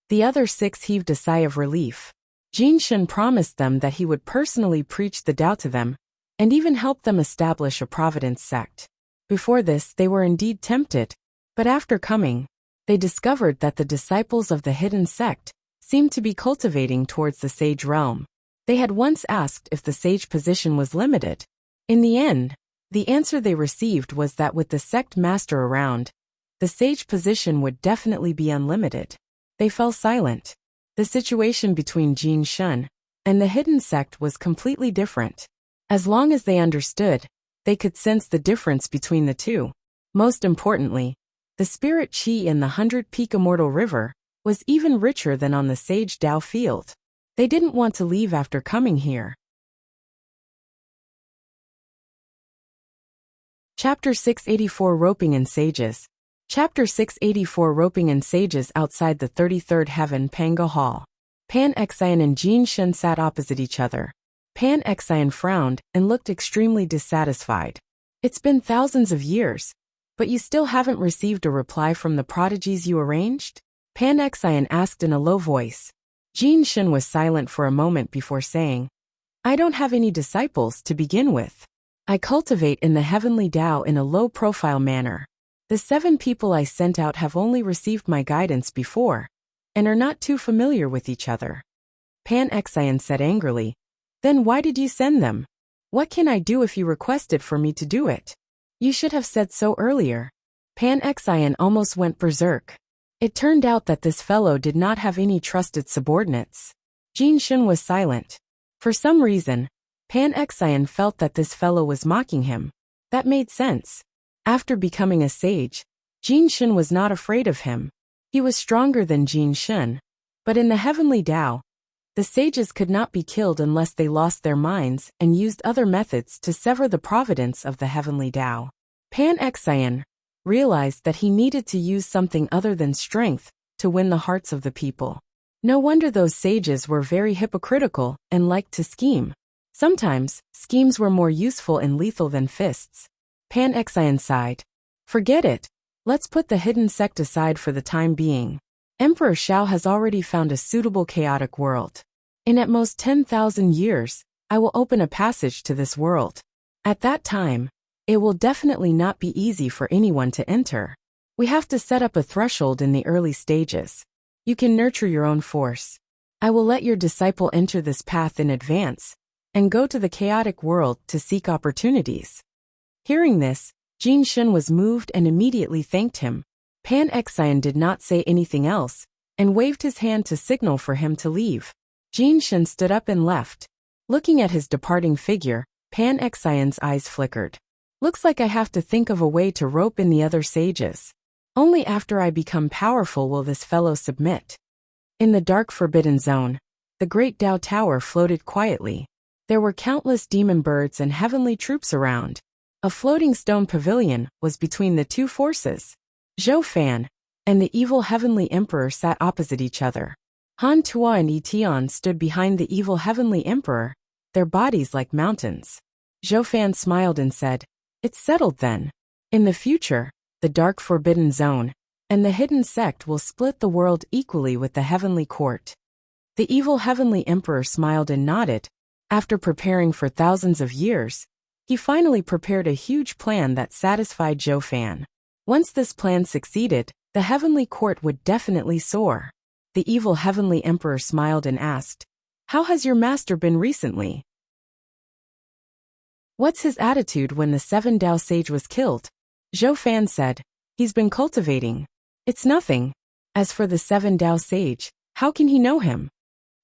The other 6 heaved a sigh of relief. Jin Shun promised them that he would personally preach the Tao to them, and even help them establish a providence sect. Before this, they were indeed tempted, but after coming, they discovered that the disciples of the hidden sect seemed to be cultivating towards the sage realm. They had once asked if the sage position was limited. In the end, the answer they received was that with the sect master around, the sage position would definitely be unlimited. They fell silent. The situation between Jin Shun and the hidden sect was completely different. As long as they understood, they could sense the difference between the two. Most importantly, the spirit qi in the 100-peak immortal river was even richer than on the sage Tao field. They didn't want to leave after coming here. Chapter 684 Roping in Sages. Chapter 684 Roping in Sages. Outside the 33rd heaven Panga Hall, Pan Xian and Jin Shun sat opposite each other. Pan Xian frowned and looked extremely dissatisfied. It's been thousands of years, but you still haven't received a reply from the prodigies you arranged? Pan Xian asked in a low voice. Jin Shun was silent for a moment before saying, I don't have any disciples to begin with. I cultivate in the heavenly Tao in a low-profile manner. The 7 people I sent out have only received my guidance before, and are not too familiar with each other. Pan Xian said angrily, Then why did you send them? What can I do if you requested for me to do it? You should have said so earlier. Pan Xian almost went berserk. It turned out that this fellow did not have any trusted subordinates. Jin Shun was silent. For some reason, Pan Xian felt that this fellow was mocking him. That made sense. After becoming a sage, Jin Shun was not afraid of him. He was stronger than Jin Shun. But in the heavenly Tao, the sages could not be killed unless they lost their minds and used other methods to sever the providence of the heavenly Tao. Pan Xian realized that he needed to use something other than strength to win the hearts of the people. No wonder those sages were very hypocritical and liked to scheme. Sometimes, schemes were more useful and lethal than fists. Pan Xian sighed. Forget it. Let's put the hidden sect aside for the time being. Emperor Shao has already found a suitable chaotic world. In at most 10,000 years, I will open a passage to this world. At that time, it will definitely not be easy for anyone to enter. We have to set up a threshold in the early stages. You can nurture your own force. I will let your disciple enter this path in advance and go to the chaotic world to seek opportunities. Hearing this, Jin Shun was moved and immediately thanked him. Pan Xian did not say anything else and waved his hand to signal for him to leave. Jin Shun stood up and left. Looking at his departing figure, Pan Xian's eyes flickered. Looks like I have to think of a way to rope in the other sages. Only after I become powerful will this fellow submit. In the dark forbidden zone, the great Tao Tower floated quietly. There were countless demon birds and heavenly troops around. A floating stone pavilion was between the two forces. Zhou Fan and the evil heavenly emperor sat opposite each other. Han Tuo and Yi Tian stood behind the evil heavenly emperor, their bodies like mountains. Zhou Fan smiled and said, "It's settled then. In the future, the dark forbidden zone and the hidden sect will split the world equally with the heavenly court." The evil heavenly emperor smiled and nodded. After preparing for thousands of years, he finally prepared a huge plan that satisfied Zhou Fan. Once this plan succeeded, the heavenly court would definitely soar. The evil heavenly emperor smiled and asked, "How has your master been recently? What's his attitude when the 7 Tao sage was killed?" Zhou Fan said, "He's been cultivating. It's nothing. As for the 7 Tao sage, how can he know him?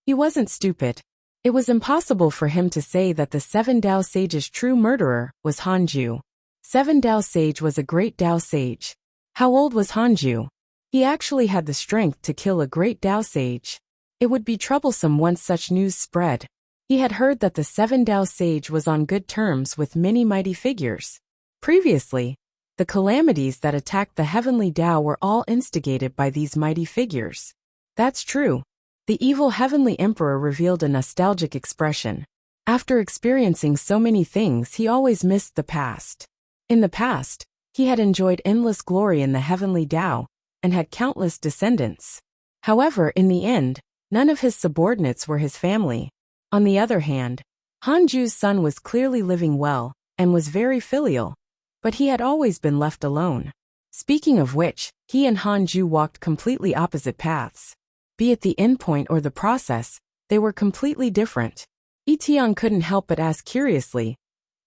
He wasn't stupid. It was impossible for him to say that the 7 Tao sage's true murderer was Hanju. 7 Tao sage was a great Tao sage. How old was Hanju? He actually had the strength to kill a great Tao sage. It would be troublesome once such news spread. He had heard that the 7 Tao sage was on good terms with many mighty figures. Previously, the calamities that attacked the heavenly Tao were all instigated by these mighty figures. That's true. The evil heavenly emperor revealed a nostalgic expression. After experiencing so many things, he always missed the past. In the past, he had enjoyed endless glory in the heavenly Tao and had countless descendants. However, in the end, none of his subordinates were his family. On the other hand, Hanju's son was clearly living well and was very filial, but he had always been left alone. Speaking of which, he and Hanju walked completely opposite paths. Be it the endpoint or the process, they were completely different. Yi Tian couldn't help but ask curiously.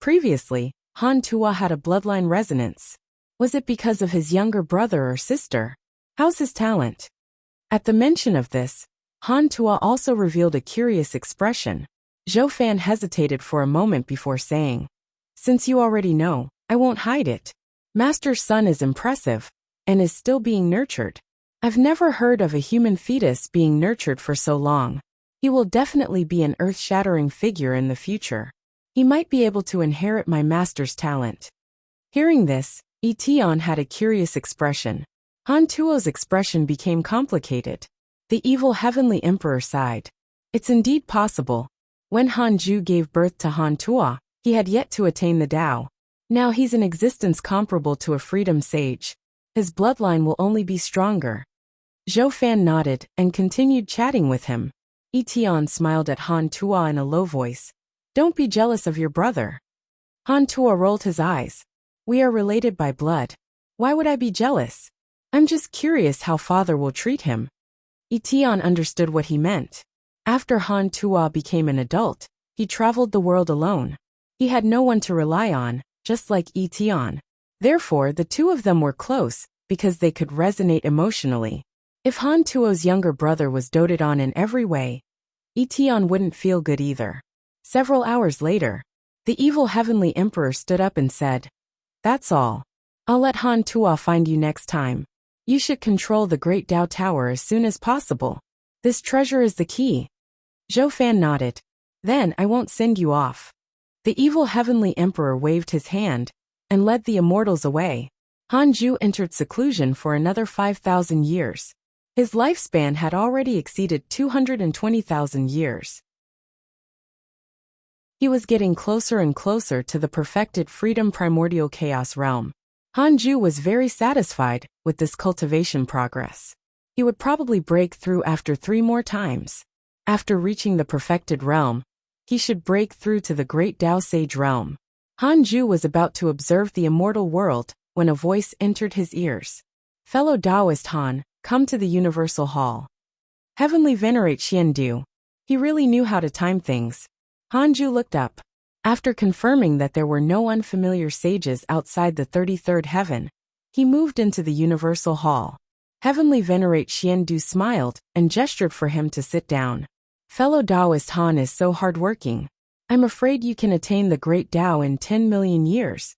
Previously, Han Tuo had a bloodline resonance. Was it because of his younger brother or sister? How's his talent? At the mention of this, Han Tuo also revealed a curious expression. Zhou Fan hesitated for a moment before saying, "Since you already know, I won't hide it. Master's son is impressive and is still being nurtured. I've never heard of a human fetus being nurtured for so long. He will definitely be an earth-shattering figure in the future. He might be able to inherit my master's talent." Hearing this, Yi Tian had a curious expression. Han Tuo's expression became complicated. The evil heavenly emperor sighed. It's indeed possible. When Hanju gave birth to Han Tuo, he had yet to attain the Tao. Now he's an existence comparable to a freedom sage. His bloodline will only be stronger. Zhou Fan nodded and continued chatting with him. Yi Tian smiled at Han Tuo in a low voice. "Don't be jealous of your brother." Han Tuo rolled his eyes. "We are related by blood. Why would I be jealous? I'm just curious how father will treat him." Yi Tian understood what he meant. After Han Tuo became an adult, he traveled the world alone. He had no one to rely on, just like Yi Tian. Therefore, the two of them were close, because they could resonate emotionally. If Han Tuo's younger brother was doted on in every way, Etion wouldn't feel good either. Several hours later, the evil heavenly emperor stood up and said, "That's all. I'll let Han Tuo find you next time. You should control the Great Dao Tower as soon as possible. This treasure is the key." Zhou Fan nodded. "Then I won't send you off." The evil heavenly emperor waved his hand and led the immortals away. Han Ju entered seclusion for another 5,000 years. His lifespan had already exceeded 220,000 years. He was getting closer and closer to the perfected freedom primordial chaos realm. Han Ju was very satisfied with this cultivation progress. He would probably break through after 3 more times. After reaching the perfected realm, he should break through to the great Dao Sage realm. Han Ju was about to observe the immortal world when a voice entered his ears. "Fellow Taoist Han, come to the Universal Hall." Heavenly Venerate Xiandu. He really knew how to time things. Han Ju looked up. After confirming that there were no unfamiliar sages outside the 33rd heaven, he moved into the Universal Hall. Heavenly Venerate Xiandu smiled and gestured for him to sit down. "Fellow Taoist Han is so hardworking. I'm afraid you can attain the great Tao in 10 million years.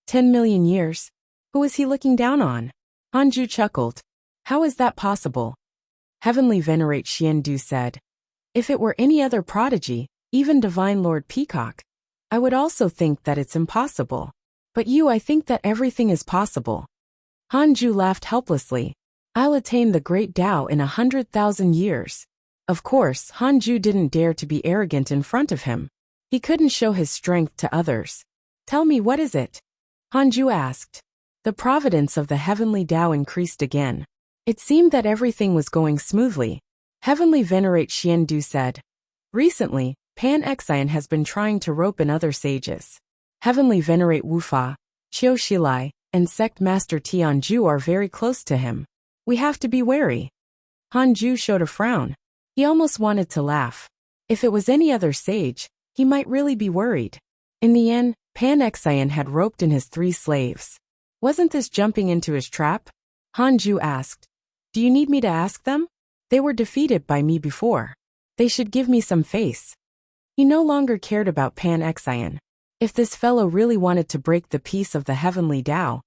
10 million years? Who is he looking down on?" Han Ju chuckled. "How is that possible?" Heavenly Venerate Xiandu said, "If it were any other prodigy, even Divine Lord Peacock, I would also think that it's impossible. But you, I think that everything is possible." Han Ju laughed helplessly. "I'll attain the great Tao in 100,000 years. Of course, Han Ju didn't dare to be arrogant in front of him. He couldn't show his strength to others. "Tell me, what is it?" Han Ju asked. The providence of the heavenly Tao increased again. It seemed that everything was going smoothly. Heavenly Venerate Xiandu said, "Recently, Pan Xian has been trying to rope in other sages. Heavenly Venerate Wufa, Qiu Shilai, and Sect Master Tianju are very close to him. We have to be wary." Han Ju showed a frown. He almost wanted to laugh. If it was any other sage, he might really be worried. In the end, Pan Xian had roped in his 3 slaves. Wasn't this jumping into his trap? Han Ju asked. "Do you need me to ask them? They were defeated by me before. They should give me some face." He no longer cared about Pan Xian. If this fellow really wanted to break the peace of the heavenly Tao,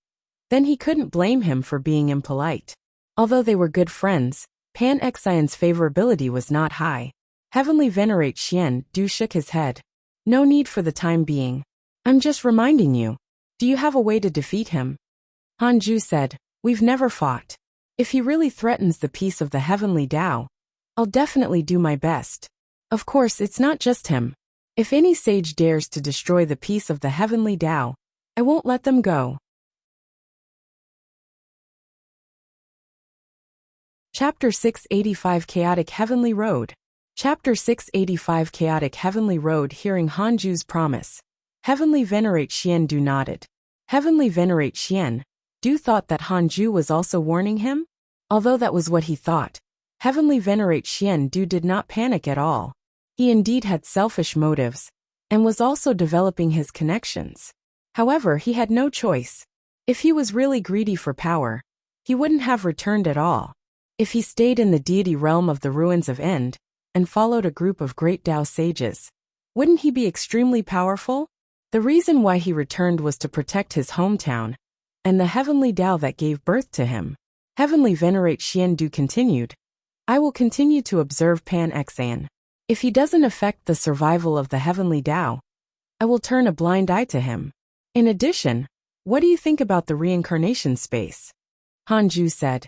then he couldn't blame him for being impolite. Although they were good friends, Pan Xian's favorability was not high. Heavenly Venerate Xiandu shook his head. "No need for the time being. I'm just reminding you. Do you have a way to defeat him?" Han Ju said, "We've never fought. If he really threatens the peace of the heavenly Tao, I'll definitely do my best. Of course, it's not just him. If any sage dares to destroy the peace of the heavenly Tao, I won't let them go." Chapter 685 Chaotic Heavenly Road. Chapter 685 Chaotic Heavenly Road. Hearing Han Ju's promise, Heavenly Venerate Xiandu nodded. Heavenly Venerate Xiandu thought that Han Ju was also warning him? Although that was what he thought, Heavenly Venerate Xiandu did not panic at all. He indeed had selfish motives, and was also developing his connections. However, he had no choice. If he was really greedy for power, he wouldn't have returned at all. If he stayed in the deity realm of the ruins of End, and followed a group of great Tao sages, wouldn't he be extremely powerful? The reason why he returned was to protect his hometown, and the heavenly Tao that gave birth to him. Heavenly Venerate Xiandu continued, "I will continue to observe Pan Xian. If he doesn't affect the survival of the heavenly Tao, I will turn a blind eye to him. In addition, what do you think about the reincarnation space?" Han Ju said,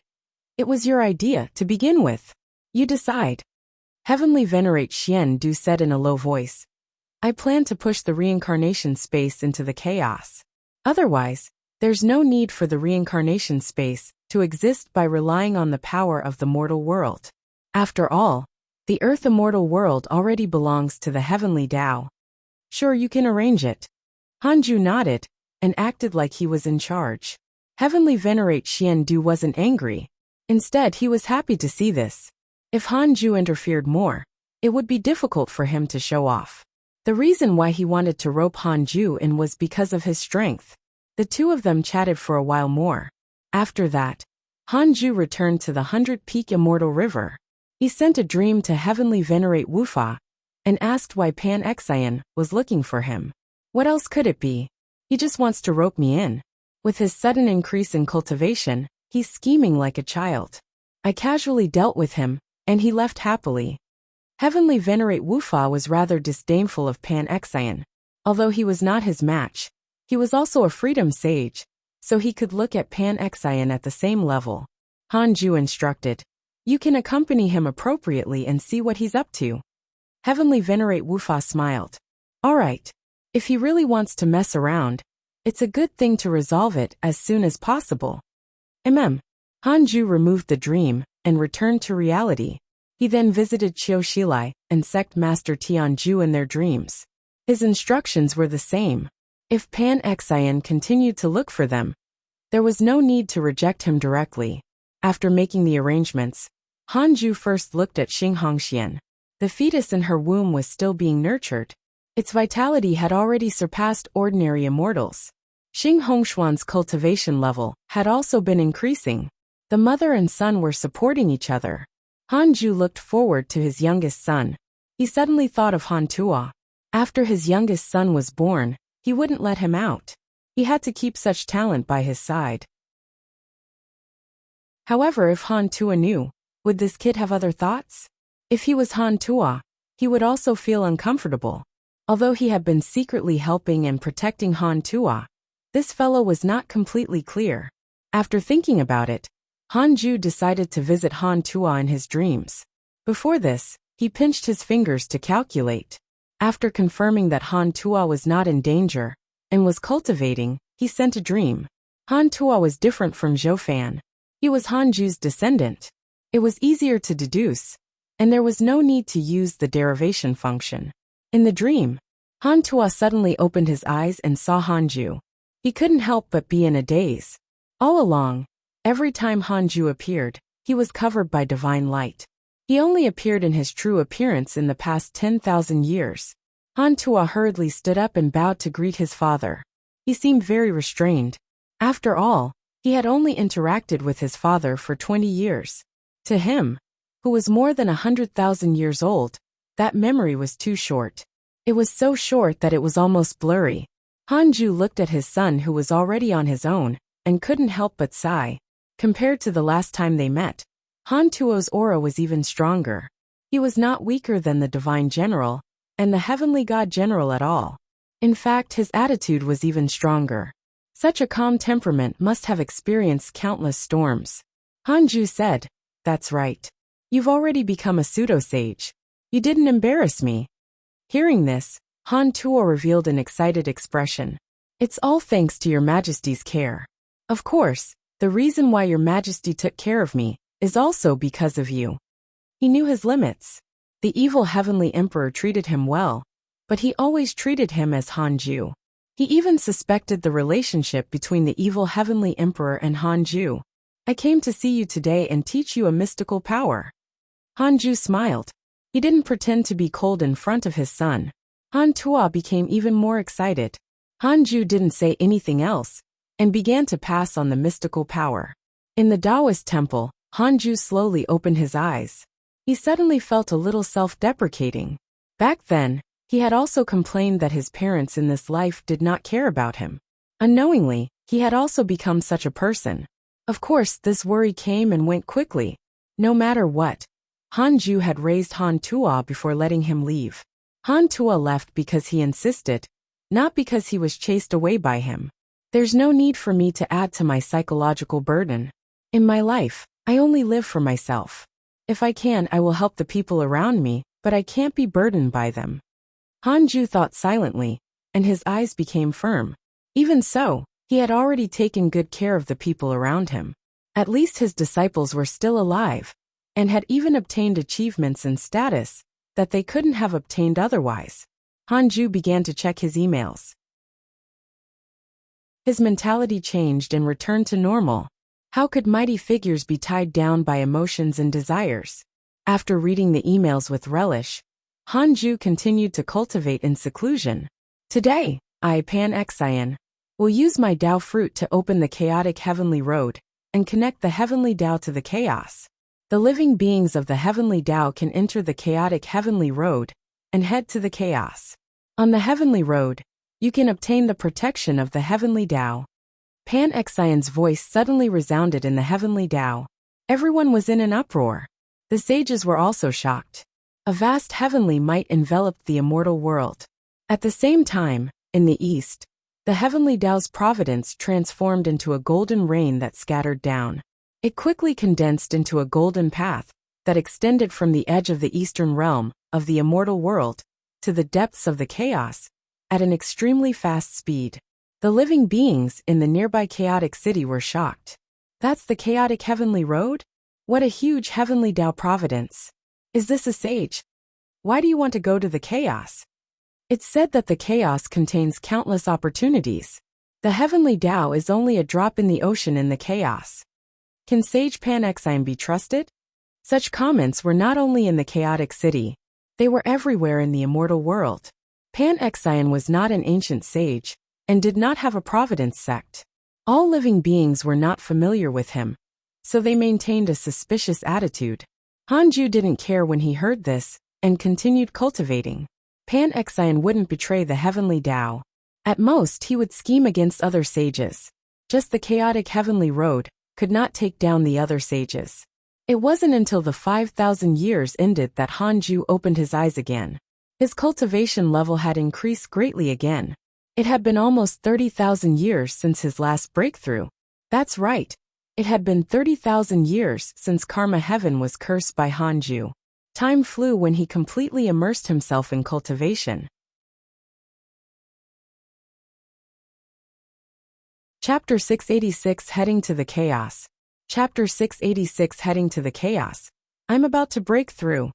"It was your idea to begin with. You decide." Heavenly Venerate Xiandu said in a low voice, "I plan to push the reincarnation space into the chaos. Otherwise, there's no need for the reincarnation space to exist by relying on the power of the mortal world. After all, the Earth immortal world already belongs to the heavenly Tao. Sure, you can arrange it." Han Ju nodded and acted like he was in charge. Heavenly Venerate Xiandu wasn't angry. Instead, he was happy to see this. If Han Ju interfered more, it would be difficult for him to show off. The reason why he wanted to rope Han Ju in was because of his strength. The two of them chatted for a while more. After that, Hanju returned to the 100-peak immortal river. He sent a dream to heavenly venerate Wufa and asked why Pan Xian was looking for him. What else could it be? He just wants to rope me in. With his sudden increase in cultivation, he's scheming like a child. I casually dealt with him, and he left happily. Heavenly venerate Wufa was rather disdainful of Pan Xian. Although he was not his match, he was also a freedom sage, so he could look at Pan Xian at the same level. Hanju instructed, "You can accompany him appropriately and see what he's up to." Heavenly venerate Wufa smiled. "All right. If he really wants to mess around, it's a good thing to resolve it as soon as possible." Hanju removed the dream and returned to reality. He then visited Qiu Shilai and sect master Tianju in their dreams. His instructions were the same. If Pan Xian continued to look for them, there was no need to reject him directly. After making the arrangements, Hanju first looked at Xing Hongxian. The fetus in her womb was still being nurtured. Its vitality had already surpassed ordinary immortals. Xing Hongshuan's cultivation level had also been increasing. The mother and son were supporting each other. Hanju looked forward to his youngest son. He suddenly thought of Han Tuo. After his youngest son was born, he wouldn't let him out. He had to keep such talent by his side. However, if Han Tuo knew, would this kid have other thoughts? If he was Han Tuo, he would also feel uncomfortable. Although he had been secretly helping and protecting Han Tuo, this fellow was not completely clear. After thinking about it, Hanju decided to visit Han Tuo in his dreams. Before this, he pinched his fingers to calculate. After confirming that Han Tuo was not in danger and was cultivating, he sent a dream. Han Tuo was different from Zhou Fan. He was Hanju's descendant. It was easier to deduce, and there was no need to use the derivation function. In the dream, Han Tuo suddenly opened his eyes and saw Hanju. He couldn't help but be in a daze. All along, every time Hanju appeared, he was covered by divine light. He only appeared in his true appearance in the past 10,000 years. Han Tuo hurriedly stood up and bowed to greet his father. He seemed very restrained. After all, he had only interacted with his father for 20 years. To him, who was more than 100,000 years old, that memory was too short. It was so short that it was almost blurry. Hanju looked at his son who was already on his own, and couldn't help but sigh. Compared to the last time they met, Han Tuo's aura was even stronger. He was not weaker than the Divine General, and the Heavenly God General at all. In fact, his attitude was even stronger. Such a calm temperament must have experienced countless storms. Hanju said, "That's right. You've already become a pseudo-sage. You didn't embarrass me." Hearing this, Han Tuo revealed an excited expression. "It's all thanks to your Majesty's care. Of course, the reason why your Majesty took care of me is also because of you." He knew his limits. The evil Heavenly Emperor treated him well, but he always treated him as Hanju. He even suspected the relationship between the evil Heavenly Emperor and Hanju. "I came to see you today and teach you a mystical power." Hanju smiled. He didn't pretend to be cold in front of his son. Han Tuo became even more excited. Hanju didn't say anything else, and began to pass on the mystical power. In the Taoist temple, Hanju slowly opened his eyes. He suddenly felt a little self-deprecating. Back then, he had also complained that his parents in this life did not care about him. Unknowingly, he had also become such a person. Of course, this worry came and went quickly. No matter what, Hanju had raised Han Tuo before letting him leave. Han Tuo left because he insisted, not because he was chased away by him. There's no need for me to add to my psychological burden. In my life, I only live for myself. If I can, I will help the people around me, but I can't be burdened by them. Hanju thought silently, and his eyes became firm. Even so, he had already taken good care of the people around him. At least his disciples were still alive, and had even obtained achievements and status that they couldn't have obtained otherwise. Hanju began to check his emails. His mentality changed and returned to normal. How could mighty figures be tied down by emotions and desires? After reading the emails with relish, Hanju continued to cultivate in seclusion. Today, I, Pan Xian, will use my Tao fruit to open the chaotic heavenly road and connect the heavenly Tao to the chaos. The living beings of the heavenly Tao can enter the chaotic heavenly road and head to the chaos. On the heavenly road, you can obtain the protection of the heavenly Tao. Pan Xian's voice suddenly resounded in the heavenly Tao. Everyone was in an uproar. The sages were also shocked. A vast heavenly might enveloped the immortal world. At the same time, in the east, the heavenly Tao's providence transformed into a golden rain that scattered down. It quickly condensed into a golden path that extended from the edge of the eastern realm of the immortal world to the depths of the chaos at an extremely fast speed. The living beings in the nearby chaotic city were shocked. That's the chaotic heavenly road? What a huge heavenly Tao providence. Is this a sage? Why do you want to go to the chaos? It's said that the chaos contains countless opportunities. The heavenly Tao is only a drop in the ocean in the chaos. Can Sage Pan Xian be trusted? Such comments were not only in the chaotic city, they were everywhere in the immortal world. Pan Xian was not an ancient sage, and did not have a providence sect. All living beings were not familiar with him, so they maintained a suspicious attitude. Hanju didn't care when he heard this, and continued cultivating. Pan Xian wouldn't betray the heavenly Tao. At most he would scheme against other sages. Just the chaotic heavenly road could not take down the other sages. It wasn't until the 5,000 years ended that Hanju opened his eyes again. His cultivation level had increased greatly again. It had been almost 30,000 years since his last breakthrough. That's right. It had been 30,000 years since Karma Heaven was cursed by Hanju. Time flew when he completely immersed himself in cultivation. Chapter 686 Heading to the Chaos. Chapter 686 Heading to the Chaos. I'm about to break through.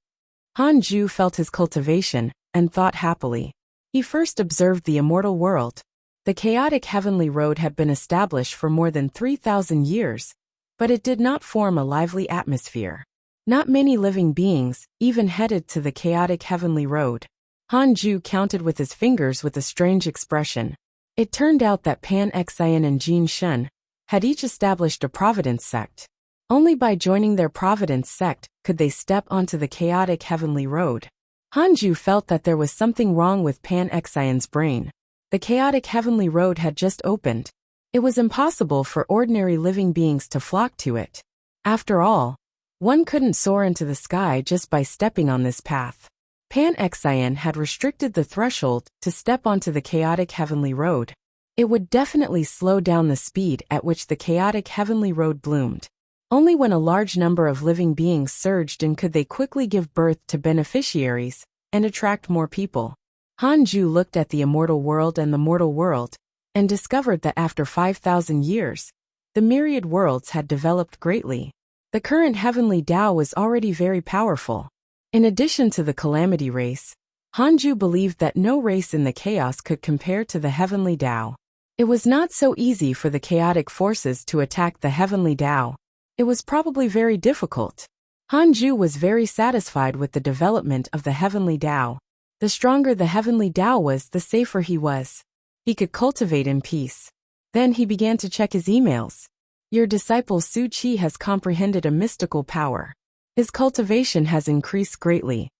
Hanju felt his cultivation and thought happily. He first observed the immortal world. The chaotic heavenly road had been established for more than 3,000 years, but it did not form a lively atmosphere. Not many living beings even headed to the chaotic heavenly road. Hanju counted with his fingers with a strange expression. It turned out that Pan Xian and Jin Shun had each established a providence sect. Only by joining their providence sect could they step onto the chaotic heavenly road. Hanju felt that there was something wrong with Pan Xian's brain. The chaotic heavenly road had just opened. It was impossible for ordinary living beings to flock to it. After all, one couldn't soar into the sky just by stepping on this path. Pan Xian had restricted the threshold to step onto the chaotic heavenly road. It would definitely slow down the speed at which the chaotic heavenly road bloomed. Only when a large number of living beings surged in could they quickly give birth to beneficiaries and attract more people. Hanju looked at the immortal world and the mortal world, and discovered that after 5,000 years, the myriad worlds had developed greatly. The current heavenly Tao was already very powerful. In addition to the calamity race, Hanju believed that no race in the chaos could compare to the heavenly Tao. It was not so easy for the chaotic forces to attack the heavenly Tao. It was probably very difficult. Hanju was very satisfied with the development of the heavenly Tao. The stronger the heavenly Tao was, the safer he was. He could cultivate in peace. Then he began to check his emails. Your disciple Su Qi has comprehended a mystical power. His cultivation has increased greatly.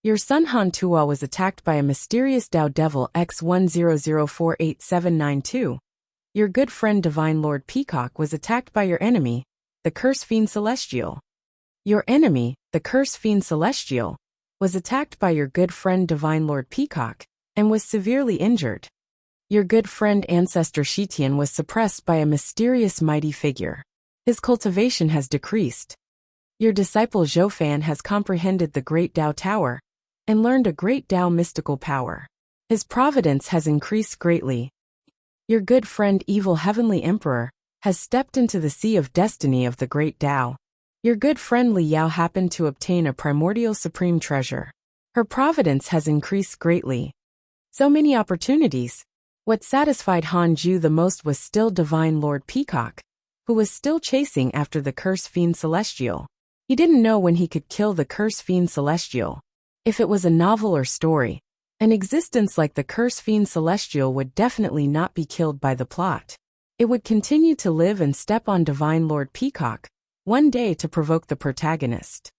Your son Han Tua was attacked by a mysterious Tao Devil X10048792. Your good friend Divine Lord Peacock was attacked by your enemy, the Curse Fiend Celestial. Your enemy, the Curse Fiend Celestial, was attacked by your good friend Divine Lord Peacock, and was severely injured. Your good friend Ancestor Shitian was suppressed by a mysterious mighty figure. His cultivation has decreased. Your disciple Zhoufan has comprehended the Great Tao Tower, and learned a great Tao mystical power. His providence has increased greatly. Your good friend Evil Heavenly Emperor has stepped into the sea of destiny of the Great Tao. Your good friend Li Yao happened to obtain a primordial supreme treasure. Her providence has increased greatly. So many opportunities. What satisfied Hanju the most was still Divine Lord Peacock, who was still chasing after the Curse Fiend Celestial. He didn't know when he could kill the Curse Fiend Celestial. If it was a novel or story, an existence like the Curse Fiend Celestial would definitely not be killed by the plot. It would continue to live and step on Divine Lord Peacock, one day to provoke the protagonist.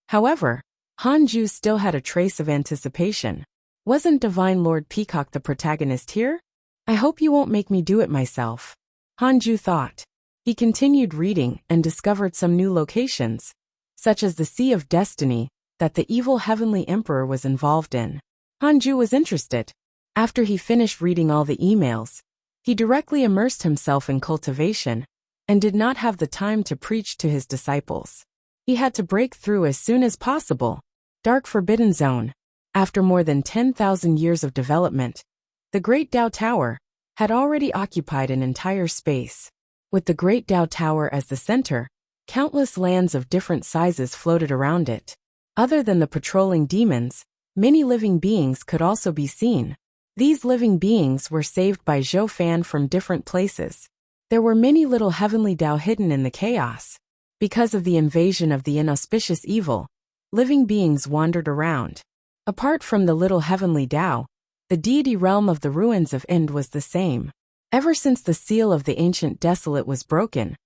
However, Hanju still had a trace of anticipation. Wasn't Divine Lord Peacock the protagonist here? I hope you won't make me do it myself, Hanju thought. He continued reading and discovered some new locations, such as the Sea of Destiny, that the evil Heavenly Emperor was involved in. Hanju was interested. After he finished reading all the emails, he directly immersed himself in cultivation and did not have the time to preach to his disciples. He had to break through as soon as possible. Dark Forbidden Zone. After more than 10,000 years of development, the Great Tao Tower had already occupied an entire space. With the Great Tao Tower as the center, countless lands of different sizes floated around it. Other than the patrolling demons, many living beings could also be seen. These living beings were saved by Zhou Fan from different places. There were many little heavenly Tao hidden in the chaos. Because of the invasion of the inauspicious evil, living beings wandered around. Apart from the little heavenly Tao, the deity realm of the ruins of Ind was the same. Ever since the seal of the ancient desolate was broken,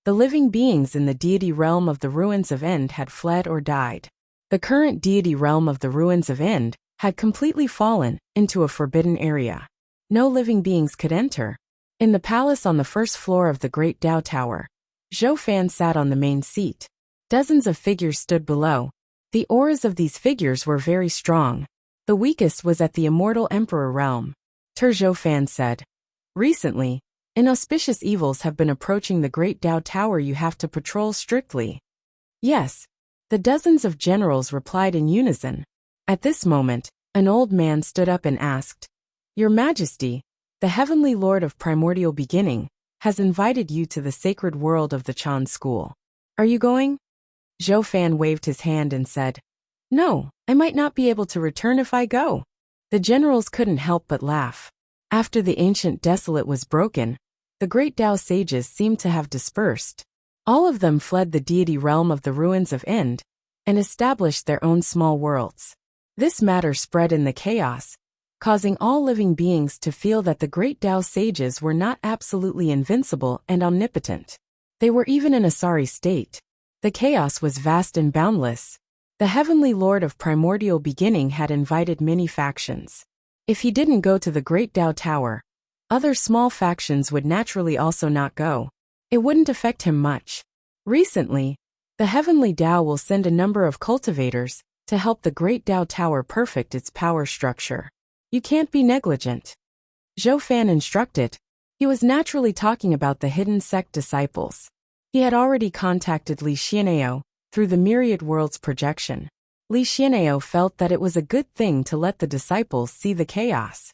the living beings in the deity realm of the ruins of Ind had fled or died. The current deity realm of the ruins of Ind had completely fallen into a forbidden area. No living beings could enter. In the palace on the first floor of the Great Tao Tower, Zhou Fan sat on the main seat. Dozens of figures stood below. The auras of these figures were very strong. The weakest was at the immortal Emperor realm. Zhou Fan said, "Recently, inauspicious evils have been approaching the Great Tao Tower. You have to patrol strictly." Yes, the dozens of generals replied in unison. At this moment, an old man stood up and asked, "Your Majesty, the Heavenly Lord of Primordial Beginning, has invited you to the sacred world of the Chan School. Are you going?" Zhou Fan waved his hand and said, "No, I might not be able to return if I go." The generals couldn't help but laugh. After the ancient desolate was broken, the great Tao sages seemed to have dispersed. All of them fled the deity realm of the ruins of Ind and established their own small worlds. This matter spread in the chaos, causing all living beings to feel that the great Tao sages were not absolutely invincible and omnipotent. They were even in a sorry state. The chaos was vast and boundless. The Heavenly Lord of Primordial Beginning had invited many factions. If he didn't go to the Great Tao Tower, other small factions would naturally also not go. It wouldn't affect him much. Recently, the Heavenly Tao will send a number of cultivators to help the Great Tao Tower perfect its power structure. You can't be negligent, Zhou Fan instructed. He was naturally talking about the hidden sect disciples. He had already contacted Li Xian'eo through the myriad worlds projection. Li Xian'eo felt that it was a good thing to let the disciples see the chaos.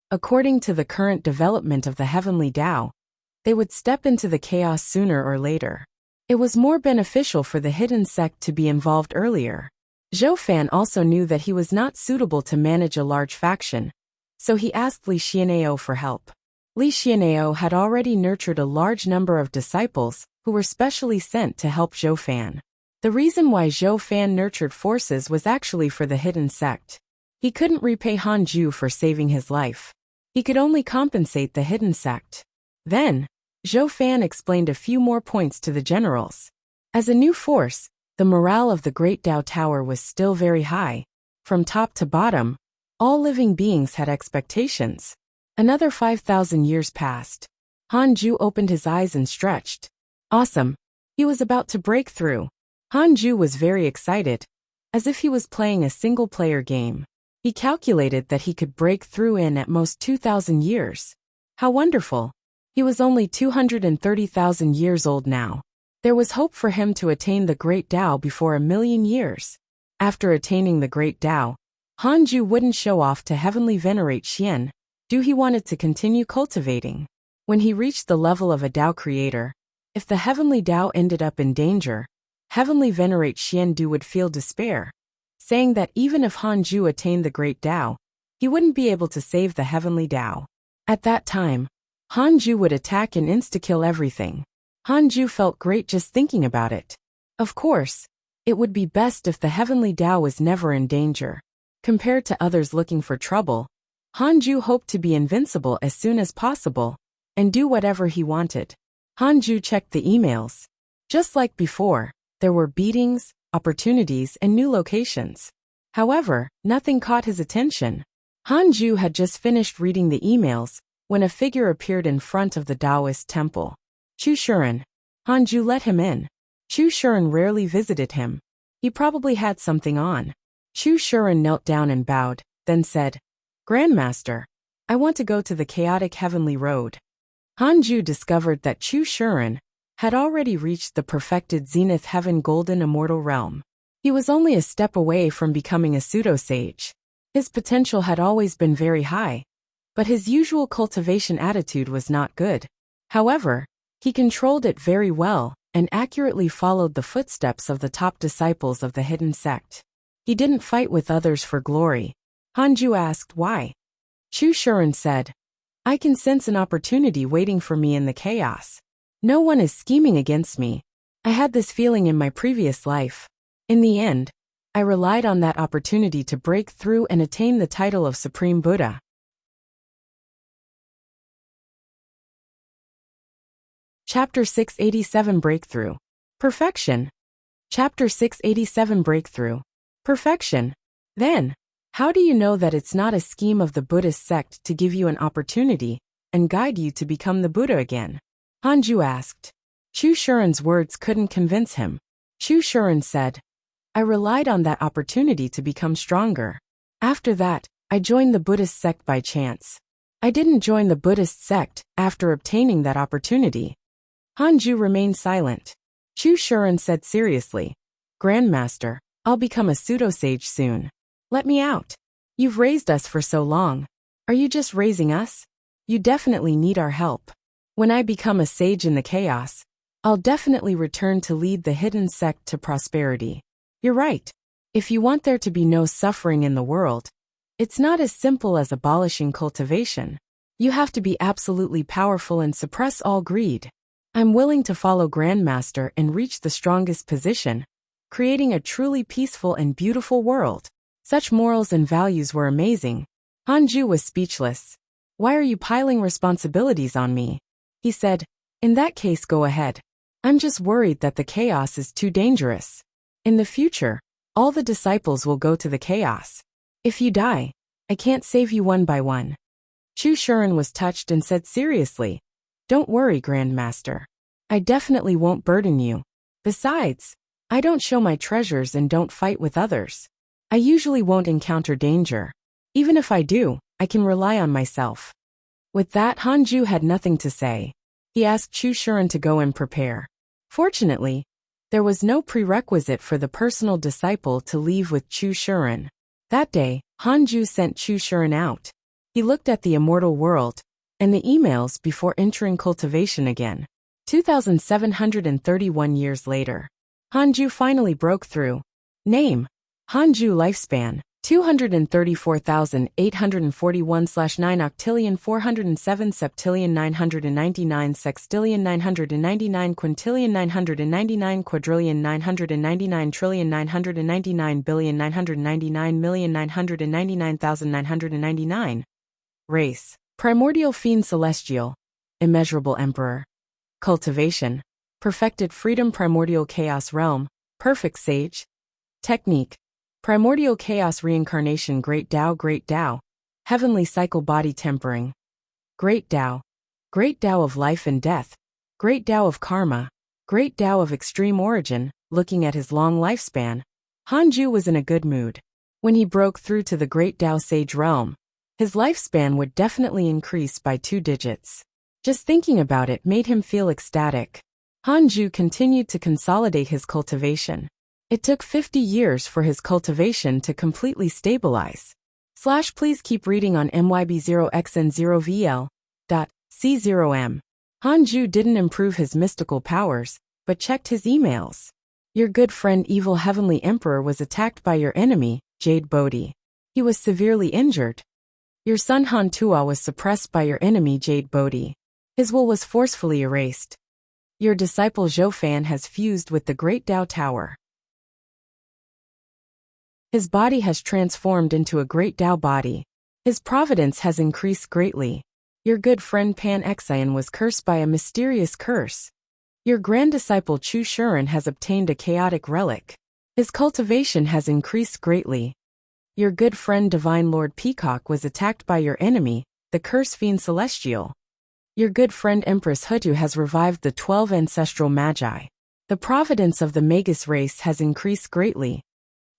According to the current development of the Heavenly Tao, they would step into the chaos sooner or later. It was more beneficial for the hidden sect to be involved earlier. Zhou Fan also knew that he was not suitable to manage a large faction, so he asked Li Xian'eo for help. Li Xian'eo had already nurtured a large number of disciples who were specially sent to help Zhou Fan. The reason why Zhou Fan nurtured forces was actually for the hidden sect. He couldn't repay Hanju for saving his life. He could only compensate the hidden sect. Then, Zhou Fan explained a few more points to the generals. As a new force, the morale of the Great Tao Tower was still very high. From top to bottom, all living beings had expectations. Another 5,000 years passed. Hanju opened his eyes and stretched. Awesome. He was about to break through. Hanju was very excited, as if he was playing a single-player game. He calculated that he could break through in at most 2,000 years. How wonderful. He was only 230,000 years old now. There was hope for him to attain the Great Tao before 1,000,000 years. After attaining the Great Tao, Hanju wouldn't show off to Heavenly Venerate Xian. He wanted to continue cultivating. When he reached the level of a Tao creator, if the Heavenly Tao ended up in danger, Heavenly Venerate Xian would feel despair, saying that even if Hanju attained the Great Tao, he wouldn't be able to save the Heavenly Tao. At that time, Hanju would attack and insta-kill everything. Hanju felt great just thinking about it. Of course, it would be best if the Heavenly Tao was never in danger. Compared to others looking for trouble, Hanju hoped to be invincible as soon as possible and do whatever he wanted. Hanju checked the emails. Just like before, there were beatings, opportunities, and new locations. However, nothing caught his attention. Hanju had just finished reading the emails when a figure appeared in front of the Taoist temple. Chu Shuren. Hanju let him in. Chu Shuren rarely visited him. He probably had something on. Chu Shuren knelt down and bowed, then said, "Grandmaster, I want to go to the chaotic heavenly road." Hanju discovered that Chu Shuren had already reached the perfected Zenith Heaven Golden Immortal Realm. He was only a step away from becoming a pseudo-sage. His potential had always been very high, but his usual cultivation attitude was not good. However, he controlled it very well and accurately followed the footsteps of the top disciples of the hidden sect. He didn't fight with others for glory. Hanju asked why. Chu Shuren said, "I can sense an opportunity waiting for me in the chaos. No one is scheming against me. I had this feeling in my previous life. In the end, I relied on that opportunity to break through and attain the title of Supreme Buddha." Chapter 687 Breakthrough. Perfection. Chapter 687 Breakthrough. Perfection. Then, how do you know that it's not a scheme of the Buddhist sect to give you an opportunity and guide you to become the Buddha again? Hanju asked. Chu Shuren's words couldn't convince him. Chu Shuren said, "I relied on that opportunity to become stronger. After that, I joined the Buddhist sect by chance. I didn't join the Buddhist sect after obtaining that opportunity." Hanju remained silent. Chu Shuren said seriously, "Grandmaster, I'll become a pseudo-sage soon. Let me out. You've raised us for so long. Are you just raising us? You definitely need our help. When I become a sage in the chaos, I'll definitely return to lead the hidden sect to prosperity." You're right. If you want there to be no suffering in the world, it's not as simple as abolishing cultivation. You have to be absolutely powerful and suppress all greed. I'm willing to follow Grandmaster and reach the strongest position, creating a truly peaceful and beautiful world. Such morals and values were amazing. Hanju was speechless. "Why are you piling responsibilities on me?" He said, "In that case, go ahead. I'm just worried that the chaos is too dangerous. In the future, all the disciples will go to the chaos. If you die, I can't save you one by one." Chu Shuren was touched and said seriously, "Don't worry, Grandmaster. I definitely won't burden you. Besides, I don't show my treasures and don't fight with others. I usually won't encounter danger. Even if I do, I can rely on myself." With that, Hanju had nothing to say. He asked Chu Shuren to go and prepare. Fortunately, there was no prerequisite for the personal disciple to leave with Chu Shuren. That day, Hanju sent Chu Shuren out. He looked at the immortal world and the emails before entering cultivation again. 2,731 years later, Hanju finally broke through. Name: Hanju. Lifespan: 234,841/9 octillion 407 septillion 999 sextillion 999 quintillion 999 quadrillion 999 trillion 999 billion 999,999,999. Race: Primordial Fiend Celestial. Immeasurable Emperor. Cultivation: Perfected Freedom. Primordial Chaos Realm. Perfect Sage. Technique: Primordial Chaos Reincarnation. Great Tao. Heavenly Cycle. Body Tempering. Great Tao of Life and Death. Great Tao of Karma. Great Tao of Extreme Origin. Looking at his long lifespan, Hanju was in a good mood. When he broke through to the Great Tao Sage Realm, his lifespan would definitely increase by 2 digits. Just thinking about it made him feel ecstatic. Hanju continued to consolidate his cultivation. It took 50 years for his cultivation to completely stabilize. Please keep reading on myb0xn0vl.c0m. Hanju didn't improve his mystical powers, but checked his emails. Your good friend Evil Heavenly Emperor was attacked by your enemy, Jade Bodhi. He was severely injured. Your son Han Tua was suppressed by your enemy Jade Bodhi. His will was forcefully erased. Your disciple Zhou Fan has fused with the Great Tao Tower. His body has transformed into a Great Tao body. His providence has increased greatly. Your good friend Pan Xian was cursed by a mysterious curse. Your grand disciple Chu Shuren has obtained a chaotic relic. His cultivation has increased greatly. Your good friend Divine Lord Peacock was attacked by your enemy, the Curse Fiend Celestial. Your good friend Empress Hutu has revived the 12 ancestral magi. The providence of the Magus race has increased greatly.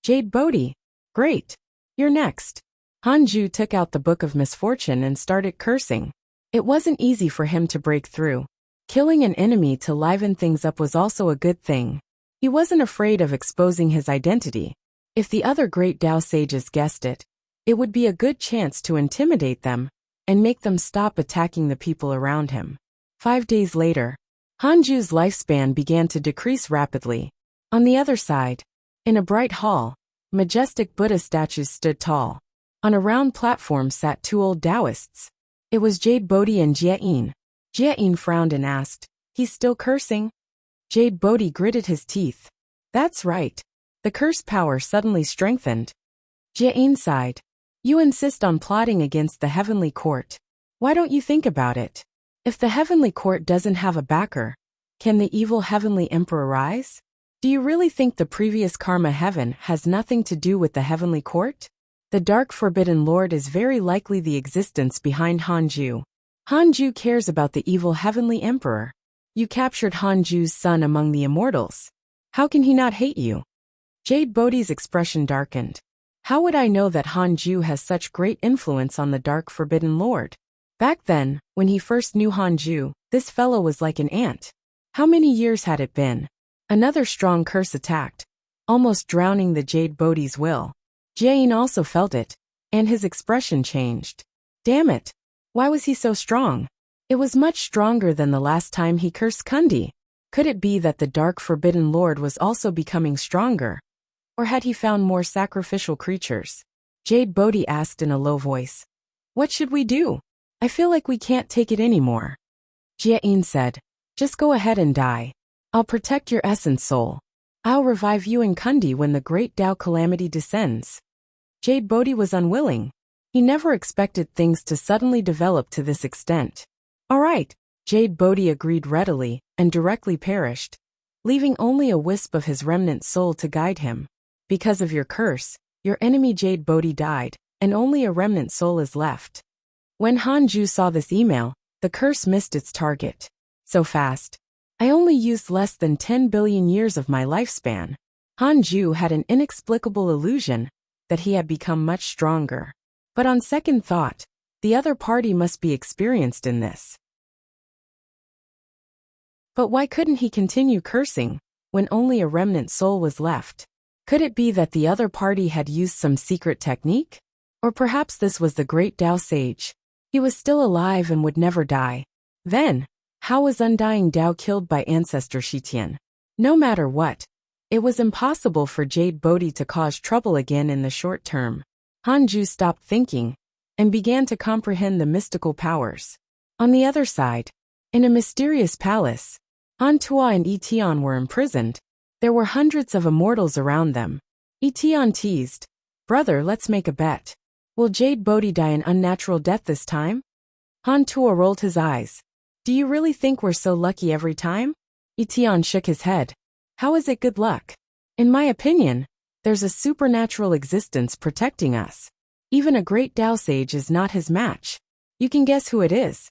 Jade Bodhi. Great. You're next. Hanju took out the Book of Misfortune and started cursing. It wasn't easy for him to break through. Killing an enemy to liven things up was also a good thing. He wasn't afraid of exposing his identity. If the other great Tao sages guessed it, it would be a good chance to intimidate them and make them stop attacking the people around him. 5 days later, Hanju's lifespan began to decrease rapidly. On the other side, in a bright hall, majestic Buddha statues stood tall. On a round platform sat 2 old Taoists. It was Jade Bodhi and Jie-in. Jie-in frowned and asked, "He's still cursing?" Jade Bodhi gritted his teeth. "That's right." The curse power suddenly strengthened. Jie-in sighed. "You insist on plotting against the heavenly court. Why don't you think about it? If the heavenly court doesn't have a backer, can the evil heavenly emperor rise? Do you really think the previous karma heaven has nothing to do with the heavenly court? The dark forbidden lord is very likely the existence behind Hanju. Hanju cares about the evil heavenly emperor. You captured Hanju's son among the immortals. How can he not hate you?" Jade Bodhi's expression darkened. "How would I know that Hanju has such great influence on the dark forbidden lord? Back then, when he first knew Hanju, this fellow was like an ant. How many years had it been?" Another strong curse attacked, almost drowning the Jade Bodhi's will. Jane also felt it, and his expression changed. Damn it! Why was he so strong? It was much stronger than the last time he cursed Kundi. Could it be that the dark forbidden lord was also becoming stronger? Or had he found more sacrificial creatures? Jade Bodhi asked in a low voice. "What should we do? I feel like we can't take it anymore." Jie-in said, "Just go ahead and die. I'll protect your essence soul. I'll revive you and Kundi when the great Tao calamity descends." Jade Bodhi was unwilling. He never expected things to suddenly develop to this extent. "All right," Jade Bodhi agreed readily, and directly perished, leaving only a wisp of his remnant soul to guide him. "Because of your curse, your enemy Jade Bodhi died, and only a remnant soul is left." When Hanju saw this email, the curse missed its target. "So fast. I only used less than 10 billion years of my lifespan." Hanju had an inexplicable illusion that he had become much stronger. But on second thought, the other party must be experienced in this. But why couldn't he continue cursing when only a remnant soul was left? Could it be that the other party had used some secret technique? Or perhaps this was the great Tao sage. He was still alive and would never die. Then, how was undying Tao killed by ancestor Shitian? No matter what, it was impossible for Jade Bodhi to cause trouble again in the short term. Hanju stopped thinking and began to comprehend the mystical powers. On the other side, in a mysterious palace, Hantua and Etian were imprisoned. There were hundreds of immortals around them. Etian teased, "Brother, let's make a bet. Will Jade Bodhi die an unnatural death this time?" Hantua rolled his eyes. "Do you really think we're so lucky every time?" Etian shook his head. "How is it good luck? In my opinion, there's a supernatural existence protecting us. Even a great Tao sage is not his match. You can guess who it is."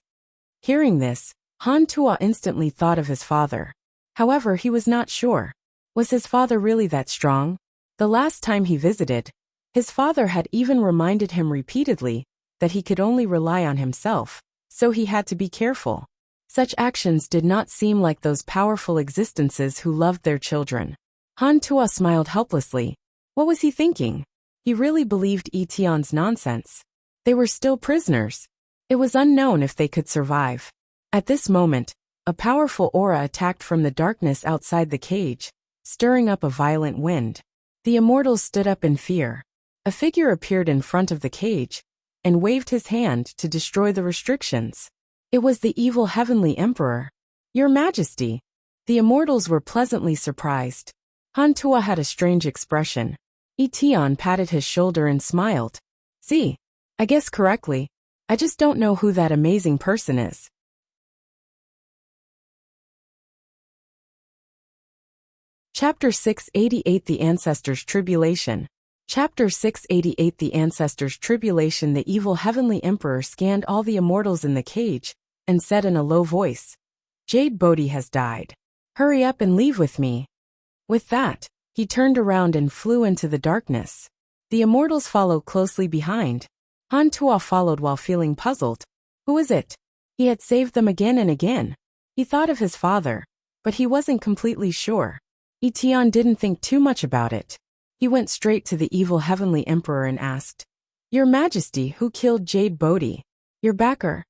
Hearing this, Hantua instantly thought of his father. However, he was not sure. Was his father really that strong? The last time he visited, his father had even reminded him repeatedly that he could only rely on himself, so he had to be careful. Such actions did not seem like those powerful existences who loved their children. Hantua smiled helplessly. What was he thinking? He really believed Etian's nonsense. They were still prisoners. It was unknown if they could survive. At this moment, a powerful aura attacked from the darkness outside the cage, stirring up a violent wind. The immortals stood up in fear. A figure appeared in front of the cage and waved his hand to destroy the restrictions. It was the evil heavenly emperor. "Your Majesty." The immortals were pleasantly surprised. Hantua had a strange expression. Etian patted his shoulder and smiled. "See, I guess correctly. I just don't know who that amazing person is. Chapter 688 The Ancestors' Tribulation. Chapter 688 The Ancestors' Tribulation. The evil heavenly emperor scanned all the immortals in the cage and said in a low voice, "Jade Bodhi has died. Hurry up and leave with me." With that, he turned around and flew into the darkness. The immortals followed closely behind. Han Tuo followed while feeling puzzled. Who is it? He had saved them again and again. He thought of his father, but he wasn't completely sure. Tian didn't think too much about it. He went straight to the evil heavenly emperor and asked, "Your Majesty, who killed Jade Bodhi? Your backer?"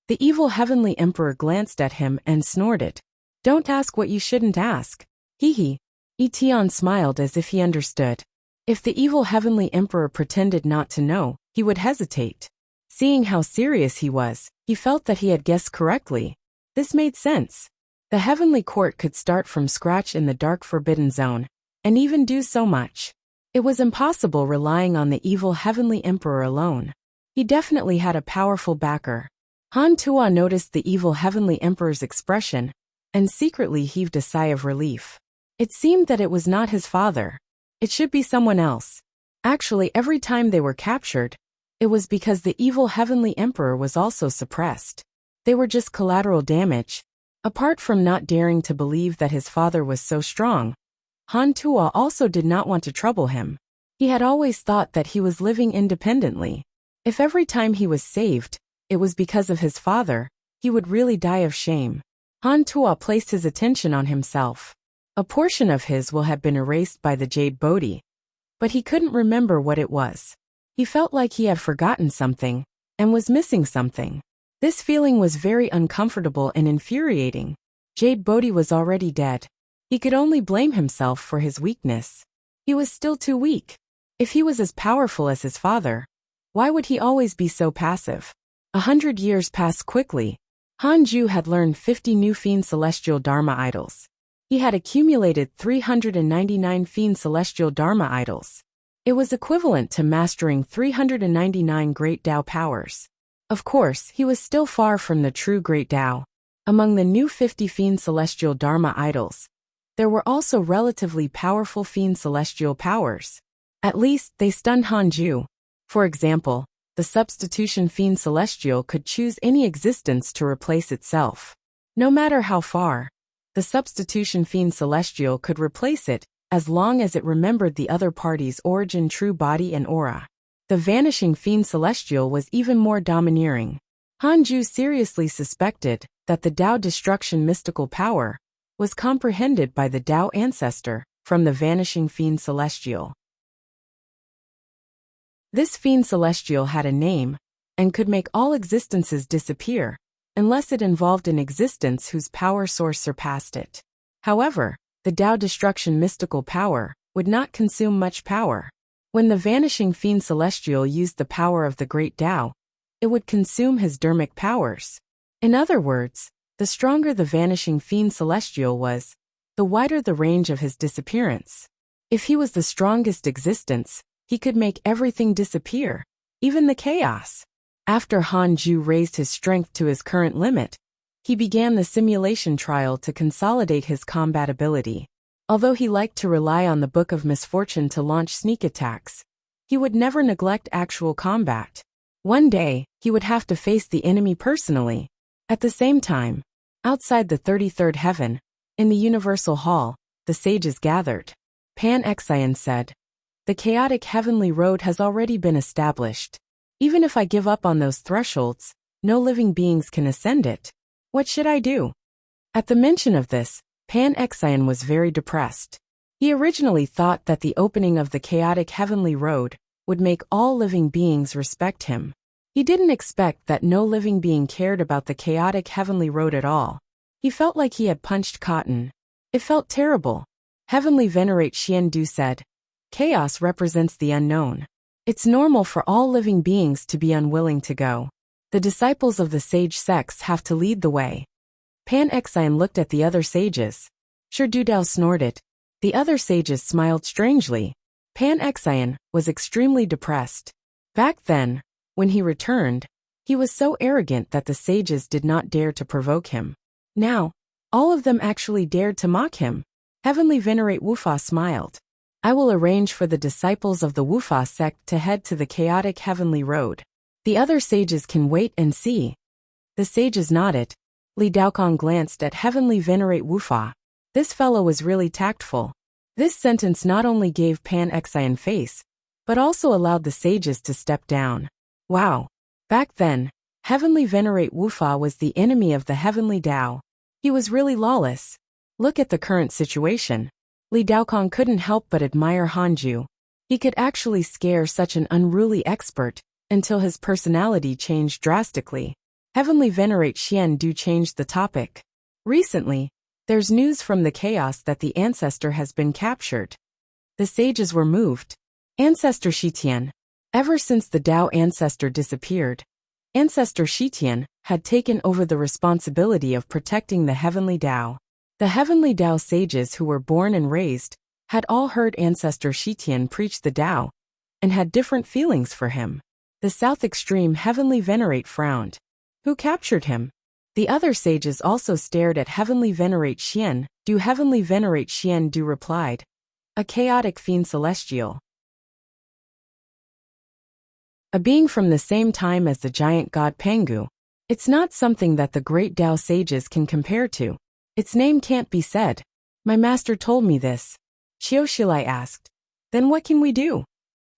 The evil heavenly emperor glanced at him and snorted. "Don't ask what you shouldn't ask. Hee hee." Tian smiled as if he understood. If the evil heavenly emperor pretended not to know, he would hesitate. Seeing how serious he was, he felt that he had guessed correctly. This made sense. The heavenly court could start from scratch in the dark forbidden zone, and even do so much. It was impossible relying on the evil heavenly emperor alone. He definitely had a powerful backer. Han Tuo noticed the evil heavenly emperor's expression, and secretly heaved a sigh of relief. It seemed that it was not his father. It should be someone else. Actually, every time they were captured, it was because the evil heavenly emperor was also suppressed. They were just collateral damage. Apart from not daring to believe that his father was so strong, Han Tuo also did not want to trouble him. He had always thought that he was living independently. If every time he was saved, it was because of his father, he would really die of shame. Han Tuo placed his attention on himself. A portion of his will have been erased by the Jade Bodhi, but he couldn't remember what it was. He felt like he had forgotten something, and was missing something. This feeling was very uncomfortable and infuriating. Jade Bodhi was already dead. He could only blame himself for his weakness. He was still too weak. If he was as powerful as his father, why would he always be so passive? 100 years passed quickly. Han Ju had learned 50 new Fiend Celestial Dharma idols. He had accumulated 399 Fiend Celestial Dharma idols. It was equivalent to mastering 399 Great Tao powers. Of course, he was still far from the true Great Tao. Among the new 50 Fiend Celestial Dharma idols, there were also relatively powerful Fiend Celestial powers. At least, they stunned Han Ju. For example, the Substitution Fiend Celestial could choose any existence to replace itself. No matter how far, the Substitution Fiend Celestial could replace it, as long as it remembered the other party's origin, true body and aura. The Vanishing Fiend Celestial was even more domineering. Han Ju seriously suspected that the Tao Destruction mystical power was comprehended by the Tao ancestor from the Vanishing Fiend Celestial. This Fiend Celestial had a name, and could make all existences disappear, unless it involved an existence whose power source surpassed it. However, the Tao Destruction mystical power would not consume much power. When the Vanishing Fiend Celestial used the power of the Great Tao, it would consume his dharmic powers. In other words, the stronger the Vanishing Fiend Celestial was, the wider the range of his disappearance. If he was the strongest existence, he could make everything disappear, even the chaos. After Han Ju raised his strength to his current limit, he began the simulation trial to consolidate his combat ability. Although he liked to rely on the Book of Misfortune to launch sneak attacks, he would never neglect actual combat. One day, he would have to face the enemy personally. At the same time, outside the 33rd heaven, in the Universal Hall, the sages gathered. Pan Xian said, "The chaotic heavenly road has already been established. Even if I give up on those thresholds, no living beings can ascend it. What should I do?" At the mention of this, Pan Xian was very depressed. He originally thought that the opening of the chaotic heavenly road would make all living beings respect him. He didn't expect that no living being cared about the chaotic heavenly road at all. He felt like he had punched cotton. It felt terrible. Heavenly Venerate Xian Du said, "Chaos represents the unknown. It's normal for all living beings to be unwilling to go. The disciples of the sage sects have to lead the way." Pan Xian looked at the other sages. Shi Dudao snorted. The other sages smiled strangely. Pan Xian was extremely depressed. Back then, When he returned, he was so arrogant that the sages did not dare to provoke him. Now, all of them actually dared to mock him. Heavenly Venerate Wufa smiled. I will arrange for the disciples of the Wufa sect to head to the chaotic heavenly road. The other sages can wait and see. The sages nodded. Li Daokong glanced at Heavenly Venerate Wufa. This fellow was really tactful. This sentence not only gave Pan Xian face, but also allowed the sages to step down. Wow. Back then, Heavenly Venerate Wufa was the enemy of the Heavenly Tao. He was really lawless. Look at the current situation. Li Daokong couldn't help but admire Hanju. He could actually scare such an unruly expert, until his personality changed drastically. Heavenly Venerate Xian Du changed the topic. Recently, there's news from the chaos that the ancestor has been captured. The sages were moved. Ancestor Shitian. Ever since the Tao ancestor disappeared, Ancestor Shitian had taken over the responsibility of protecting the Heavenly Tao. The Heavenly Tao sages who were born and raised had all heard Ancestor Shitian preach the Tao and had different feelings for him. The South Extreme Heavenly Venerate frowned. Who captured him? The other sages also stared at Heavenly Venerate Xian Du. Heavenly Venerate Xian Du replied. A chaotic fiend celestial. A being from the same time as the giant god Pangu. It's not something that the great Tao sages can compare to. Its name can't be said. My master told me this. Xiaoshilai asked. Then what can we do?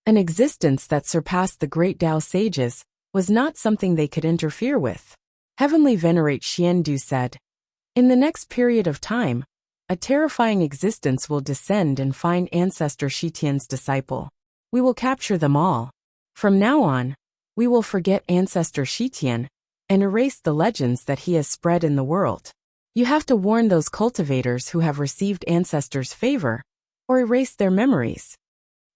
An existence that surpassed the great Tao sages was not something they could interfere with. Heavenly Venerate Xian Du said. In the next period of time, a terrifying existence will descend and find Ancestor Shitian's disciple. We will capture them all. From now on, we will forget Ancestor Shitian and erase the legends that he has spread in the world. You have to warn those cultivators who have received Ancestor's favor, or erase their memories.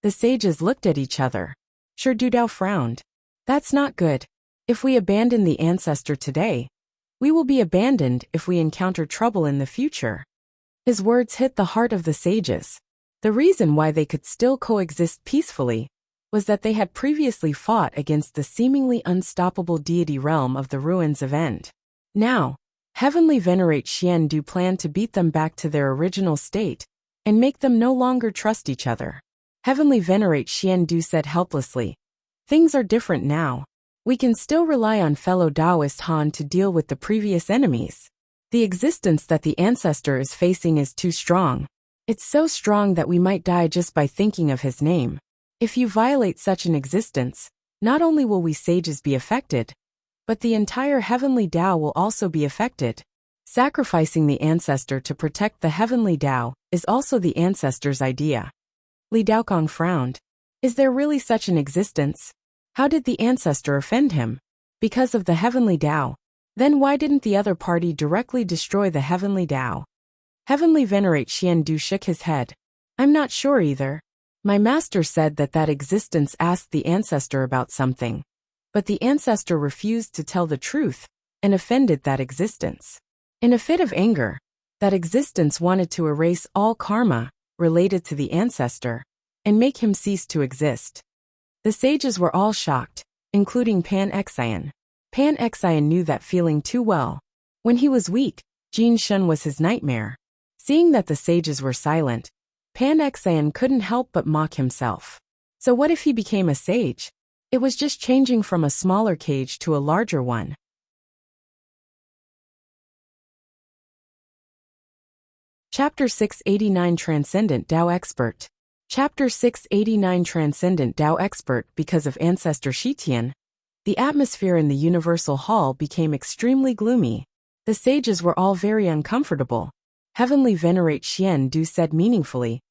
The sages looked at each other. Shi Dudao frowned. That's not good. If we abandon the Ancestor today, we will be abandoned if we encounter trouble in the future. His words hit the heart of the sages. The reason why they could still coexist peacefully was that they had previously fought against the seemingly unstoppable deity realm of the ruins of End. Now, Heavenly Venerate Xian Du planned to beat them back to their original state and make them no longer trust each other. Heavenly Venerate Xian Du said helplessly, things are different now. We can still rely on fellow Taoist Han to deal with the previous enemies. The existence that the ancestor is facing is too strong. It's so strong that we might die just by thinking of his name. If you violate such an existence, not only will we sages be affected, but the entire Heavenly Tao will also be affected. Sacrificing the ancestor to protect the Heavenly Tao is also the ancestor's idea. Li Daokong frowned. Is there really such an existence? How did the ancestor offend him? Because of the Heavenly Tao. Then why didn't the other party directly destroy the Heavenly Tao? Heavenly Venerate Xian Du shook his head. I'm not sure either. My master said that existence asked the ancestor about something, but the ancestor refused to tell the truth and offended that existence. In a fit of anger, that existence wanted to erase all karma related to the ancestor and make him cease to exist. The sages were all shocked, including Pan Xian. Pan Xian knew that feeling too well. When he was weak, Jin Shun was his nightmare. Seeing that the sages were silent, Pan Xian couldn't help but mock himself. So what if he became a sage? It was just changing from a smaller cage to a larger one. Chapter 689 Transcendent Tao Expert. Chapter 689 Transcendent Tao Expert. Because of Ancestor Shitian, the atmosphere in the Universal Hall became extremely gloomy. The sages were all very uncomfortable. Heavenly Venerate Xian Du said meaningfully,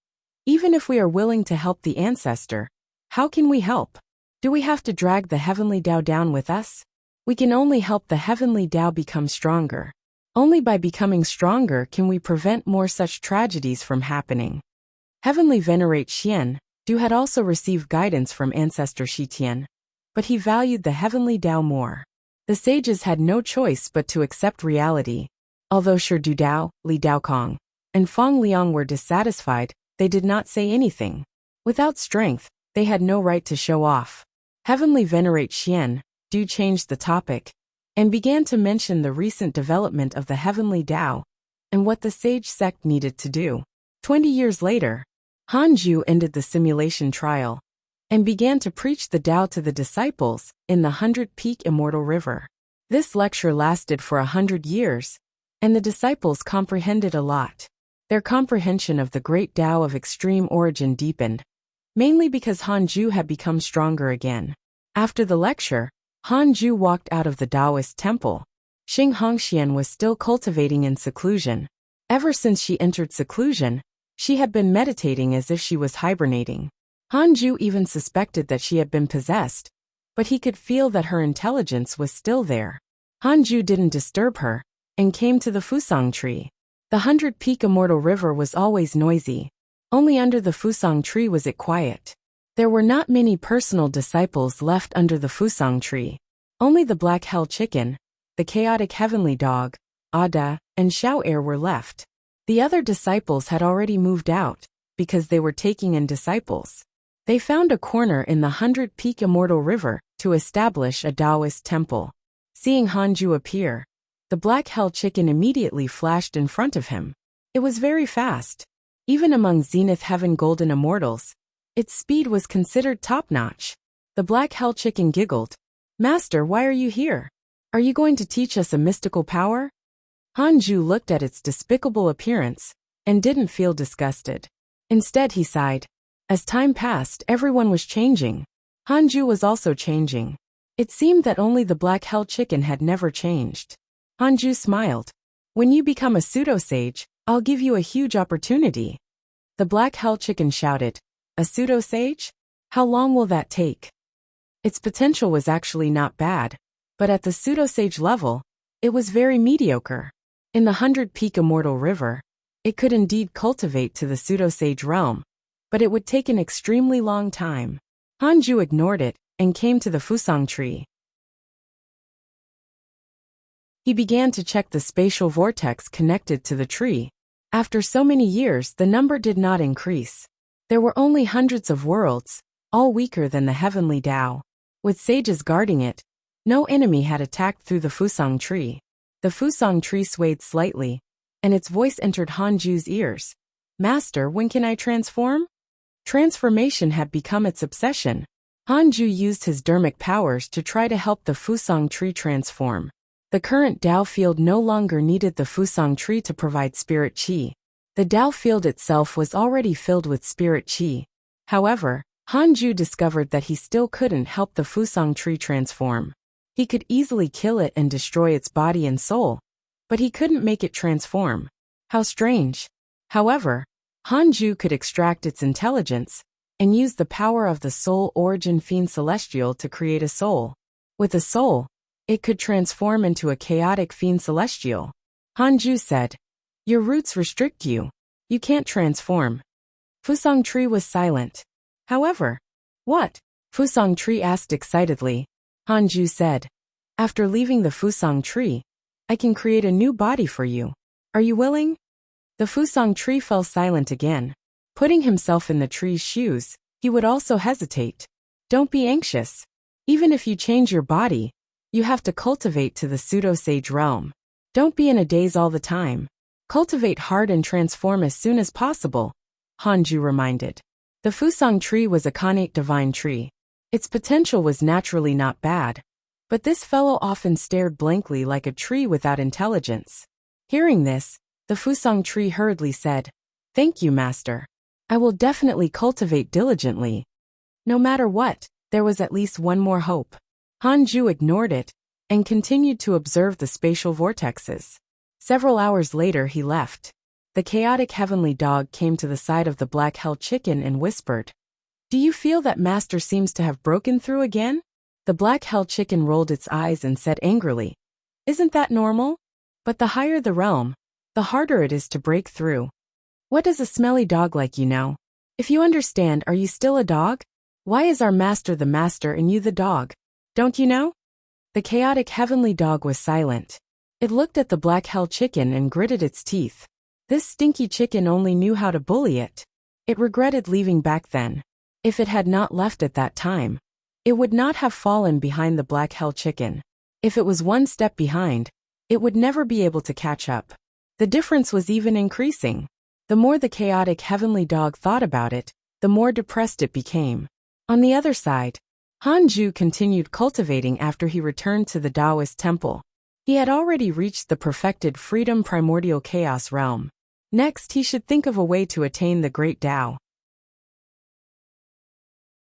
even if we are willing to help the ancestor, how can we help? Do we have to drag the Heavenly Tao down with us? We can only help the Heavenly Tao become stronger. Only by becoming stronger can we prevent more such tragedies from happening. Heavenly Venerate Xian Du had also received guidance from Ancestor Shitian, but he valued the Heavenly Tao more. The sages had no choice but to accept reality. Although Shi Dudao, Li Daokong, and Feng Liang were dissatisfied, they did not say anything. Without strength, they had no right to show off. Heavenly Venerate Xian, Du changed the topic and began to mention the recent development of the Heavenly Tao and what the sage sect needed to do. 20 years later, Hanju ended the simulation trial and began to preach the Tao to the disciples in the 100-peak Immortal River. This lecture lasted for 100 years, and the disciples comprehended a lot. Their comprehension of the great Tao of extreme origin deepened, mainly because Hanju had become stronger again. After the lecture, Hanju walked out of the Taoist temple. Xing Hongxian was still cultivating in seclusion. Ever since she entered seclusion, she had been meditating as if she was hibernating. Hanju even suspected that she had been possessed, but he could feel that her intelligence was still there. Hanju didn't disturb her and came to the Fusang tree. The 100-peak Immortal River was always noisy. Only under the Fusang tree was it quiet. There were not many personal disciples left under the Fusang tree. Only the Black Hell Chicken, the chaotic heavenly dog, Ada, and Xiao Air were left. The other disciples had already moved out, because they were taking in disciples. They found a corner in the 100-peak Immortal River to establish a Taoist temple. Seeing Hanju appear, the Black Hell Chicken immediately flashed in front of him. It was very fast. Even among Zenith Heaven Golden Immortals, its speed was considered top-notch. The Black Hell Chicken giggled. "Master, why are you here? Are you going to teach us a mystical power?" Hanju looked at its despicable appearance and didn't feel disgusted. Instead, he sighed. As time passed, everyone was changing. Hanju was also changing. It seemed that only the Black Hell Chicken had never changed. Hanju smiled. "When you become a pseudo-sage, I'll give you a huge opportunity." The Black Hell Chicken shouted. "A pseudo-sage? How long will that take?" Its potential was actually not bad, but at the pseudo-sage level, it was very mediocre. In the 100-peak Immortal River, it could indeed cultivate to the pseudo-sage realm, but it would take an extremely long time. Hanju ignored it and came to the Fusang tree. He began to check the spatial vortex connected to the tree. After so many years, the number did not increase. There were only hundreds of worlds, all weaker than the heavenly Tao. With sages guarding it, no enemy had attacked through the Fusang tree. The Fusang tree swayed slightly, and its voice entered Hanju's ears. "Master, when can I transform?" Transformation had become its obsession. Hanju used his dermic powers to try to help the Fusang tree transform. The current Tao field no longer needed the Fusang tree to provide spirit qi. The Tao field itself was already filled with spirit qi. However, Hanju discovered that he still couldn't help the Fusang tree transform. He could easily kill it and destroy its body and soul, but he couldn't make it transform. How strange. However, Hanju could extract its intelligence and use the power of the soul origin fiend celestial to create a soul. With a soul, it could transform into a chaotic fiend celestial. Hanju said, "Your roots restrict you. You can't transform." Fusang tree was silent. "However, what?" Fusang tree asked excitedly. Hanju said, "After leaving the Fusang tree, I can create a new body for you. Are you willing?" The Fusang tree fell silent again. Putting himself in the tree's shoes, he would also hesitate. "Don't be anxious. Even if you change your body, you have to cultivate to the pseudo-sage realm. Don't be in a daze all the time. Cultivate hard and transform as soon as possible," Hanju reminded. The Fusang tree was a connate divine tree. Its potential was naturally not bad, but this fellow often stared blankly like a tree without intelligence. Hearing this, the Fusang tree hurriedly said, "Thank you, Master. I will definitely cultivate diligently." No matter what, there was at least one more hope. Hanju ignored it and continued to observe the spatial vortexes. Several hours later he left. The chaotic heavenly dog came to the side of the Black Hell Chicken and whispered, "Do you feel that Master seems to have broken through again?" The Black Hell Chicken rolled its eyes and said angrily, "Isn't that normal? But the higher the realm, the harder it is to break through. What does a smelly dog like you know? If you understand, are you still a dog? Why is our master the master and you the dog? Don't you know?" The chaotic heavenly dog was silent. It looked at the Black Hell Chicken and gritted its teeth. This stinky chicken only knew how to bully it. It regretted leaving back then. If it had not left at that time, It would not have fallen behind the black hell chicken. If it was one step behind, it would never be able to catch up. The difference was even increasing. The more the chaotic heavenly dog thought about it, the more depressed it became. On the other side, Hanju continued cultivating after he returned to the Taoist temple. He had already reached the perfected freedom primordial chaos realm. Next, he should think of a way to attain the great Tao.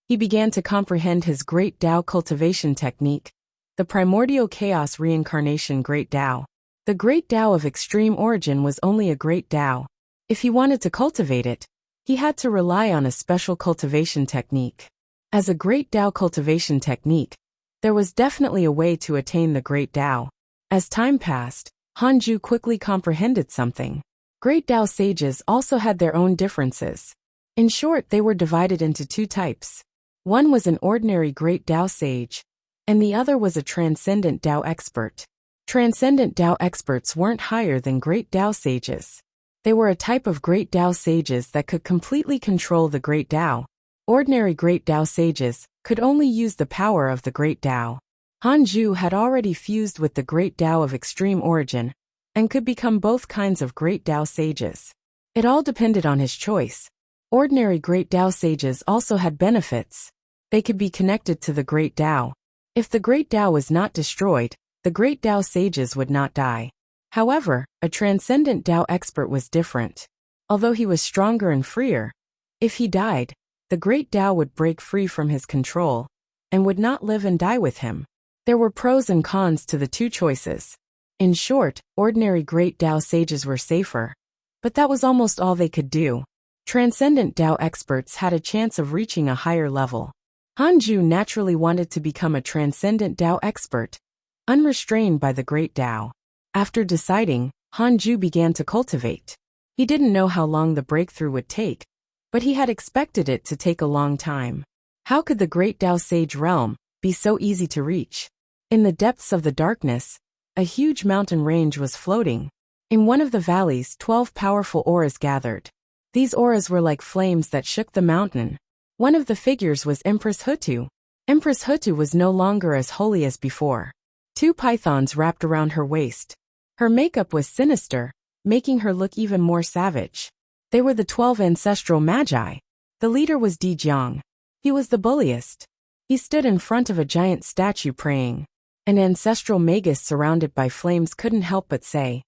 He began to comprehend his great Tao cultivation technique, the primordial chaos reincarnation great Tao. The great Tao of extreme origin was only a great Tao. If he wanted to cultivate it, he had to rely on a special cultivation technique. As a great Tao cultivation technique, there was definitely a way to attain the great Tao. As time passed, Hanju quickly comprehended something. Great Tao sages also had their own differences. In short, they were divided into two types. One was an ordinary great Tao sage, and the other was a transcendent Tao expert. Transcendent Tao experts weren't higher than great Tao sages. They were a type of great Tao sages that could completely control the great Tao. Ordinary great Tao sages could only use the power of the great Tao. Hanju had already fused with the great Tao of extreme origin and could become both kinds of great Tao sages. It all depended on his choice. Ordinary great Tao sages also had benefits. They could be connected to the great Tao. If the great Tao was not destroyed, the great Tao sages would not die. However, a transcendent Tao expert was different. Although he was stronger and freer, if he died, the great Tao would break free from his control and would not live and die with him. There were pros and cons to the two choices. In short, ordinary great Tao sages were safer, but that was almost all they could do. Transcendent Tao experts had a chance of reaching a higher level. Hanju naturally wanted to become a transcendent Tao expert, unrestrained by the great Tao. After deciding, Hanju began to cultivate. He didn't know how long the breakthrough would take, but he had expected it to take a long time. How could the great Tao sage realm be so easy to reach? In the depths of the darkness, a huge mountain range was floating. In one of the valleys, 12 powerful auras gathered. These auras were like flames that shook the mountain. One of the figures was Empress Hutu. Empress Hutu was no longer as holy as before. Two pythons wrapped around her waist. Her makeup was sinister, making her look even more savage. They were the 12 ancestral magi. The leader was Di Jiang. He was the bulliest. He stood in front of a giant statue praying. An ancestral magus surrounded by flames couldn't help but say,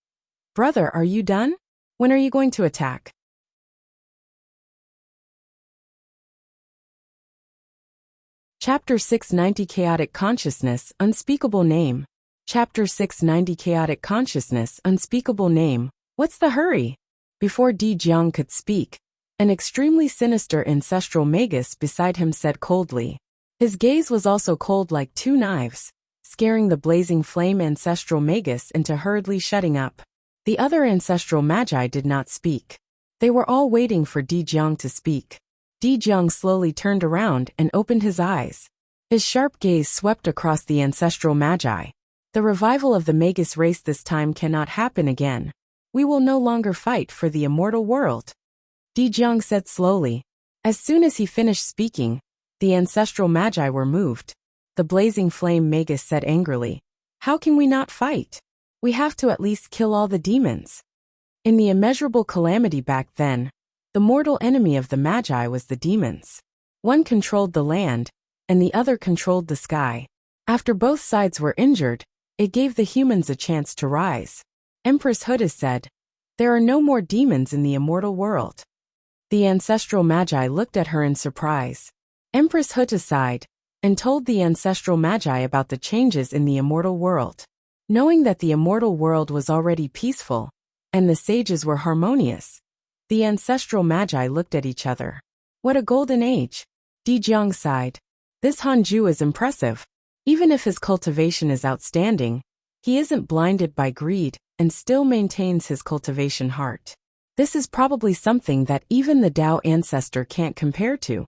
"Brother, are you done? When are you going to attack?" Chapter 690 Chaotic Consciousness, Unspeakable Name. Chapter 690 Chaotic Consciousness, Unspeakable Name. What's the hurry? Before Di Jiang could speak, an extremely sinister ancestral magus beside him said coldly. His gaze was also cold like two knives, scaring the blazing flame ancestral magus into hurriedly shutting up. The other ancestral magi did not speak. They were all waiting for Di Jiang to speak. Di Jiang slowly turned around and opened his eyes. His sharp gaze swept across the ancestral magi. The revival of the magus race this time cannot happen again. We will no longer fight for the immortal world. Di Jiang said slowly. As soon as he finished speaking, the ancestral magi were moved. The blazing flame magus said angrily, "How can we not fight? We have to at least kill all the demons." In the immeasurable calamity back then, the mortal enemy of the magi was the demons. One controlled the land, and the other controlled the sky. After both sides were injured, it gave the humans a chance to rise. Empress Huda said, "There are no more demons in the immortal world." The ancestral magi looked at her in surprise. Empress Huda sighed and told the ancestral magi about the changes in the immortal world. Knowing that the immortal world was already peaceful, and the sages were harmonious, the ancestral magi looked at each other. What a golden age! Di Jiang sighed. This Hanju is impressive. Even if his cultivation is outstanding, he isn't blinded by greed and still maintains his cultivation heart. This is probably something that even the Tao ancestor can't compare to.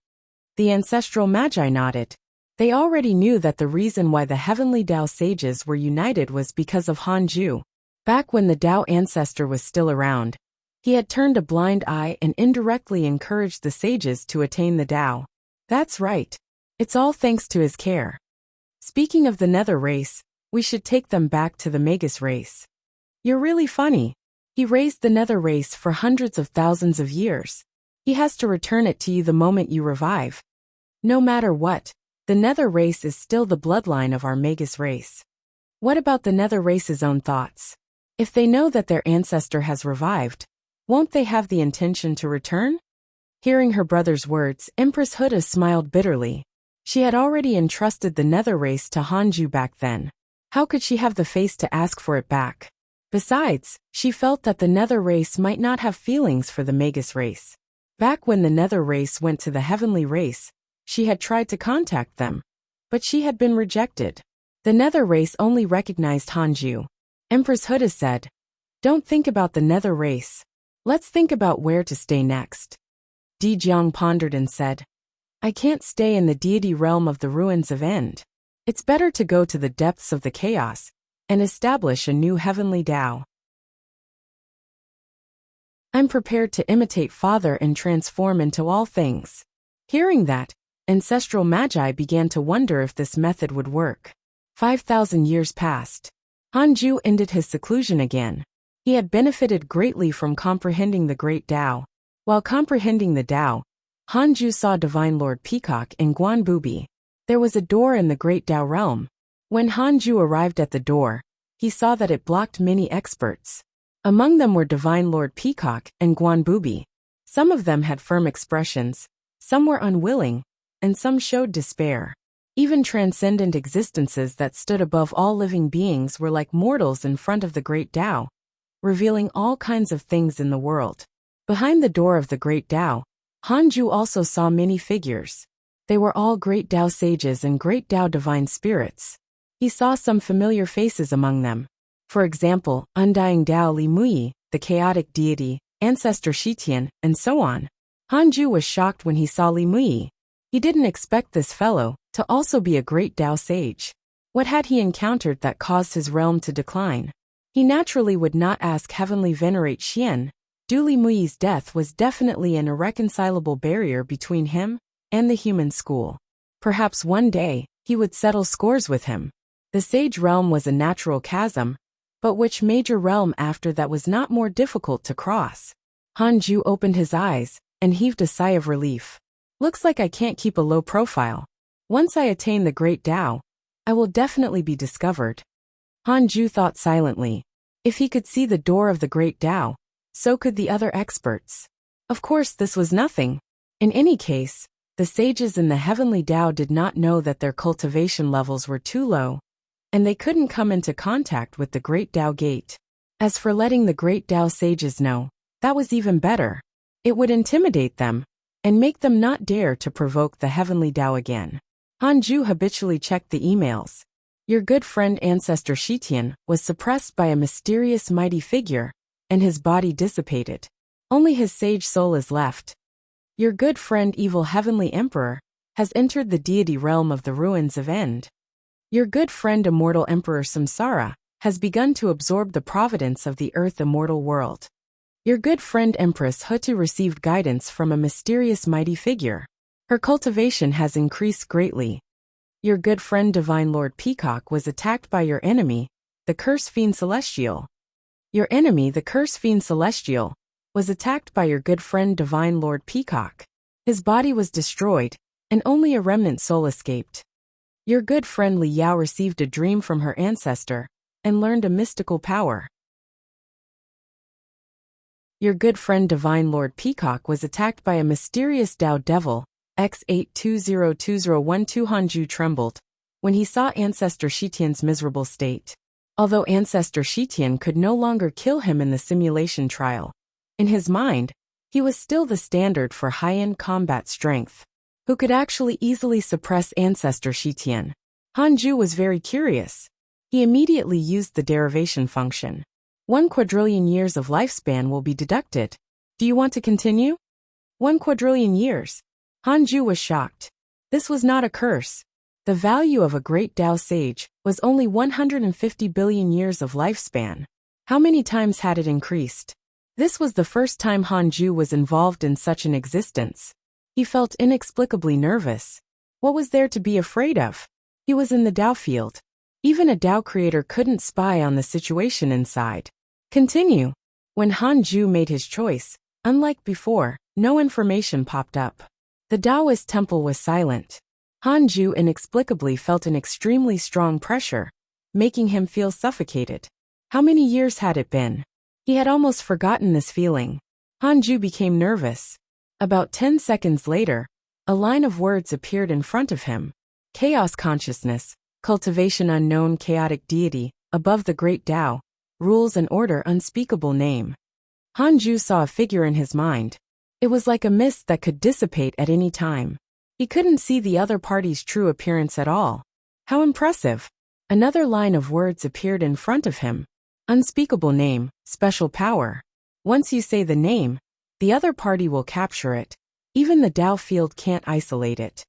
The ancestral magi nodded. They already knew that the reason why the heavenly Tao sages were united was because of Hanju. Back when the Tao ancestor was still around, he had turned a blind eye and indirectly encouraged the sages to attain the Tao. That's right. It's all thanks to his care. Speaking of the Nether race, we should take them back to the Magus race. You're really funny. He raised the Nether race for hundreds of thousands of years. He has to return it to you the moment you revive. No matter what, the Nether race is still the bloodline of our Magus race. What about the Nether race's own thoughts? If they know that their ancestor has revived, won't they have the intention to return? Hearing her brother's words, Empress Huda smiled bitterly. She had already entrusted the Nether race to Hanju back then. How could she have the face to ask for it back? Besides, she felt that the Nether race might not have feelings for the Magus race. Back when the Nether race went to the Heavenly race, she had tried to contact them, but she had been rejected. The Nether race only recognized Hanju. Empress Huda said, "Don't think about the Nether race. Let's think about where to stay next." Di Jiang pondered and said, "I can't stay in the deity realm of the ruins of End. It's better to go to the depths of the chaos and establish a new heavenly Tao. I'm prepared to imitate Father and transform into all things." Hearing that, ancestral magi began to wonder if this method would work. 5,000 years passed. Hanju ended his seclusion again. He had benefited greatly from comprehending the great Tao. While comprehending the Tao, Hanju saw Divine Lord Peacock and Guan Bubi. There was a door in the great Tao realm. When Hanju arrived at the door, he saw that it blocked many experts. Among them were Divine Lord Peacock and Guan Bubi. Some of them had firm expressions, some were unwilling, and some showed despair. Even transcendent existences that stood above all living beings were like mortals in front of the great Tao, revealing all kinds of things in the world. Behind the door of the great Tao, Hanju also saw many figures. They were all great Tao sages and great Tao divine spirits. He saw some familiar faces among them. For example, Undying Tao Li Muyi, the chaotic deity, Ancestor Shitian, and so on. Hanju was shocked when he saw Li Muyi. He didn't expect this fellow to also be a great Tao sage. What had he encountered that caused his realm to decline? He naturally would not ask Heavenly Venerate Xian. Li Muyi's death was definitely an irreconcilable barrier between him and the human school. Perhaps one day, he would settle scores with him. The sage realm was a natural chasm, but which major realm after that was not more difficult to cross? Hanju opened his eyes and heaved a sigh of relief. Looks like I can't keep a low profile. Once I attain the great Tao, I will definitely be discovered. Hanju thought silently. If he could see the door of the great Tao, so could the other experts. Of course, this was nothing. In any case, the sages in the heavenly Tao did not know that their cultivation levels were too low, and they couldn't come into contact with the great Tao gate. As for letting the great Tao sages know, that was even better. It would intimidate them and make them not dare to provoke the heavenly Tao again. Hanju habitually checked the emails. Your good friend Ancestor Shitian was suppressed by a mysterious mighty figure, and his body dissipated. Only his sage soul is left. Your good friend Evil Heavenly Emperor has entered the deity realm of the ruins of End. Your good friend Immortal Emperor Samsara has begun to absorb the providence of the earth immortal world. Your good friend Empress Hutu received guidance from a mysterious mighty figure. Her cultivation has increased greatly. Your good friend Divine Lord Peacock was attacked by your enemy, the Curse Fiend Celestial. Your enemy, the Curse Fiend Celestial, was attacked by your good friend Divine Lord Peacock. His body was destroyed, and only a remnant soul escaped. Your good friend Li Yao received a dream from her ancestor and learned a mystical power. Your good friend Divine Lord Peacock was attacked by a mysterious Tao Devil, X820201. Hanju trembled when he saw Ancestor Shitian's miserable state. Although Ancestor Shitian could no longer kill him in the simulation trial, in his mind, he was still the standard for high-end combat strength. Who could actually easily suppress Ancestor Shitian? Hanju was very curious. He immediately used the derivation function. 1 quadrillion years of lifespan will be deducted. Do you want to continue? 1 quadrillion years. Hanju was shocked. This was not a curse. The value of a great Tao sage was only 150 billion years of lifespan. How many times had it increased? This was the first time Hanju was involved in such an existence. He felt inexplicably nervous. What was there to be afraid of? He was in the Tao field. Even a Tao creator couldn't spy on the situation inside. Continue. When Han Ju made his choice, unlike before, no information popped up. The Taoist temple was silent. Han Ju inexplicably felt an extremely strong pressure, making him feel suffocated. How many years had it been? He had almost forgotten this feeling. Han Ju became nervous. About 10 seconds later, a line of words appeared in front of him. Chaos consciousness, cultivation unknown chaotic deity, above the great Tao, rules and order unspeakable name. Han Ju saw a figure in his mind. It was like a mist that could dissipate at any time. He couldn't see the other party's true appearance at all. How impressive! Another line of words appeared in front of him. Unspeakable name, special power. Once you say the name, the other party will capture it. Even the Tao field can't isolate it.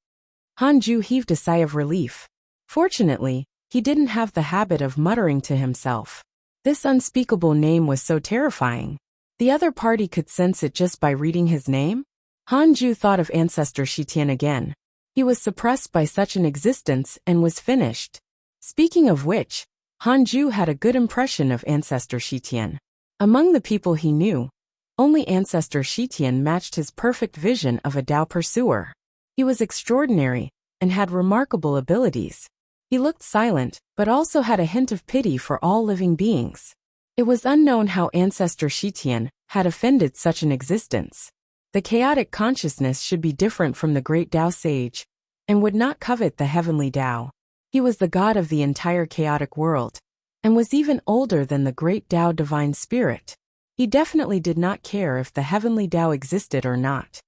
Han Ju heaved a sigh of relief. Fortunately, he didn't have the habit of muttering to himself. This unspeakable name was so terrifying. The other party could sense it just by reading his name? Han Ju thought of Ancestor Shitian again. He was suppressed by such an existence and was finished. Speaking of which, Han Ju had a good impression of Ancestor Shitian. Among the people he knew, only Ancestor Shitian matched his perfect vision of a Tao pursuer. He was extraordinary and had remarkable abilities. He looked silent, but also had a hint of pity for all living beings. It was unknown how Ancestor Shitian had offended such an existence. The chaotic consciousness should be different from the great Tao sage, and would not covet the heavenly Tao. He was the god of the entire chaotic world, and was even older than the great Tao divine spirit. He definitely did not care if the heavenly Tao existed or not.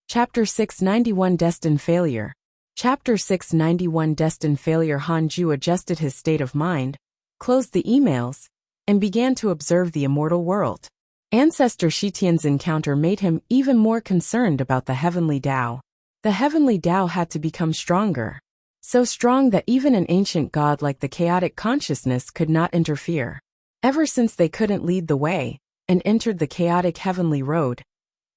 Chapter 691 Destined Failure. Chapter 691 Destined Failure. Han Ju adjusted his state of mind, closed the emails, and began to observe the immortal world. Ancestor Shitian's encounter made him even more concerned about the heavenly Tao. The heavenly Tao had to become stronger. So strong that even an ancient god like the chaotic consciousness could not interfere. Ever since they couldn't lead the way, and entered the chaotic heavenly road,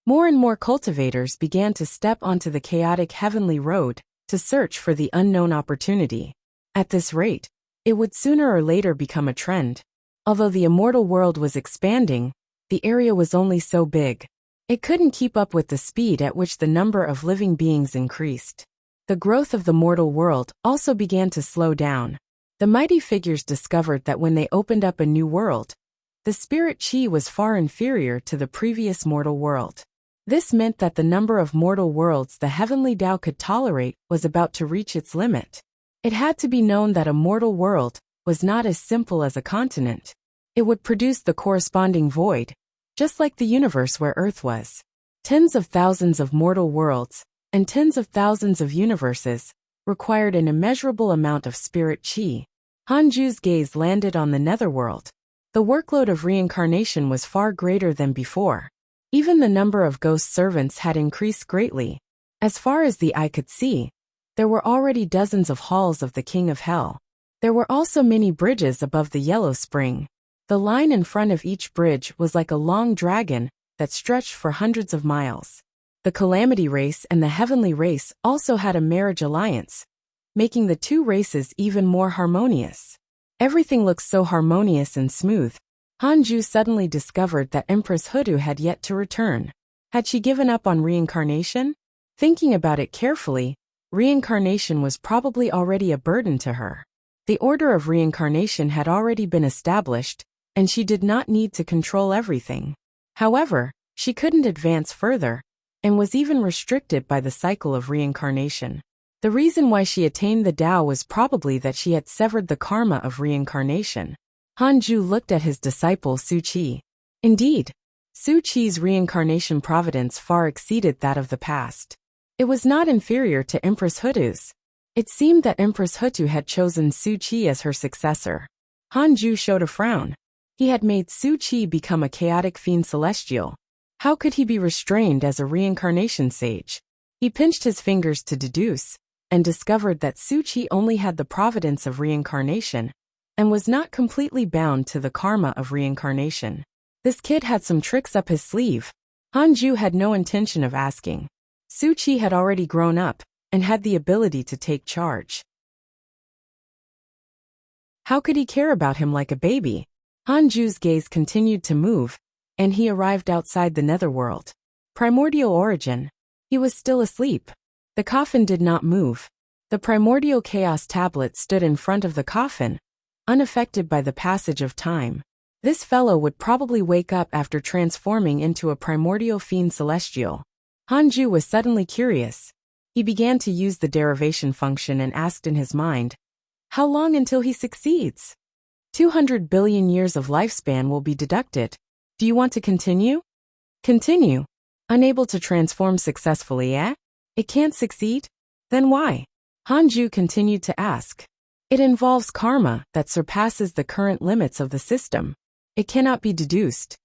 more and more cultivators began to step onto the chaotic heavenly road to search for the unknown opportunity. At this rate, it would sooner or later become a trend. Although the immortal world was expanding, the area was only so big. It couldn't keep up with the speed at which the number of living beings increased. The growth of the mortal world also began to slow down. The mighty figures discovered that when they opened up a new world, the spirit chi was far inferior to the previous mortal world. This meant that the number of mortal worlds the heavenly Tao could tolerate was about to reach its limit. It had to be known that a mortal world was not as simple as a continent. It would produce the corresponding void, just like the universe where Earth was. Tens of thousands of mortal worlds, and tens of thousands of universes, required an immeasurable amount of spirit chi. Han Ju's gaze landed on the netherworld. The workload of reincarnation was far greater than before. Even the number of ghost servants had increased greatly. As far as the eye could see, there were already dozens of halls of the King of Hell. There were also many bridges above the Yellow Spring. The line in front of each bridge was like a long dragon that stretched for hundreds of miles. The Calamity race and the Heavenly race also had a marriage alliance, making the two races even more harmonious. Everything looked so harmonious and smooth. Han Ju suddenly discovered that Empress Hudu had yet to return. Had she given up on reincarnation? Thinking about it carefully, reincarnation was probably already a burden to her. The order of reincarnation had already been established, and she did not need to control everything. However, she couldn't advance further, and was even restricted by the cycle of reincarnation. The reason why she attained the Tao was probably that she had severed the karma of reincarnation. Han Ju looked at his disciple Su Qi. Indeed, Su Qi's reincarnation providence far exceeded that of the past. It was not inferior to Empress Hudu's. It seemed that Empress Hutu had chosen Su Qi as her successor. Han Ju showed a frown. He had made Su Qi become a chaotic fiend celestial. How could he be restrained as a reincarnation sage? He pinched his fingers to deduce, and discovered that Su Qi only had the providence of reincarnation, and was not completely bound to the karma of reincarnation. This kid had some tricks up his sleeve. Hanju had no intention of asking. Su Qi had already grown up and had the ability to take charge. How could he care about him like a baby? Hanju's gaze continued to move, and he arrived outside the netherworld. Primordial origin. He was still asleep. The coffin did not move. The primordial chaos tablet stood in front of the coffin, unaffected by the passage of time. This fellow would probably wake up after transforming into a primordial fiend celestial. Hanju was suddenly curious. He began to use the derivation function and asked in his mind, how long until he succeeds? 200 billion years of lifespan will be deducted. Do you want to continue? Continue. Unable to transform successfully, eh? It can't succeed? Then why? Hanju continued to ask. It involves karma that surpasses the current limits of the system. It cannot be deduced.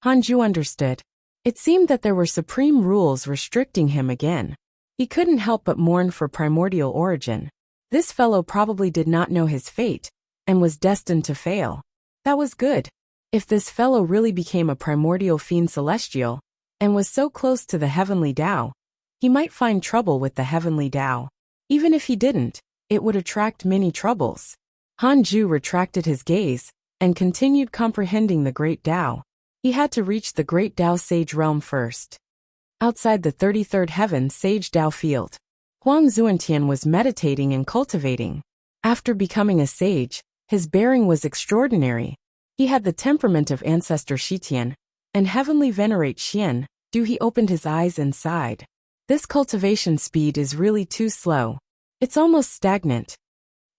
Hanju understood. It seemed that there were supreme rules restricting him again. He couldn't help but mourn for primordial origin. This fellow probably did not know his fate, and was destined to fail. That was good. If this fellow really became a primordial fiend celestial, and was so close to the heavenly Tao, he might find trouble with the heavenly Tao. Even if he didn't, it would attract many troubles. Hanju retracted his gaze, and continued comprehending the great Tao. He had to reach the great Tao Sage realm first. Outside the 33rd heaven Sage Tao field, Huang Zuantian was meditating and cultivating. After becoming a sage, his bearing was extraordinary. He had the temperament of ancestor Shitian, and heavenly venerate Xian. He opened his eyes and sighed. This cultivation speed is really too slow. It's almost stagnant.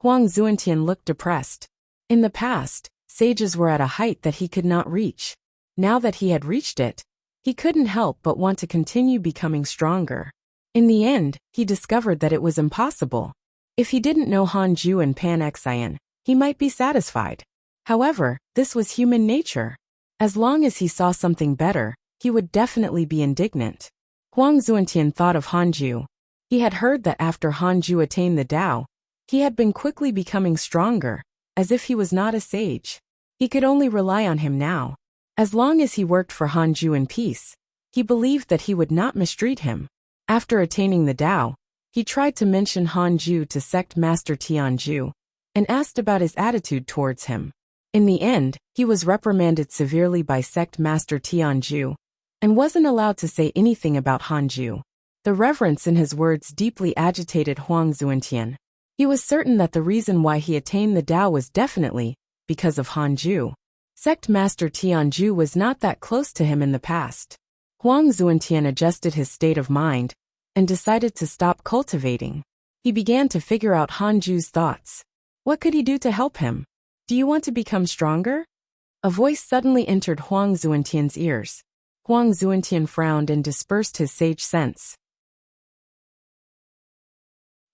Huang Zuantian looked depressed. In the past, sages were at a height that he could not reach. Now that he had reached it, he couldn't help but want to continue becoming stronger. In the end, he discovered that it was impossible. If he didn't know Hanju and Pan-Xian, he might be satisfied. However, this was human nature. As long as he saw something better, he would definitely be indignant. Huang Zuantian thought of Hanju. He had heard that after Hanju attained the Tao, he had been quickly becoming stronger, as if he was not a sage. He could only rely on him now. As long as he worked for Hanju in peace, he believed that he would not mistreat him. After attaining the Tao, he tried to mention Hanju to Sect Master Tianju, and asked about his attitude towards him. In the end, he was reprimanded severely by Sect Master Tianju, and wasn't allowed to say anything about Hanju. The reverence in his words deeply agitated Huang Zuantian. He was certain that the reason why he attained the Tao was definitely because of Hanju. Sect Master Tianju was not that close to him in the past. Huang Zuantian adjusted his state of mind and decided to stop cultivating. He began to figure out Hanju's thoughts. What could he do to help him? Do you want to become stronger? A voice suddenly entered Huang Zuantian's ears. Huang Zuantian frowned and dispersed his sage sense.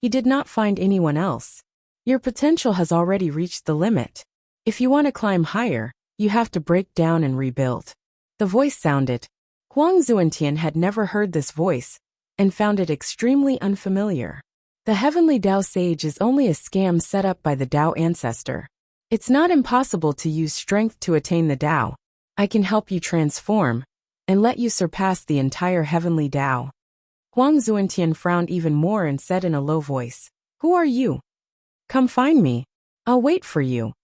He did not find anyone else. Your potential has already reached the limit. If you want to climb higher, you have to break down and rebuild. The voice sounded. Huang Zuantian had never heard this voice, and found it extremely unfamiliar. The heavenly Tao sage is only a scam set up by the Tao ancestor. It's not impossible to use strength to attain the Tao. I can help you transform, and let you surpass the entire heavenly Tao. Huang Zuantian frowned even more and said in a low voice, Who are you? Come find me. I'll wait for you.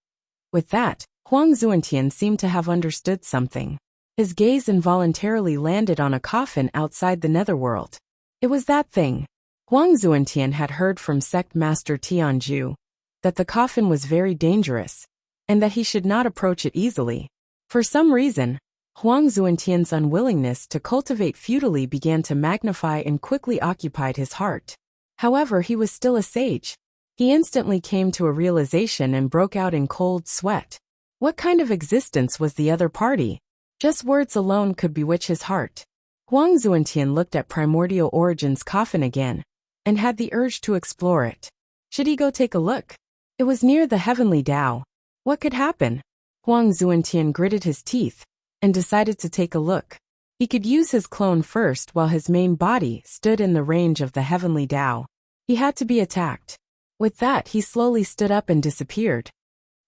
With that, Huang Zuantian seemed to have understood something. His gaze involuntarily landed on a coffin outside the netherworld. It was that thing. Huang Zuantian had heard from Sect Master Tianju that the coffin was very dangerous, and that he should not approach it easily. For some reason, Huang Zuantian's unwillingness to cultivate futilely began to magnify and quickly occupied his heart. However, he was still a sage. He instantly came to a realization and broke out in cold sweat. What kind of existence was the other party? Just words alone could bewitch his heart. Huang Zuantian looked at Primordial Origin's coffin again, and had the urge to explore it. Should he go take a look? It was near the heavenly Tao. What could happen? Huang Zuantian gritted his teeth, and decided to take a look. He could use his clone first while his main body stood in the range of the heavenly Tao. He had to be attacked. With that, he slowly stood up and disappeared.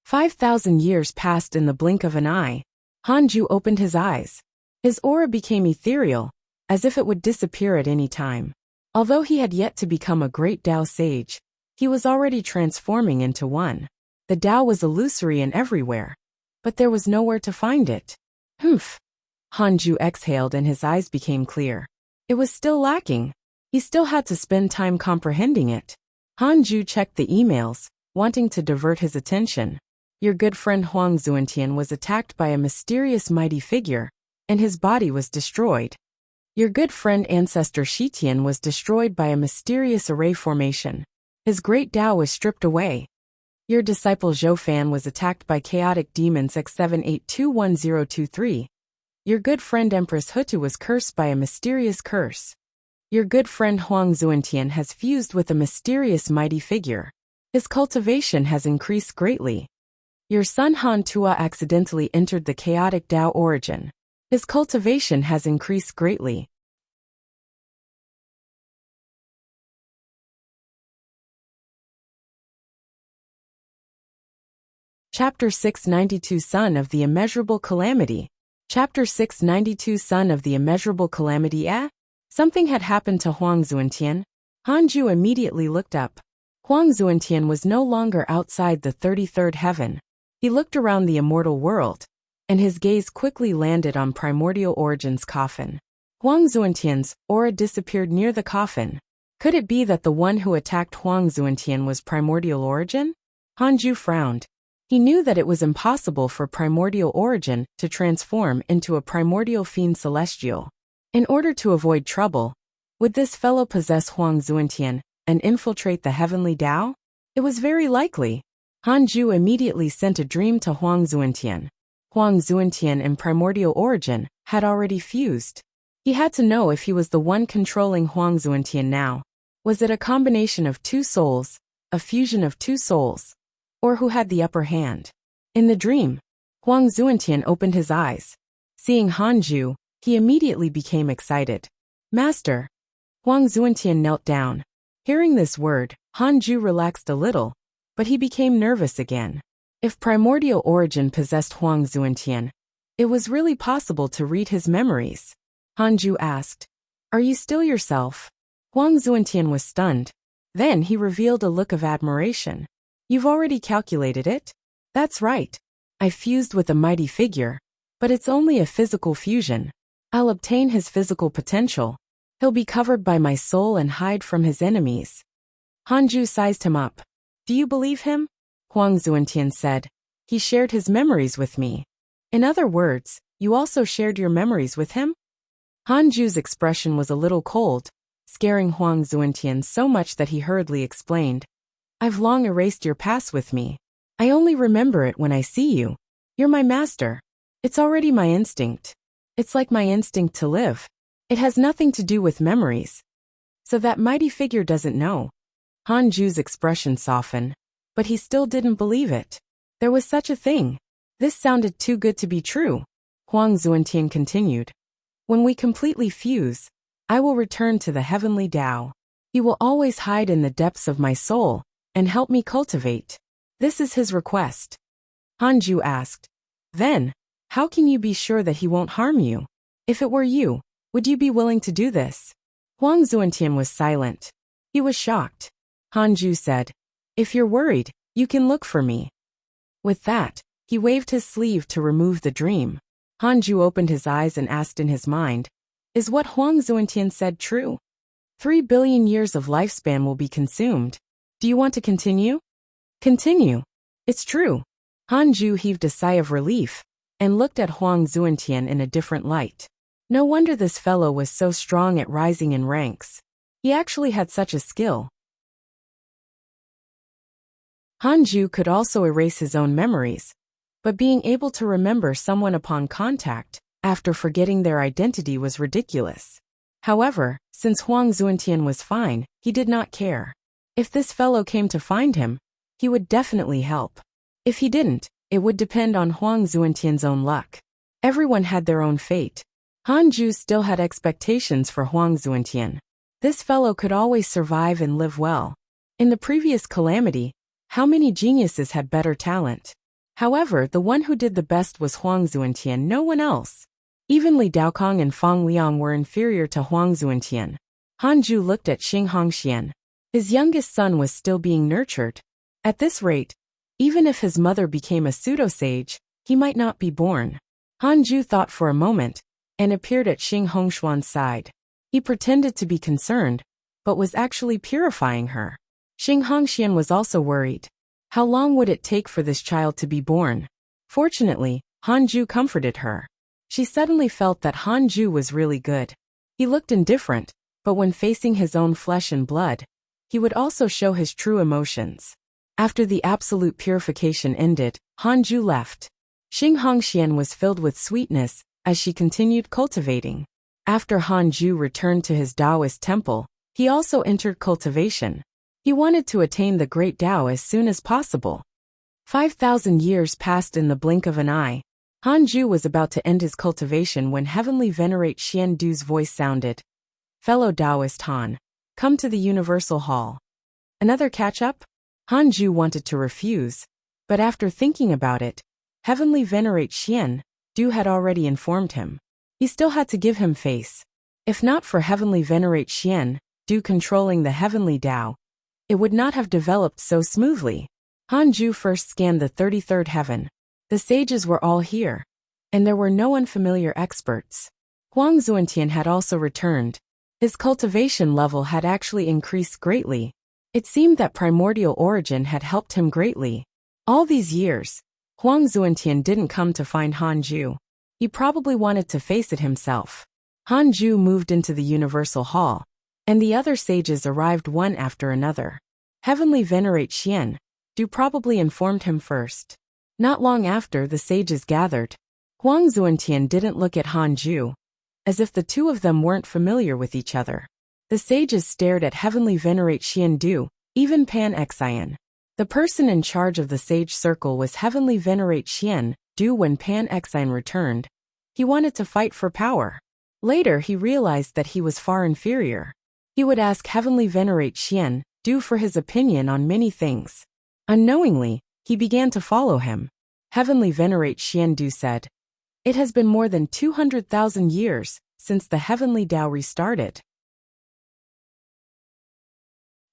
5,000 years passed in the blink of an eye. Hanju opened his eyes. His aura became ethereal, as if it would disappear at any time. Although he had yet to become a great Tao sage, he was already transforming into one. The Tao was illusory and everywhere, but there was nowhere to find it. Humph. Hanju exhaled and his eyes became clear. It was still lacking. He still had to spend time comprehending it. Hanju checked the emails, wanting to divert his attention. Your good friend Huang Zuentian was attacked by a mysterious mighty figure, and his body was destroyed. Your good friend ancestor Shitian was destroyed by a mysterious array formation. His great Tao was stripped away. Your disciple Zhou Fan was attacked by chaotic demons X78211023. Your good friend Empress Hutu was cursed by a mysterious curse. Your good friend Huang Zuentian has fused with a mysterious mighty figure. His cultivation has increased greatly. Your son Han Tua accidentally entered the chaotic Tao origin. His cultivation has increased greatly. Chapter 692 Son of the Immeasurable Calamity. Chapter 692 Son of the Immeasurable Calamity. Something had happened to Huang Zuentian. Hanju immediately looked up. Huang Zuentian was no longer outside the 33rd heaven. He looked around the immortal world, and his gaze quickly landed on Primordial Origin's coffin. Huang Zuentian's aura disappeared near the coffin. Could it be that the one who attacked Huang Zuentian was Primordial Origin? Hanju frowned. He knew that it was impossible for Primordial Origin to transform into a Primordial Fiend Celestial. In order to avoid trouble, would this fellow possess Huang Zuentian and infiltrate the heavenly Tao? It was very likely. Hanju immediately sent a dream to Huang Zuentian. Huang Zuentian and Primordial Origin had already fused. He had to know if he was the one controlling Huang Zuentian now. Was it a combination of two souls, a fusion of two souls, or who had the upper hand? In the dream, Huang Zuentian opened his eyes. Seeing Hanju, he immediately became excited. Master. Huang Zuentian knelt down. Hearing this word, Hanju relaxed a little, but he became nervous again. If Primordial Origin possessed Huang Zuentian, it was really possible to read his memories. Hanju asked, "Are you still yourself?" Huang Zuentian was stunned. Then he revealed a look of admiration. "You've already calculated it?" "That's right. I fused with a mighty figure, but it's only a physical fusion. I'll obtain his physical potential. He'll be covered by my soul and hide from his enemies." Hanju sized him up. "Do you believe him?" Huang Zuentian said. "He shared his memories with me." "In other words, you also shared your memories with him?" Hanju's expression was a little cold, scaring Huang Zuentian so much that he hurriedly explained. "I've long erased your past with me. I only remember it when I see you. You're my master. It's already my instinct. It's like my instinct to live. It has nothing to do with memories." "So that mighty figure doesn't know." Hanju's expression softened, but he still didn't believe it. There was such a thing. This sounded too good to be true. Huang Zuentian continued. "When we completely fuse, I will return to the heavenly Tao. He will always hide in the depths of my soul and help me cultivate. This is his request." Hanju asked, "Then, how can you be sure that he won't harm you? If it were you, would you be willing to do this?" Huang Zuentian was silent. He was shocked. Hanju said, "If you're worried, you can look for me." With that, he waved his sleeve to remove the dream. Hanju opened his eyes and asked in his mind, "Is what Huang Zuentian said true? 3 billion years of lifespan will be consumed. Do you want to continue?" "Continue. It's true." Hanju heaved a sigh of relief and looked at Huang Zuentian in a different light. No wonder this fellow was so strong at rising in ranks. He actually had such a skill. Hanju could also erase his own memories, but being able to remember someone upon contact, after forgetting their identity, was ridiculous. However, since Huang Zuentian was fine, he did not care. If this fellow came to find him, he would definitely help. If he didn't, it would depend on Huang Zuentian's own luck. Everyone had their own fate. Hanju still had expectations for Huang Zuentian. This fellow could always survive and live well. In the previous calamity, how many geniuses had better talent? However, the one who did the best was Huang Zuentian, no one else. Even Li Daokong and Fang Liang were inferior to Huang Zuantian. Han Ju looked at Xing Hongxian. His youngest son was still being nurtured. At this rate, even if his mother became a pseudo-sage, he might not be born. Han Ju thought for a moment, and appeared at Xing Hongshuan's side. He pretended to be concerned, but was actually purifying her. Xing Hongxian was also worried. How long would it take for this child to be born? Fortunately, Han Ju comforted her. She suddenly felt that Han Ju was really good. He looked indifferent, but when facing his own flesh and blood, he would also show his true emotions. After the absolute purification ended, Han Ju left. Xing Hongxian was filled with sweetness as she continued cultivating. After Han Ju returned to his Taoist temple, he also entered cultivation. He wanted to attain the great Tao as soon as possible. 5,000 years passed in the blink of an eye. Han Ju was about to end his cultivation when Heavenly Venerate Xian Du's voice sounded. Fellow Taoist Han, come to the Universal Hall. Another catch-up? Han Ju wanted to refuse, but after thinking about it, Heavenly Venerate Xian Du had already informed him. He still had to give him face. If not for Heavenly Venerate Xian Du controlling the Heavenly Tao, it would not have developed so smoothly. Han Ju first scanned the 33rd heaven. The sages were all here, and there were no unfamiliar experts. Huang Zuantian had also returned. His cultivation level had actually increased greatly. It seemed that primordial origin had helped him greatly. All these years, Huang Zuantian didn't come to find Han Ju. He probably wanted to face it himself. Han Ju moved into the Universal Hall, and the other sages arrived one after another. Heavenly Venerate Xian Du probably informed him first. Not long after the sages gathered, Huang Zuantian didn't look at Han Ju, as if the two of them weren't familiar with each other. The sages stared at Heavenly Venerate Xian Du, even Pan Xian. The person in charge of the sage circle was Heavenly Venerate Xian Du. When Pan Xian returned, he wanted to fight for power. Later he realized that he was far inferior. He would ask Heavenly Venerate Xian Du for his opinion on many things. Unknowingly, he began to follow him. Heavenly Venerate Xian Du said, "It has been more than 200,000 years since the Heavenly Tao restarted.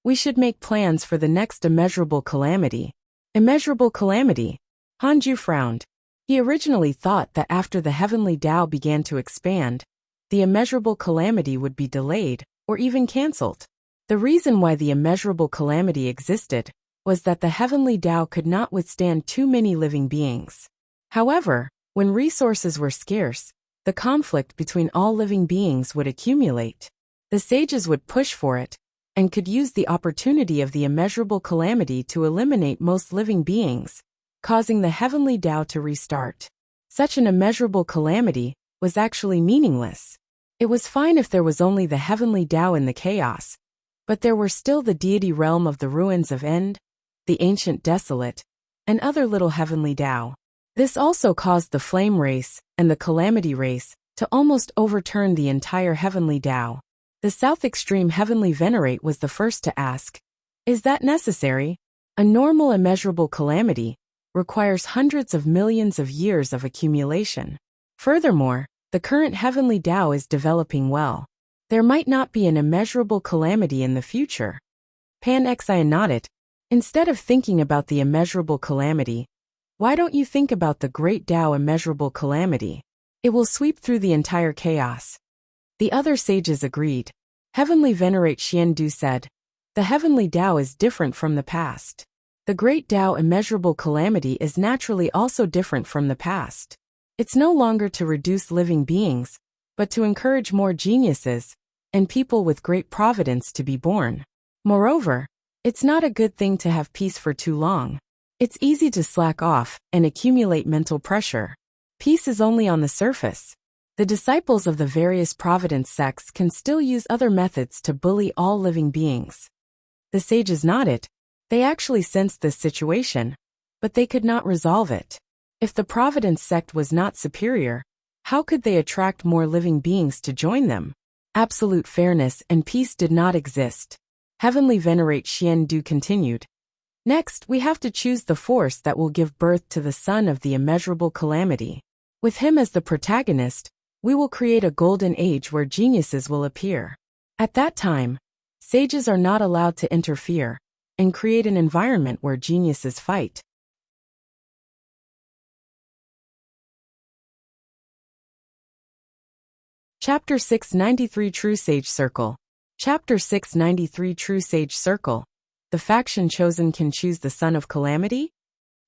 We should make plans for the next immeasurable calamity." Immeasurable calamity? Han Ju frowned. He originally thought that after the Heavenly Tao began to expand, the immeasurable calamity would be delayed or even cancelled. The reason why the immeasurable calamity existed was that the Heavenly Tao could not withstand too many living beings. However, when resources were scarce, the conflict between all living beings would accumulate. The sages would push for it, and could use the opportunity of the immeasurable calamity to eliminate most living beings, causing the Heavenly Tao to restart. Such an immeasurable calamity was actually meaningless. It was fine if there was only the Heavenly Tao in the chaos, but there were still the deity realm of the ruins of End, the ancient desolate, and other little Heavenly Tao. This also caused the Flame race and the Calamity race to almost overturn the entire Heavenly Tao. The South Extreme Heavenly Venerate was the first to ask, "Is that necessary? A normal immeasurable calamity requires hundreds of millions of years of accumulation. Furthermore, the current Heavenly Tao is developing well. There might not be an immeasurable calamity in the future." Pan Xian nodded. "Instead of thinking about the immeasurable calamity, why don't you think about the Great Tao immeasurable calamity? It will sweep through the entire chaos." The other sages agreed. Heavenly Venerate Xian Du said, "The Heavenly Tao is different from the past. The Great Tao immeasurable calamity is naturally also different from the past. It's no longer to reduce living beings, but to encourage more geniuses and people with great providence to be born. Moreover, it's not a good thing to have peace for too long. It's easy to slack off and accumulate mental pressure. Peace is only on the surface. The disciples of the various providence sects can still use other methods to bully all living beings." The sages nodded. They actually sensed this situation, but they could not resolve it. If the providence sect was not superior, how could they attract more living beings to join them? Absolute fairness and peace did not exist. Heavenly Venerate Xian Du continued, "Next, we have to choose the force that will give birth to the son of the immeasurable calamity. With him as the protagonist, We will create a golden age where geniuses will appear. At that time, sages are not allowed to interfere and create an environment where geniuses fight. Chapter 693 True Sage Circle. Chapter 693 True Sage Circle. The faction chosen can choose the Son of Calamity?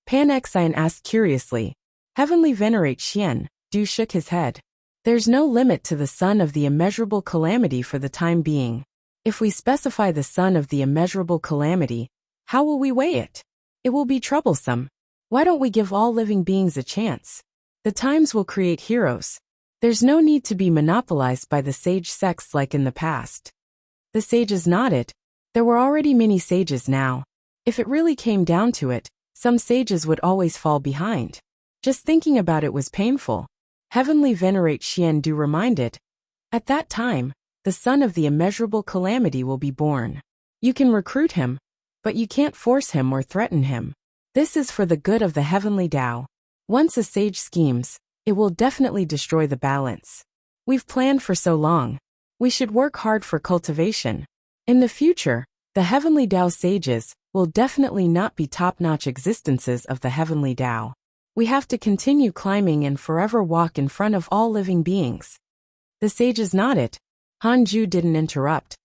Pan Xian asked curiously. Heavenly Venerate Xian, Du shook his head. There's no limit to the Son of the Immeasurable Calamity for the time being. If we specify the Son of the Immeasurable Calamity, how will we weigh it? It will be troublesome. Why don't we give all living beings a chance? The times will create heroes. There's no need to be monopolized by the sage sects like in the past. The sages nodded. There were already many sages now. If it really came down to it, some sages would always fall behind. Just thinking about it was painful. Heavenly Venerate Xian Du reminded. At that time, the Son of the Immeasurable Calamity will be born. You can recruit him, but you can't force him or threaten him. This is for the good of the heavenly Tao. Once a sage schemes, it will definitely destroy the balance. We've planned for so long. We should work hard for cultivation. In the future, the heavenly Tao sages will definitely not be top-notch existences of the heavenly Tao. We have to continue climbing and forever walk in front of all living beings. The sages nodded. Hanju didn't interrupt,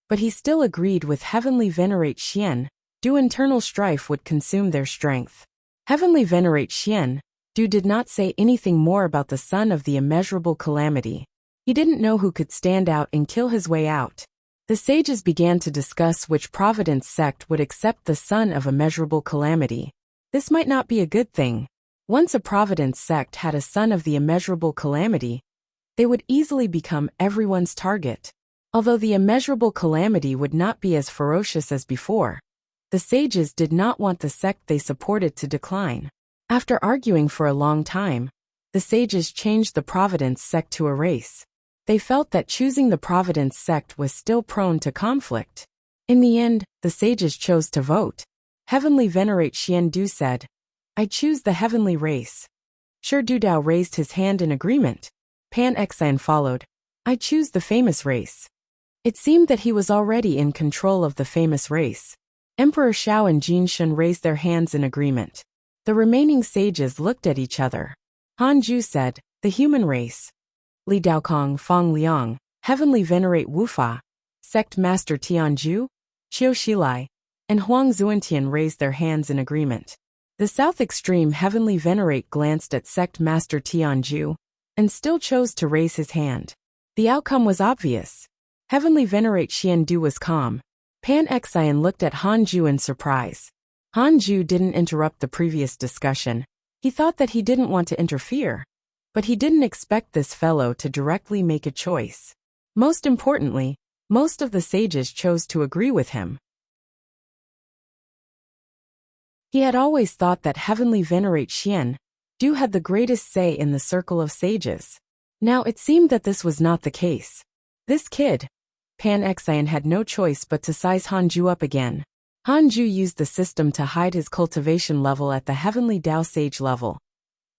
but he still agreed with Heavenly Venerate Xian. Du internal strife would consume their strength. Heavenly Venerate Xian Du did not say anything more about the Son of the Immeasurable Calamity. He didn't know who could stand out and kill his way out. The sages began to discuss which Providence sect would accept the Son of Immeasurable Calamity. This might not be a good thing. Once a Providence sect had a Son of the Immeasurable Calamity, they would easily become everyone's target. Although the Immeasurable Calamity would not be as ferocious as before, the sages did not want the sect they supported to decline. After arguing for a long time, the sages changed the Providence sect to a race. They felt that choosing the Providence sect was still prone to conflict. In the end, the sages chose to vote. Heavenly Venerate Xian Du said, I choose the heavenly race. Shi Dudao raised his hand in agreement. Pan Xian followed. I choose the famous race. It seemed that he was already in control of the famous race. Emperor Xiao and Jin Shun raised their hands in agreement. The remaining sages looked at each other. Han Ju said, the human race. Li Daokong, Fang Liang, Heavenly Venerate Wufa, Sect Master Tianju, Qiu Shilai, and Huang Zuantian raised their hands in agreement. The South Extreme Heavenly Venerate glanced at Sect Master Tianju, and still chose to raise his hand. The outcome was obvious. Heavenly Venerate Xian Du was calm. Pan Xian looked at Han Ju in surprise. Han Ju didn't interrupt the previous discussion. He thought that he didn't want to interfere. But he didn't expect this fellow to directly make a choice. Most importantly, most of the sages chose to agree with him. He had always thought that Heavenly Venerate Xian Du had the greatest say in the circle of sages. Now it seemed that this was not the case. This kid, Pan Xian had no choice but to size Han Ju up again. Han Ju used the system to hide his cultivation level at the Heavenly Tao Sage level.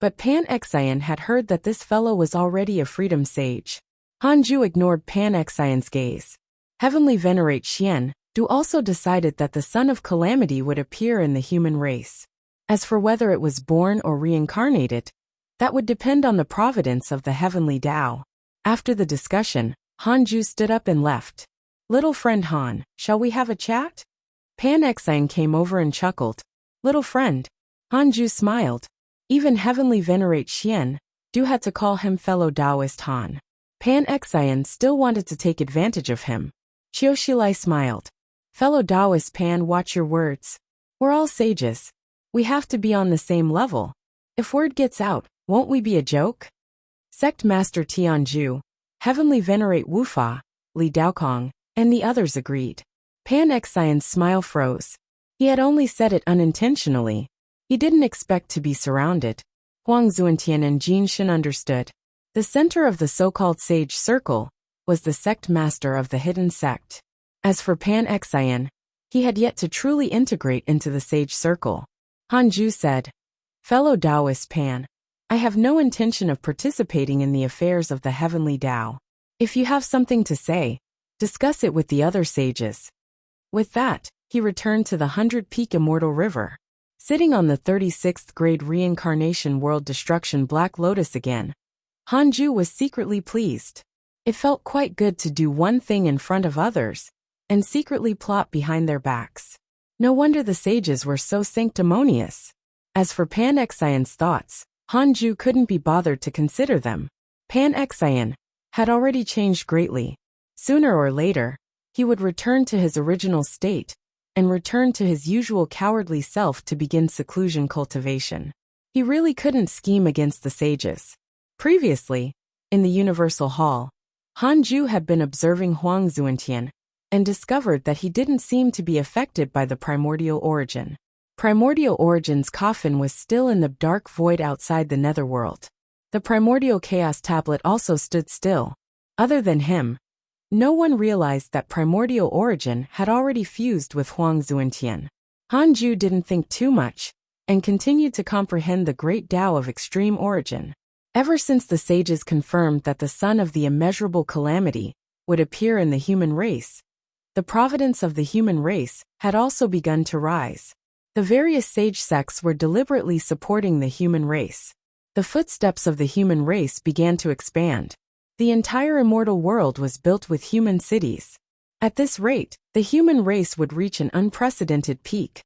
But Pan Xian had heard that this fellow was already a freedom sage. Han Ju ignored Pan Xian's gaze. Heavenly Venerate Xian Du also decided that the Son of Calamity would appear in the human race. As for whether it was born or reincarnated, that would depend on the providence of the Heavenly Tao. After the discussion, Han Ju stood up and left. Little friend Han, shall we have a chat? Pan Xian came over and chuckled. Little friend. Han Ju smiled. Even Heavenly Venerate Xian Du had to call him fellow Taoist Han. Pan Xian still wanted to take advantage of him. Qiu Shilai smiled. Fellow Taoist Pan, watch your words. We're all sages. We have to be on the same level. If word gets out, won't we be a joke? Sect Master Tianju, Heavenly Venerate Wufa, Li Daokong, and the others agreed. Pan Xian's smile froze. He had only said it unintentionally. He didn't expect to be surrounded. Huang Zuantian and Jin Shin understood. The center of the so-called sage circle was the sect master of the hidden sect. As for Pan Xian, he had yet to truly integrate into the sage circle. Han Ju said, fellow Taoist Pan, I have no intention of participating in the affairs of the heavenly Tao. If you have something to say, discuss it with the other sages." With that, he returned to the 100-peak Immortal River. Sitting on the 36th grade reincarnation world destruction Black Lotus again, Hanju was secretly pleased. It felt quite good to do one thing in front of others, and secretly plot behind their backs. No wonder the sages were so sanctimonious. As for Pan Xian's thoughts, Hanju couldn't be bothered to consider them. Pan Xian had already changed greatly. Sooner or later, he would return to his original state, and return to his usual cowardly self to begin seclusion cultivation. He really couldn't scheme against the sages. Previously, in the Universal Hall, Hanju had been observing Huang Zuantian, and discovered that he didn't seem to be affected by the primordial origin. Primordial Origin's coffin was still in the dark void outside the netherworld. The primordial chaos tablet also stood still. Other than him, no one realized that Primordial Origin had already fused with Huang Zuantian. Hanju didn't think too much, and continued to comprehend the great Tao of extreme origin. Ever since the sages confirmed that the son of the immeasurable calamity would appear in the human race, the providence of the human race had also begun to rise. The various sage sects were deliberately supporting the human race. The footsteps of the human race began to expand. The entire immortal world was built with human cities. At this rate, the human race would reach an unprecedented peak.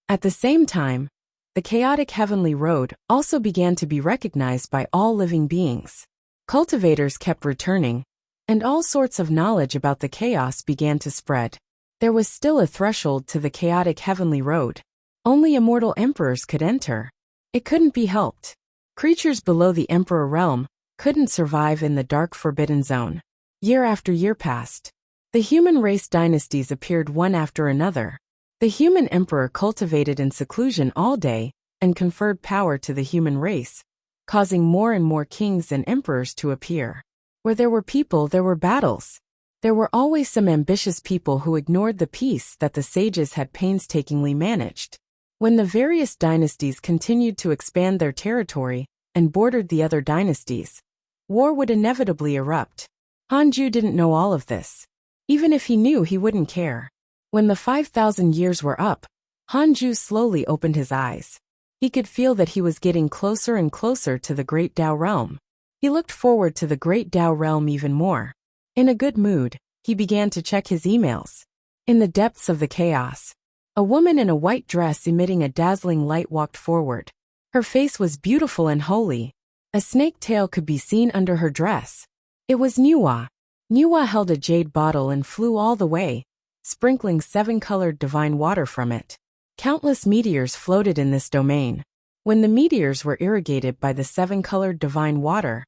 At the same time, the chaotic heavenly road also began to be recognized by all living beings. Cultivators kept returning, and all sorts of knowledge about the chaos began to spread. There was still a threshold to the chaotic heavenly road. Only immortal emperors could enter. It couldn't be helped. Creatures below the emperor realm couldn't survive in the dark forbidden zone. Year after year passed. The human race dynasties appeared one after another. The human emperor cultivated in seclusion all day and conferred power to the human race, causing more and more kings and emperors to appear. Where there were people, there were battles. There were always some ambitious people who ignored the peace that the sages had painstakingly managed. When the various dynasties continued to expand their territory and bordered the other dynasties, war would inevitably erupt. Hanju didn't know all of this. Even if he knew, he wouldn't care. When the 5,000 years were up, Hanju slowly opened his eyes. He could feel that he was getting closer and closer to the Great Tao Realm. He looked forward to the Great Tao Realm even more. In a good mood, he began to check his emails. In the depths of the chaos, a woman in a white dress emitting a dazzling light walked forward. Her face was beautiful and holy. A snake tail could be seen under her dress. It was Nuwa. Nuwa held a jade bottle and flew all the way, sprinkling 7-colored divine water from it. Countless meteors floated in this domain. When the meteors were irrigated by the 7-colored divine water,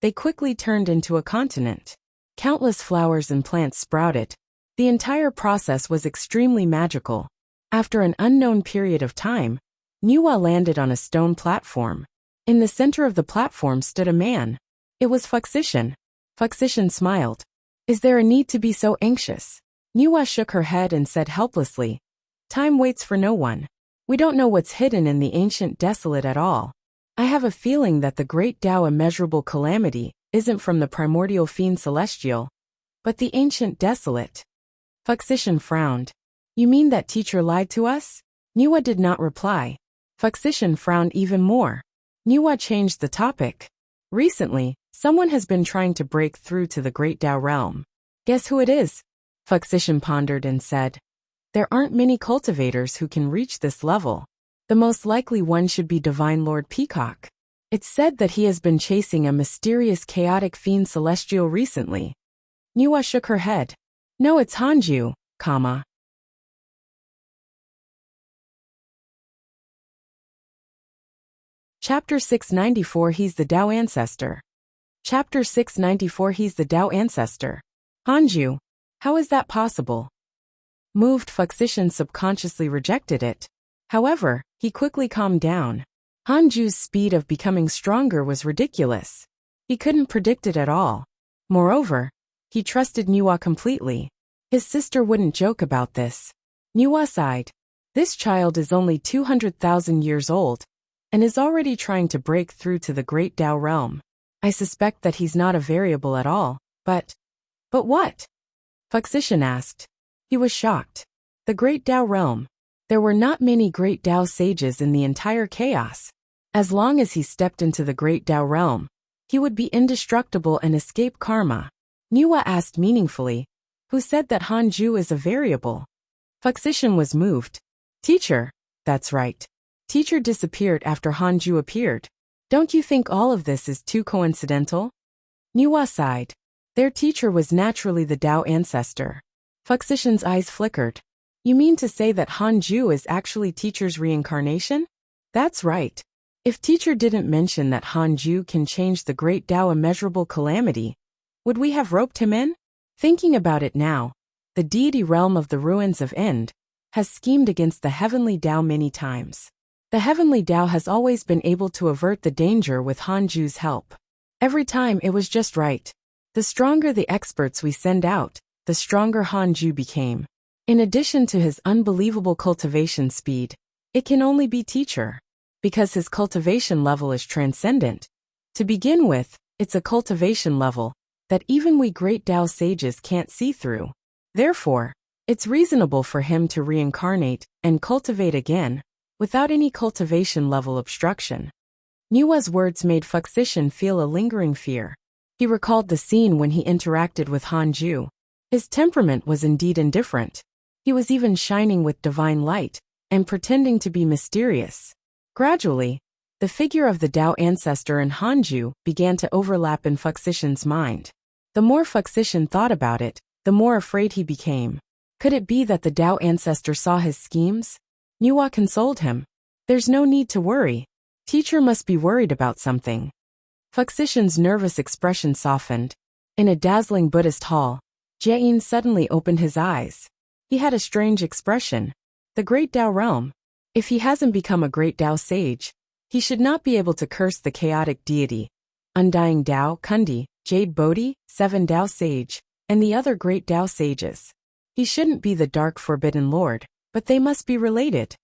they quickly turned into a continent. Countless flowers and plants sprouted. The entire process was extremely magical. After an unknown period of time, Nuwa landed on a stone platform. In the center of the platform stood a man. It was Fuxishan. Fuxishan smiled. "Is there a need to be so anxious?" Nuwa shook her head and said helplessly, "Time waits for no one. We don't know what's hidden in the ancient desolate at all. I have a feeling that the great Tao immeasurable calamity isn't from the primordial fiend celestial, but the ancient desolate." Fuxishan frowned. "You mean that teacher lied to us?" Nuwa did not reply. Fuxishan frowned even more. Nuwa changed the topic. "Recently, someone has been trying to break through to the Great Tao Realm. Guess who it is?" Fuxishan pondered and said, "There aren't many cultivators who can reach this level. The most likely one should be Divine Lord Peacock. It's said that he has been chasing a mysterious chaotic fiend celestial recently." Nuwa shook her head. "No, it's Hanju, comma." Chapter 694 He's the Tao Ancestor. Chapter 694 He's the Tao Ancestor. "Hanju, how is that possible?" Moved, Fuxishan subconsciously rejected it. However, he quickly calmed down. Hanju's speed of becoming stronger was ridiculous. He couldn't predict it at all. Moreover, he trusted Nuwa completely. His sister wouldn't joke about this. Nuwa sighed. "This child is only 200,000 years old, and is already trying to break through to the great Tao realm. I suspect that he's not a variable at all, but what? Fuxishan asked. He was shocked. The great Tao realm. There were not many great Tao sages in the entire chaos. As long as he stepped into the great Tao realm, he would be indestructible and escape karma. Niwa asked meaningfully, who said that Hanju is a variable? Fuxishan was moved. Teacher. That's right. Teacher disappeared after Hanju appeared. Don't you think all of this is too coincidental? Niwa sighed. Their teacher was naturally the Tao ancestor. Fuxishan's eyes flickered. You mean to say that Hanju is actually teacher's reincarnation? That's right. If teacher didn't mention that Hanju can change the great Tao immeasurable calamity, would we have roped him in? Thinking about it now, the deity realm of the ruins of End has schemed against the heavenly Tao many times. The heavenly Tao has always been able to avert the danger with Hanju's help. Every time it was just right. The stronger the experts we send out, the stronger Hanju became. In addition to his unbelievable cultivation speed, it can only be teacher. Because his cultivation level is transcendent. To begin with, it's a cultivation level that even we great Tao sages can't see through. Therefore, it's reasonable for him to reincarnate and cultivate again, without any cultivation level obstruction. Niwa's words made Fuxishan feel a lingering fear. He recalled the scene when he interacted with Hanju. His temperament was indeed indifferent. He was even shining with divine light, and pretending to be mysterious. Gradually, the figure of the Tao ancestor and Hanju began to overlap in Fuxishan's mind. The more Fuxishan thought about it, the more afraid he became. Could it be that the Tao ancestor saw his schemes? Niwa consoled him. There's no need to worry. Teacher must be worried about something. Fuxishan's nervous expression softened. In a dazzling Buddhist hall, Jain suddenly opened his eyes. He had a strange expression. The great Tao realm. If he hasn't become a great Tao sage, he should not be able to curse the chaotic deity. Undying Tao, Kundi, Jade Bodhi, Seven Tao Sage, and the other great Tao sages. He shouldn't be the dark forbidden lord, but they must be related.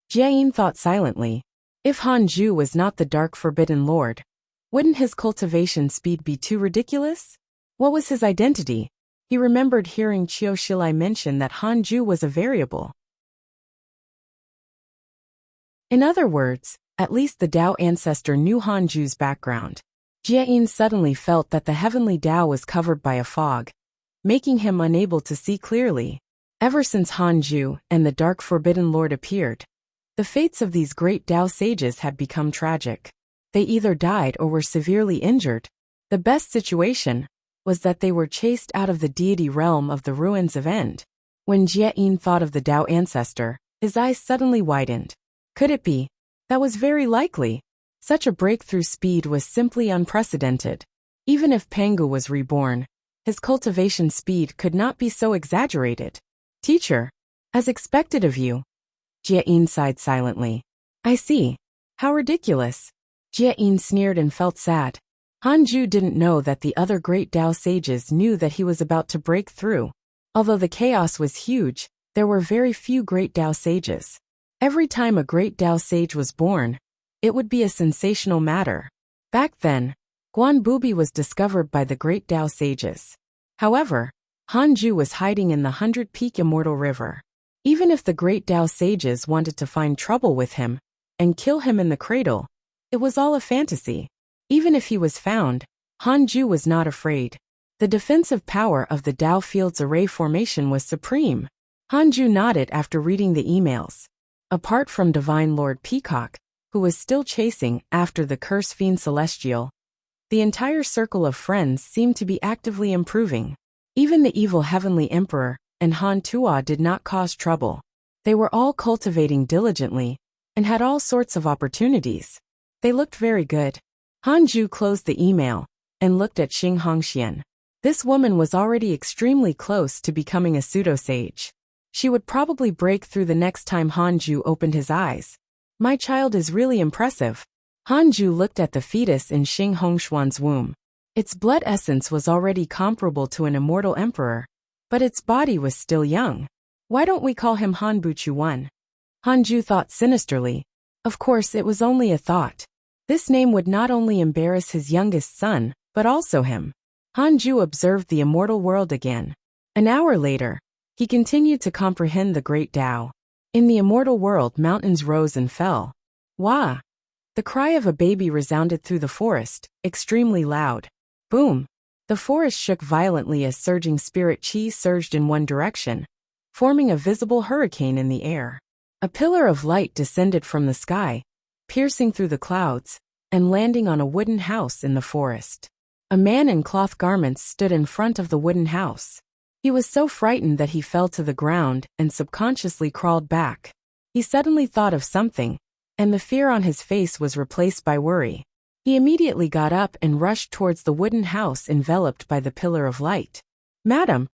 Jain thought silently. If Hanju was not the dark forbidden lord, wouldn't his cultivation speed be too ridiculous? What was his identity? He remembered hearing Chio Shilai mention that Hanju was a variable. In other words, at least the Tao ancestor knew Hanju's background. Jiayin suddenly felt that the heavenly Tao was covered by a fog, making him unable to see clearly. Ever since Hanju and the Dark Forbidden Lord appeared, the fates of these great Tao sages had become tragic. They either died or were severely injured. The best situation was that they were chased out of the deity realm of the ruins of End. When Jiayin thought of the Tao ancestor, his eyes suddenly widened. Could it be? That was very likely. Such a breakthrough speed was simply unprecedented. Even if Pengu was reborn, his cultivation speed could not be so exaggerated. Teacher, as expected of you. Jiayin sighed silently. I see. How ridiculous. Jiayin sneered and felt sad. Hanju didn't know that the other great Tao sages knew that he was about to break through. Although the chaos was huge, there were very few great Tao sages. Every time a great Tao sage was born, it would be a sensational matter. Back then, Guan Bubi was discovered by the great Tao sages. However, Hanju was hiding in the 100-peak immortal river. Even if the great Tao sages wanted to find trouble with him and kill him in the cradle, it was all a fantasy. Even if he was found, Hanju was not afraid. The defensive power of the Tao Field's array formation was supreme. Hanju nodded after reading the emails. Apart from Divine Lord Peacock, who was still chasing after the Curse Fiend Celestial, the entire circle of friends seemed to be actively improving. Even the evil Heavenly Emperor and Han Tua did not cause trouble. They were all cultivating diligently and had all sorts of opportunities. They looked very good. Hanju closed the email and looked at Xing Hongxian. This woman was already extremely close to becoming a pseudo-sage. She would probably break through the next time Hanju opened his eyes. My child is really impressive. Hanju looked at the fetus in Xing Hongxuan's womb. Its blood essence was already comparable to an immortal emperor, but its body was still young. Why don't we call him Han Buchuan? Hanju thought sinisterly. Of course, it was only a thought. This name would not only embarrass his youngest son, but also him. Hanju observed the immortal world again. An hour later, he continued to comprehend the great Tao. In the immortal world, mountains rose and fell. Wah! The cry of a baby resounded through the forest, extremely loud. Boom! The forest shook violently as surging spirit chi surged in one direction, forming a visible hurricane in the air. A pillar of light descended from the sky, piercing through the clouds, and landing on a wooden house in the forest. A man in cloth garments stood in front of the wooden house. He was so frightened that he fell to the ground and subconsciously crawled back. He suddenly thought of something, and the fear on his face was replaced by worry. He immediately got up and rushed towards the wooden house enveloped by the pillar of light. "Madam!"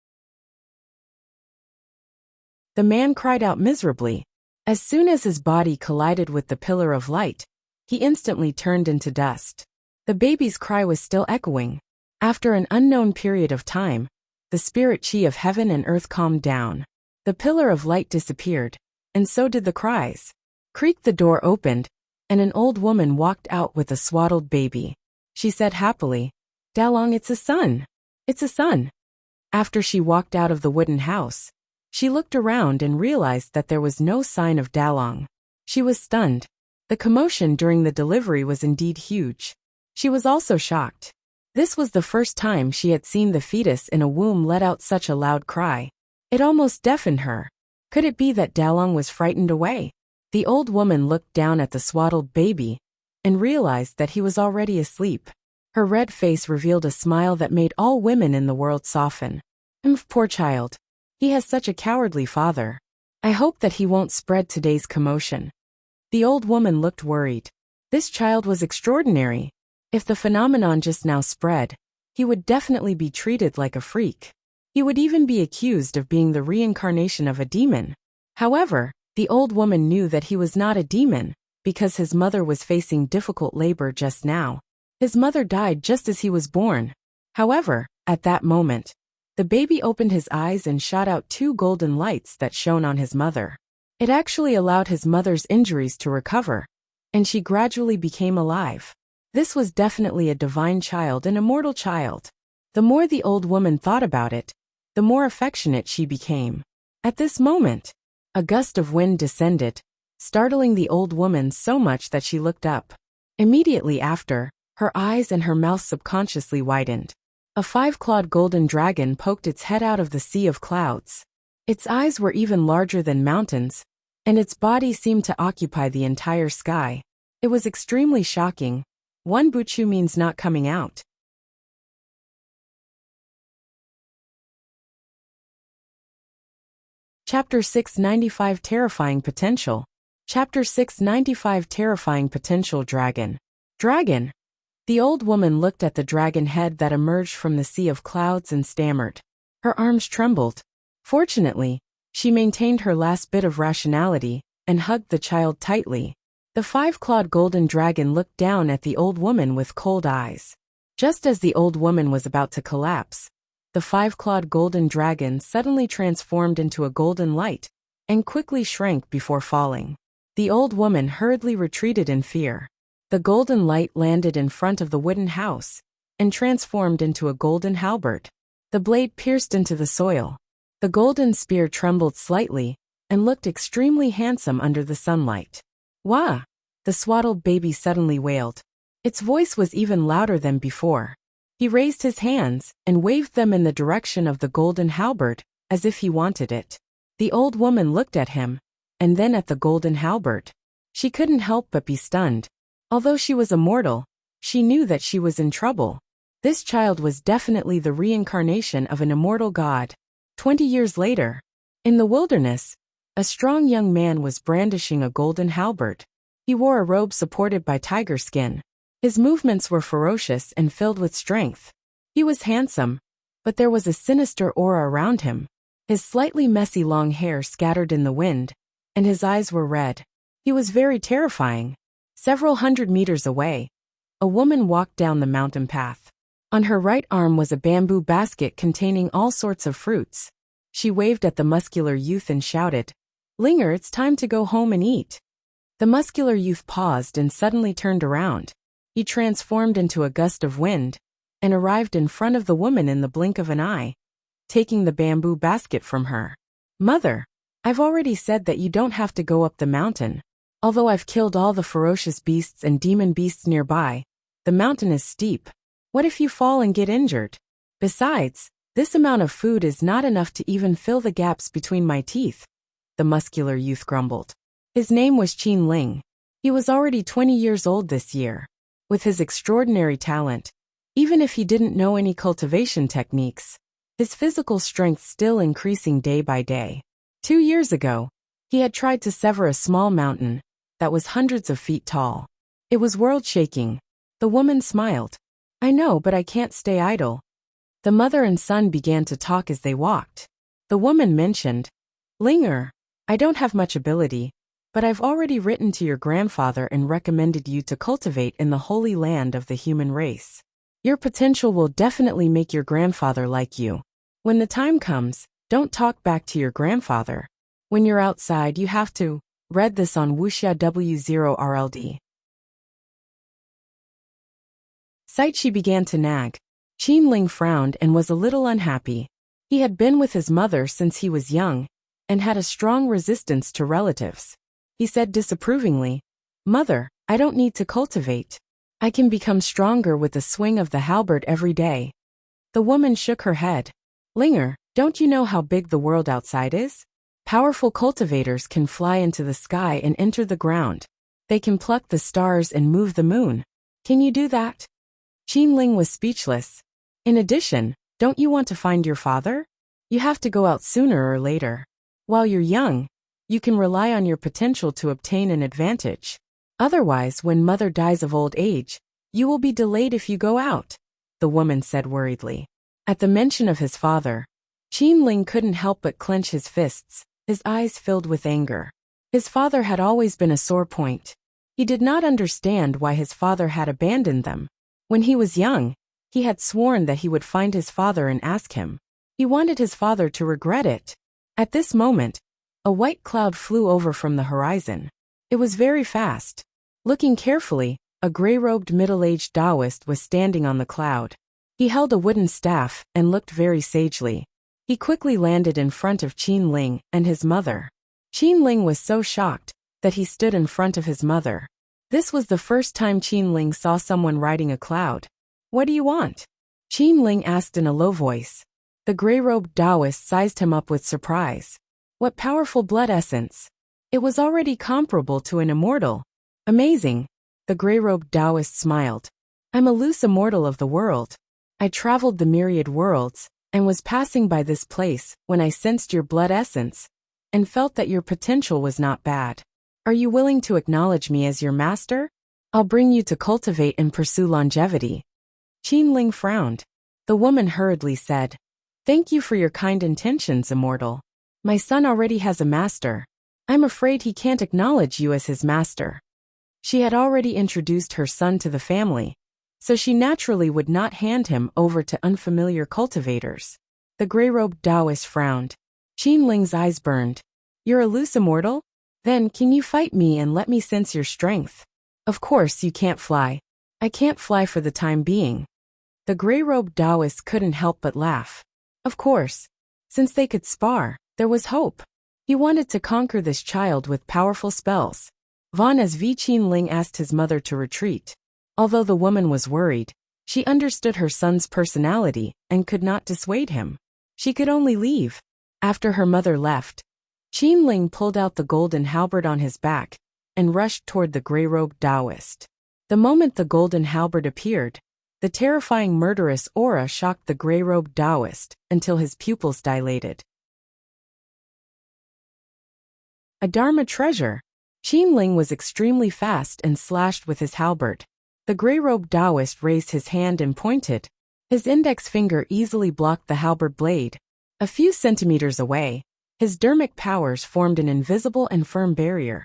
The man cried out miserably. As soon as his body collided with the pillar of light, he instantly turned into dust. The baby's cry was still echoing. After an unknown period of time, the spirit chi of heaven and earth calmed down. The pillar of light disappeared, and so did the cries. Creak, the door opened, and an old woman walked out with a swaddled baby. She said happily, "Dalong, it's a son. It's a son." After she walked out of the wooden house, she looked around and realized that there was no sign of Dalong. She was stunned. The commotion during the delivery was indeed huge. She was also shocked. This was the first time she had seen the fetus in a womb let out such a loud cry. It almost deafened her. Could it be that Dalong was frightened away? The old woman looked down at the swaddled baby and realized that he was already asleep. Her red face revealed a smile that made all women in the world soften. Poor child. He has such a cowardly father. I hope that he won't spread today's commotion." The old woman looked worried. This child was extraordinary. If the phenomenon just now spread, he would definitely be treated like a freak. He would even be accused of being the reincarnation of a demon. However, the old woman knew that he was not a demon, because his mother was facing difficult labor just now. His mother died just as he was born. However, at that moment, the baby opened his eyes and shot out 2 golden lights that shone on his mother. It actually allowed his mother's injuries to recover, and she gradually became alive. This was definitely a divine child, an immortal child. The more the old woman thought about it, the more affectionate she became. At this moment, a gust of wind descended, startling the old woman so much that she looked up. Immediately after, her eyes and her mouth subconsciously widened. A 5-clawed golden dragon poked its head out of the sea of clouds. Its eyes were even larger than mountains, and its body seemed to occupy the entire sky. It was extremely shocking. One buchu means not coming out. Chapter 695, Terrifying Potential. Chapter 695, Terrifying Potential. Dragon. Dragon. The old woman looked at the dragon head that emerged from the sea of clouds and stammered. Her arms trembled. Fortunately, she maintained her last bit of rationality and hugged the child tightly. The 5-clawed golden dragon looked down at the old woman with cold eyes. Just as the old woman was about to collapse, the 5-clawed golden dragon suddenly transformed into a golden light and quickly shrank before falling. The old woman hurriedly retreated in fear. The golden light landed in front of the wooden house and transformed into a golden halberd. The blade pierced into the soil. The golden spear trembled slightly and looked extremely handsome under the sunlight. "Wah!" The swaddled baby suddenly wailed. Its voice was even louder than before. He raised his hands and waved them in the direction of the golden halberd, as if he wanted it. The old woman looked at him, and then at the golden halberd. She couldn't help but be stunned. Although she was immortal, she knew that she was in trouble. This child was definitely the reincarnation of an immortal god. 20 years later, in the wilderness, a strong young man was brandishing a golden halberd. He wore a robe supported by tiger skin. His movements were ferocious and filled with strength. He was handsome, but there was a sinister aura around him. His slightly messy long hair scattered in the wind, and his eyes were red. He was very terrifying. Several hundred meters away, a woman walked down the mountain path. On her right arm was a bamboo basket containing all sorts of fruits. She waved at the muscular youth and shouted, "Linger, it's time to go home and eat." The muscular youth paused and suddenly turned around. He transformed into a gust of wind and arrived in front of the woman in the blink of an eye, taking the bamboo basket from her. Mother, I've already said that you don't have to go up the mountain. Although I've killed all the ferocious beasts and demon beasts nearby, the mountain is steep. What if you fall and get injured? Besides, this amount of food is not enough to even fill the gaps between my teeth, the muscular youth grumbled. His name was Qin Ling. He was already 20 years old this year. With his extraordinary talent, even if he didn't know any cultivation techniques, his physical strength still increasing day by day. 2 years ago, he had tried to sever a small mountain that was hundreds of feet tall. It was world-shaking. The woman smiled. I know, but I can't stay idle. The mother and son began to talk as they walked. The woman mentioned, Linger, I don't have much ability, but I've already written to your grandfather and recommended you to cultivate in the holy land of the human race. Your potential will definitely make your grandfather like you. When the time comes, don't talk back to your grandfather. When you're outside, you have to. Read this on Wuxia W0RLD. Sight she began to nag. Qin Ling frowned and was a little unhappy. He had been with his mother since he was young and had a strong resistance to relatives. He said disapprovingly, Mother, I don't need to cultivate. I can become stronger with the swing of the halberd every day. The woman shook her head. Linger, don't you know how big the world outside is? Powerful cultivators can fly into the sky and enter the ground. They can pluck the stars and move the moon. Can you do that? Qin Ling was speechless. In addition, don't you want to find your father? You have to go out sooner or later. While you're young, you can rely on your potential to obtain an advantage. Otherwise, when mother dies of old age, you will be delayed if you go out, the woman said worriedly. At the mention of his father, Qin Ling couldn't help but clench his fists, his eyes filled with anger. His father had always been a sore point. He did not understand why his father had abandoned them. When he was young, he had sworn that he would find his father and ask him. He wanted his father to regret it. At this moment, a white cloud flew over from the horizon. It was very fast. Looking carefully, a gray-robed middle-aged Taoist was standing on the cloud. He held a wooden staff and looked very sagely. He quickly landed in front of Qin Ling and his mother. Qin Ling was so shocked that he stood in front of his mother. This was the first time Qin Ling saw someone riding a cloud. What do you want? Qin Ling asked in a low voice. The gray-robed Taoist sized him up with surprise. What powerful blood essence! It was already comparable to an immortal. Amazing. The gray-robed Taoist smiled. I'm a loose immortal of the world. I traveled the myriad worlds and was passing by this place when I sensed your blood essence and felt that your potential was not bad. Are you willing to acknowledge me as your master? I'll bring you to cultivate and pursue longevity. Qin Ling frowned. The woman hurriedly said, Thank you for your kind intentions, immortal. My son already has a master. I'm afraid he can't acknowledge you as his master. She had already introduced her son to the family, so she naturally would not hand him over to unfamiliar cultivators. The gray-robed Taoist frowned. Qin Ling's eyes burned. You're a loose immortal? Then can you fight me and let me sense your strength? Of course you can't fly. I can't fly for the time being. The gray-robed Taoist couldn't help but laugh. Of course. Since they could spar, there was hope. He wanted to conquer this child with powerful spells. As Qin Ling asked his mother to retreat. Although the woman was worried, she understood her son's personality and could not dissuade him. She could only leave. After her mother left, Qin Ling pulled out the golden halberd on his back and rushed toward the gray-robed Taoist. The moment the golden halberd appeared, the terrifying murderous aura shocked the gray-robed Taoist until his pupils dilated. A Dharma treasure. Qin Ling was extremely fast and slashed with his halberd. The gray-robed Taoist raised his hand and pointed. His index finger easily blocked the halberd blade. A few centimeters away, his dermic powers formed an invisible and firm barrier,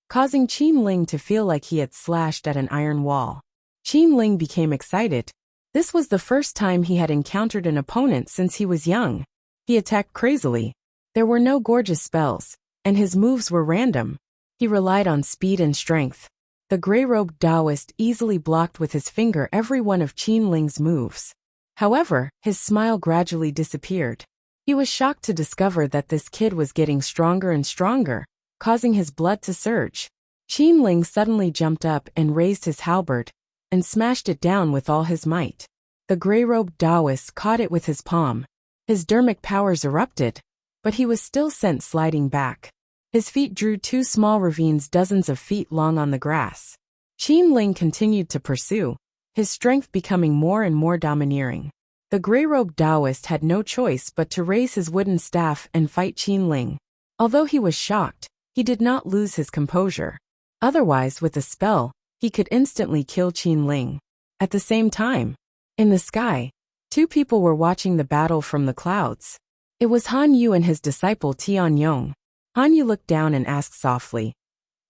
causing Qin Ling to feel like he had slashed at an iron wall. Qin Ling became excited. This was the first time he had encountered an opponent since he was young. He attacked crazily. There were no gorgeous spells, and his moves were random. He relied on speed and strength. The gray-robed Taoist easily blocked with his finger every one of Qin Ling's moves. However, his smile gradually disappeared. He was shocked to discover that this kid was getting stronger and stronger, causing his blood to surge. Qin Ling suddenly jumped up and raised his halberd, and smashed it down with all his might. The gray-robed Taoist caught it with his palm. His dermic powers erupted, but he was still sent sliding back. His feet drew two small ravines dozens of feet long on the grass. Qin Ling continued to pursue, his strength becoming more and more domineering. The gray-robed Taoist had no choice but to raise his wooden staff and fight Qin Ling. Although he was shocked, he did not lose his composure. Otherwise, with a spell, he could instantly kill Qin Ling. At the same time, in the sky, two people were watching the battle from the clouds. It was Han Yu and his disciple Tianyong. Han Yu looked down and asked softly,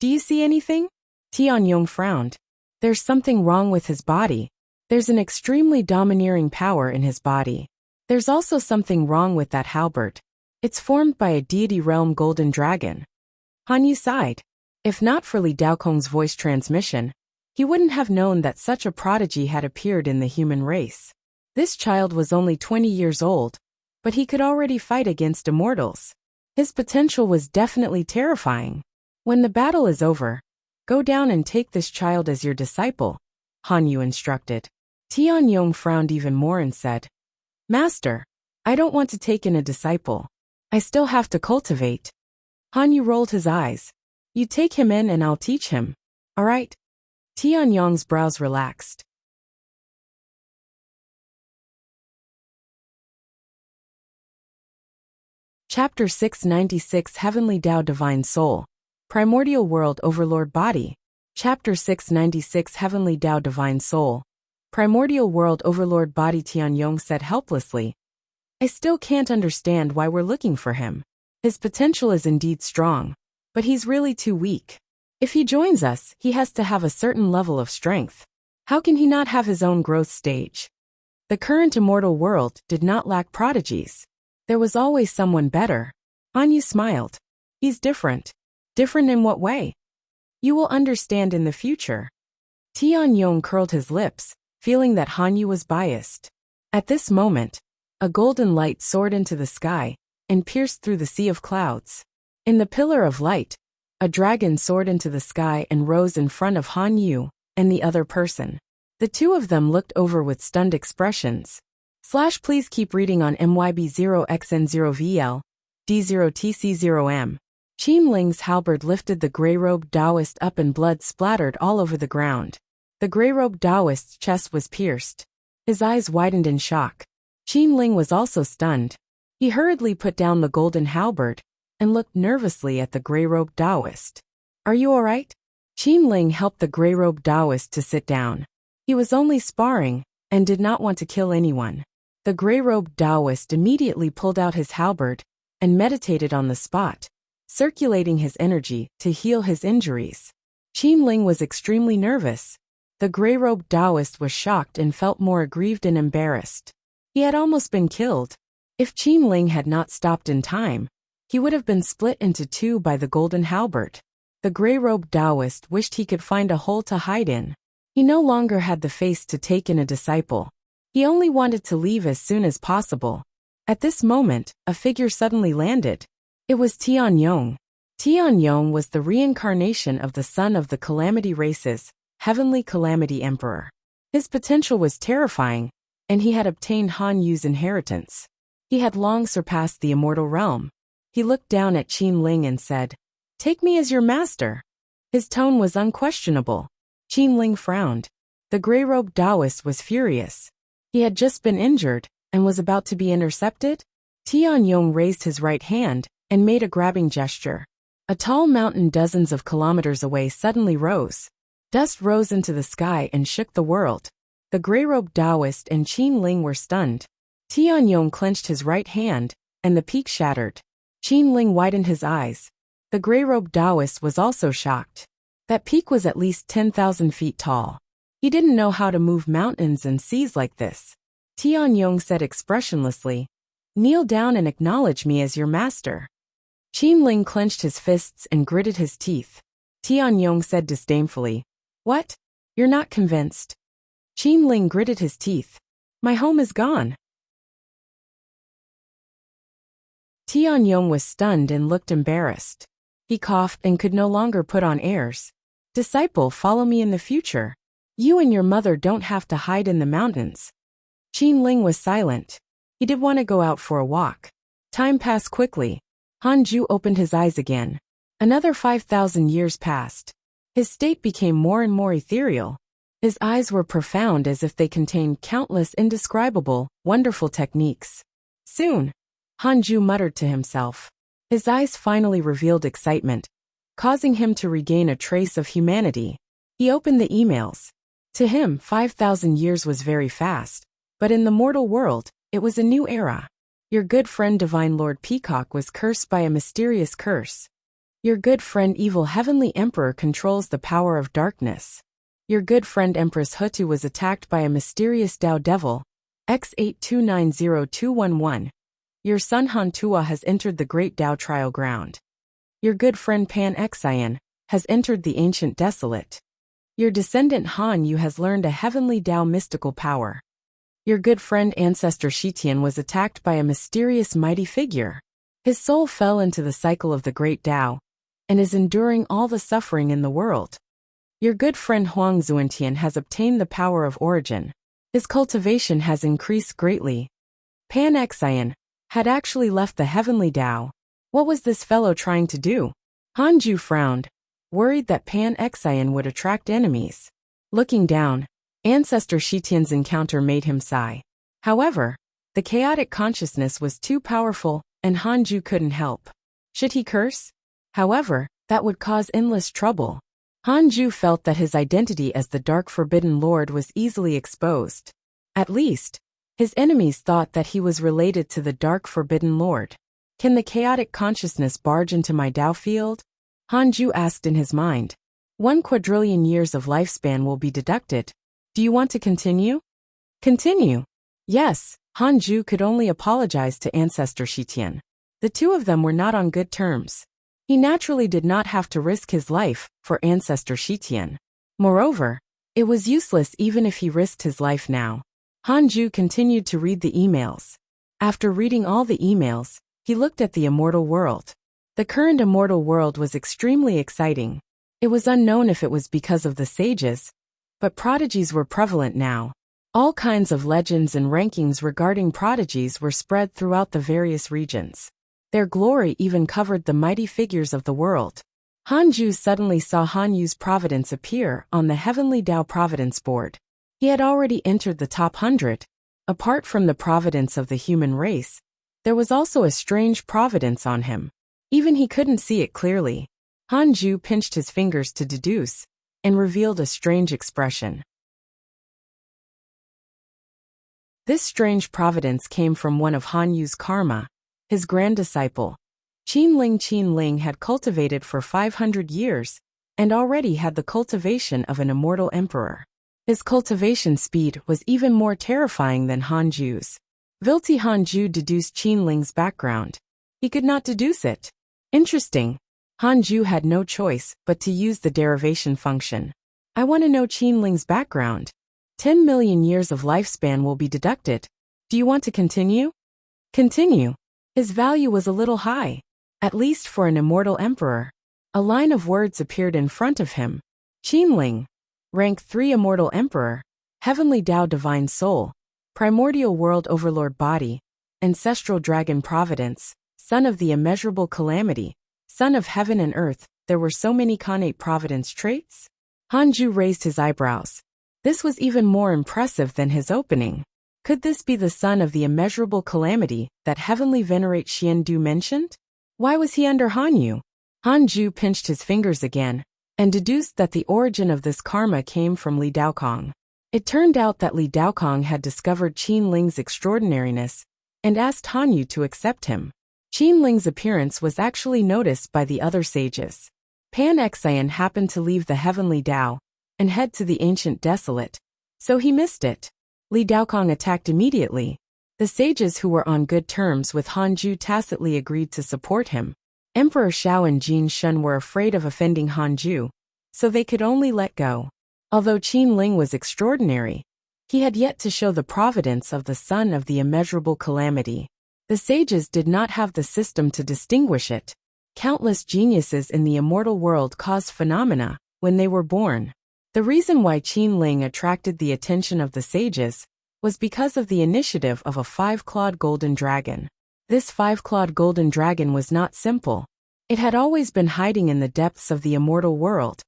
"Do you see anything?" Tianyong frowned. "There's something wrong with his body. There's an extremely domineering power in his body. There's also something wrong with that halberd. It's formed by a deity realm golden dragon." Han Yu sighed. If not for Li Daokong's voice transmission, he wouldn't have known that such a prodigy had appeared in the human race. This child was only 20 years old, but he could already fight against immortals. His potential was definitely terrifying. "When the battle is over, go down and take this child as your disciple," Han Yu instructed. Tianyong frowned even more and said, "Master, I don't want to take in a disciple. I still have to cultivate." Han Yu rolled his eyes. "You take him in and I'll teach him. All right?" Tianyong's brows relaxed. Chapter 696 Heavenly Tao Divine Soul. Primordial World Overlord Body. Chapter 696 Heavenly Tao Divine Soul. Primordial World Overlord Body. Tianyong said helplessly, "I still can't understand why we're looking for him. His potential is indeed strong, but he's really too weak. If he joins us, he has to have a certain level of strength. How can he not have his own growth stage?" The current immortal world did not lack prodigies. There was always someone better. Han Yu smiled. "He's different." "Different in what way?" "You will understand in the future." Tianyong curled his lips, feeling that Han Yu was biased. At this moment, a golden light soared into the sky and pierced through the sea of clouds. In the pillar of light, a dragon soared into the sky and rose in front of Han Yu and the other person. The two of them looked over with stunned expressions. Please keep reading on MYB0XN0VL, D0TC0M. Qin Ling's halberd lifted the gray-robed Taoist up and blood splattered all over the ground. The gray-robed Taoist's chest was pierced. His eyes widened in shock. Qin Ling was also stunned. He hurriedly put down the golden halberd and looked nervously at the gray-robed Taoist. "Are you all right?" Qin Ling helped the gray-robed Taoist to sit down. He was only sparring and did not want to kill anyone. The gray-robed Taoist immediately pulled out his halberd and meditated on the spot, circulating his energy to heal his injuries. Qin Ling was extremely nervous. The gray-robed Taoist was shocked and felt more aggrieved and embarrassed. He had almost been killed. If Qin Ling had not stopped in time, he would have been split into two by the golden halberd. The gray-robed Taoist wished he could find a hole to hide in. He no longer had the face to take in a disciple. He only wanted to leave as soon as possible. At this moment, a figure suddenly landed. It was Tianyong. Tianyong was the reincarnation of the son of the Calamity Races, Heavenly Calamity Emperor. His potential was terrifying, and he had obtained Han Yu's inheritance. He had long surpassed the immortal realm. He looked down at Qin Ling and said, "Take me as your master." His tone was unquestionable. Qin Ling frowned. The gray-robed Taoist was furious. He had just been injured and was about to be intercepted. Tianyong raised his right hand and made a grabbing gesture. A tall mountain dozens of kilometers away suddenly rose. Dust rose into the sky and shook the world. The gray-robed Taoist and Qin Ling were stunned. Tianyong clenched his right hand, and the peak shattered. Qin Ling widened his eyes. The gray-robed Taoist was also shocked. That peak was at least 10,000 feet tall. He didn't know how to move mountains and seas like this. Tianyong said expressionlessly, "Kneel down and acknowledge me as your master." Qin Ling clenched his fists and gritted his teeth. Tianyong said disdainfully. What? You're not convinced? Qin Ling gritted his teeth. My home is gone. Tianyong was stunned and looked embarrassed. He coughed and could no longer put on airs. Disciple, follow me in the future. You and your mother don't have to hide in the mountains. Qin Ling was silent. He did want to go out for a walk. Time passed quickly. Hanju opened his eyes again. Another 5,000 years passed. His state became more and more ethereal. His eyes were profound as if they contained countless indescribable, wonderful techniques. Soon, Hanju muttered to himself. His eyes finally revealed excitement, causing him to regain a trace of humanity. He opened the emails. To him, 5,000 years was very fast, but in the mortal world, it was a new era. Your good friend Divine Lord Peacock was cursed by a mysterious curse. Your good friend Evil Heavenly Emperor controls the power of darkness. Your good friend Empress Hutu was attacked by a mysterious Tao Devil, X8290211. Your son Han Tua has entered the Great Tao Trial Ground. Your good friend Pan Xian has entered the Ancient Desolate. Your descendant Han Yu has learned a heavenly Tao mystical power. Your good friend Ancestor Shitian was attacked by a mysterious mighty figure. His soul fell into the cycle of the Great Tao, and is enduring all the suffering in the world. Your good friend Huang Zuantian has obtained the power of origin. His cultivation has increased greatly. Pan Xian had actually left the heavenly Tao. What was this fellow trying to do? Hanju frowned, worried that Pan Xian would attract enemies. Looking down, Ancestor Shitian's encounter made him sigh. However, the chaotic consciousness was too powerful, and Hanju couldn't help. Should he curse? However, that would cause endless trouble. Hanju felt that his identity as the Dark Forbidden Lord was easily exposed. At least, his enemies thought that he was related to the Dark Forbidden Lord. Can the chaotic consciousness barge into my Tao field? Hanju asked in his mind. 1 quadrillion years of lifespan will be deducted. Do you want to continue? Continue. Yes, Hanju could only apologize to Ancestor Shitian. The two of them were not on good terms. He naturally did not have to risk his life for Ancestor Shitian. Moreover, it was useless even if he risked his life now. Hanju continued to read the emails. After reading all the emails, he looked at the immortal world. The current immortal world was extremely exciting. It was unknown if it was because of the sages, but prodigies were prevalent now. All kinds of legends and rankings regarding prodigies were spread throughout the various regions. Their glory even covered the mighty figures of the world. Hanju suddenly saw Han Yu's providence appear on the Heavenly Tao Providence Board. He had already entered the top 100. Apart from the providence of the human race, there was also a strange providence on him. Even he couldn't see it clearly. Hanju pinched his fingers to deduce, and revealed a strange expression. This strange providence came from one of Han Yu's karma, his grand disciple. Qin Ling had cultivated for 500 years, and already had the cultivation of an immortal emperor. His cultivation speed was even more terrifying than Hanju's. Vilti Hanju deduced Qin Ling's background. He could not deduce it. Interesting. Hanju had no choice but to use the derivation function. I want to know Qin Ling's background. 10 million years of lifespan will be deducted. Do you want to continue? Continue. His value was a little high, at least for an immortal emperor. A line of words appeared in front of him. Qin Ling, rank 3 immortal emperor, heavenly Tao divine soul, primordial world overlord body, ancestral dragon providence, son of the immeasurable calamity, son of heaven and earth. There were so many connate providence traits? Hanju raised his eyebrows. This was even more impressive than his opening. Could this be the son of the immeasurable calamity that Heavenly Venerate Xian Du mentioned? Why was he under Hanyu? Hanju pinched his fingers again, and deduced that the origin of this karma came from Li Daokong. It turned out that Li Daokong had discovered Qin Ling's extraordinariness, and asked Hanyu to accept him. Qin Ling's appearance was actually noticed by the other sages. Pan Xian happened to leave the heavenly Tao, and head to the ancient desolate, so he missed it. Li Daokong attacked immediately. The sages who were on good terms with Hanju tacitly agreed to support him. Emperor Xiao and Jin Shun were afraid of offending Hanju, so they could only let go. Although Qin Ling was extraordinary, he had yet to show the providence of the son of the immeasurable calamity. The sages did not have the system to distinguish it. Countless geniuses in the immortal world caused phenomena when they were born. The reason why Qin Ling attracted the attention of the sages was because of the initiative of a 5-clawed golden dragon. This 5-clawed golden dragon was not simple. It had always been hiding in the depths of the immortal world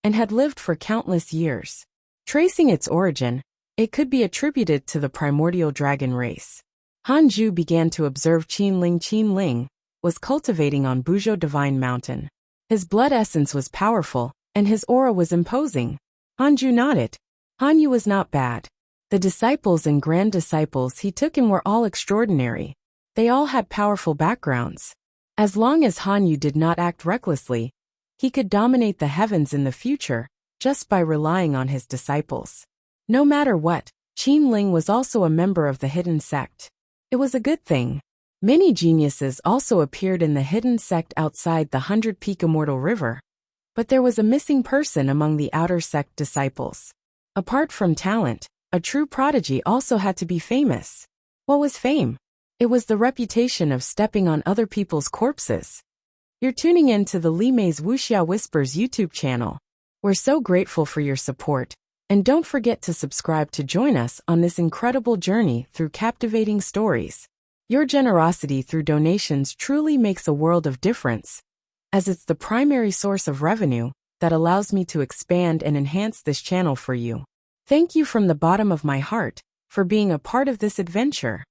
and had lived for countless years. Tracing its origin, it could be attributed to the primordial dragon race. Hanju began to observe Qin Ling. Qin Ling was cultivating on Buzhou Divine Mountain. His blood essence was powerful, and his aura was imposing. Hanju nodded. Hanyu was not bad. The disciples and grand disciples he took in were all extraordinary. They all had powerful backgrounds. As long as Hanyu did not act recklessly, he could dominate the heavens in the future, just by relying on his disciples. No matter what, Qin Ling was also a member of the hidden sect. It was a good thing. Many geniuses also appeared in the hidden sect outside the 100-peak Immortal River, but there was a missing person among the outer sect disciples. Apart from talent, a true prodigy also had to be famous. What was fame? It was the reputation of stepping on other people's corpses. You're tuning in to the Li Mei's Wuxia Whispers YouTube channel. We're so grateful for your support, and don't forget to subscribe to join us on this incredible journey through captivating stories. Your generosity through donations truly makes a world of difference, as it's the primary source of revenue that allows me to expand and enhance this channel for you. Thank you from the bottom of my heart for being a part of this adventure.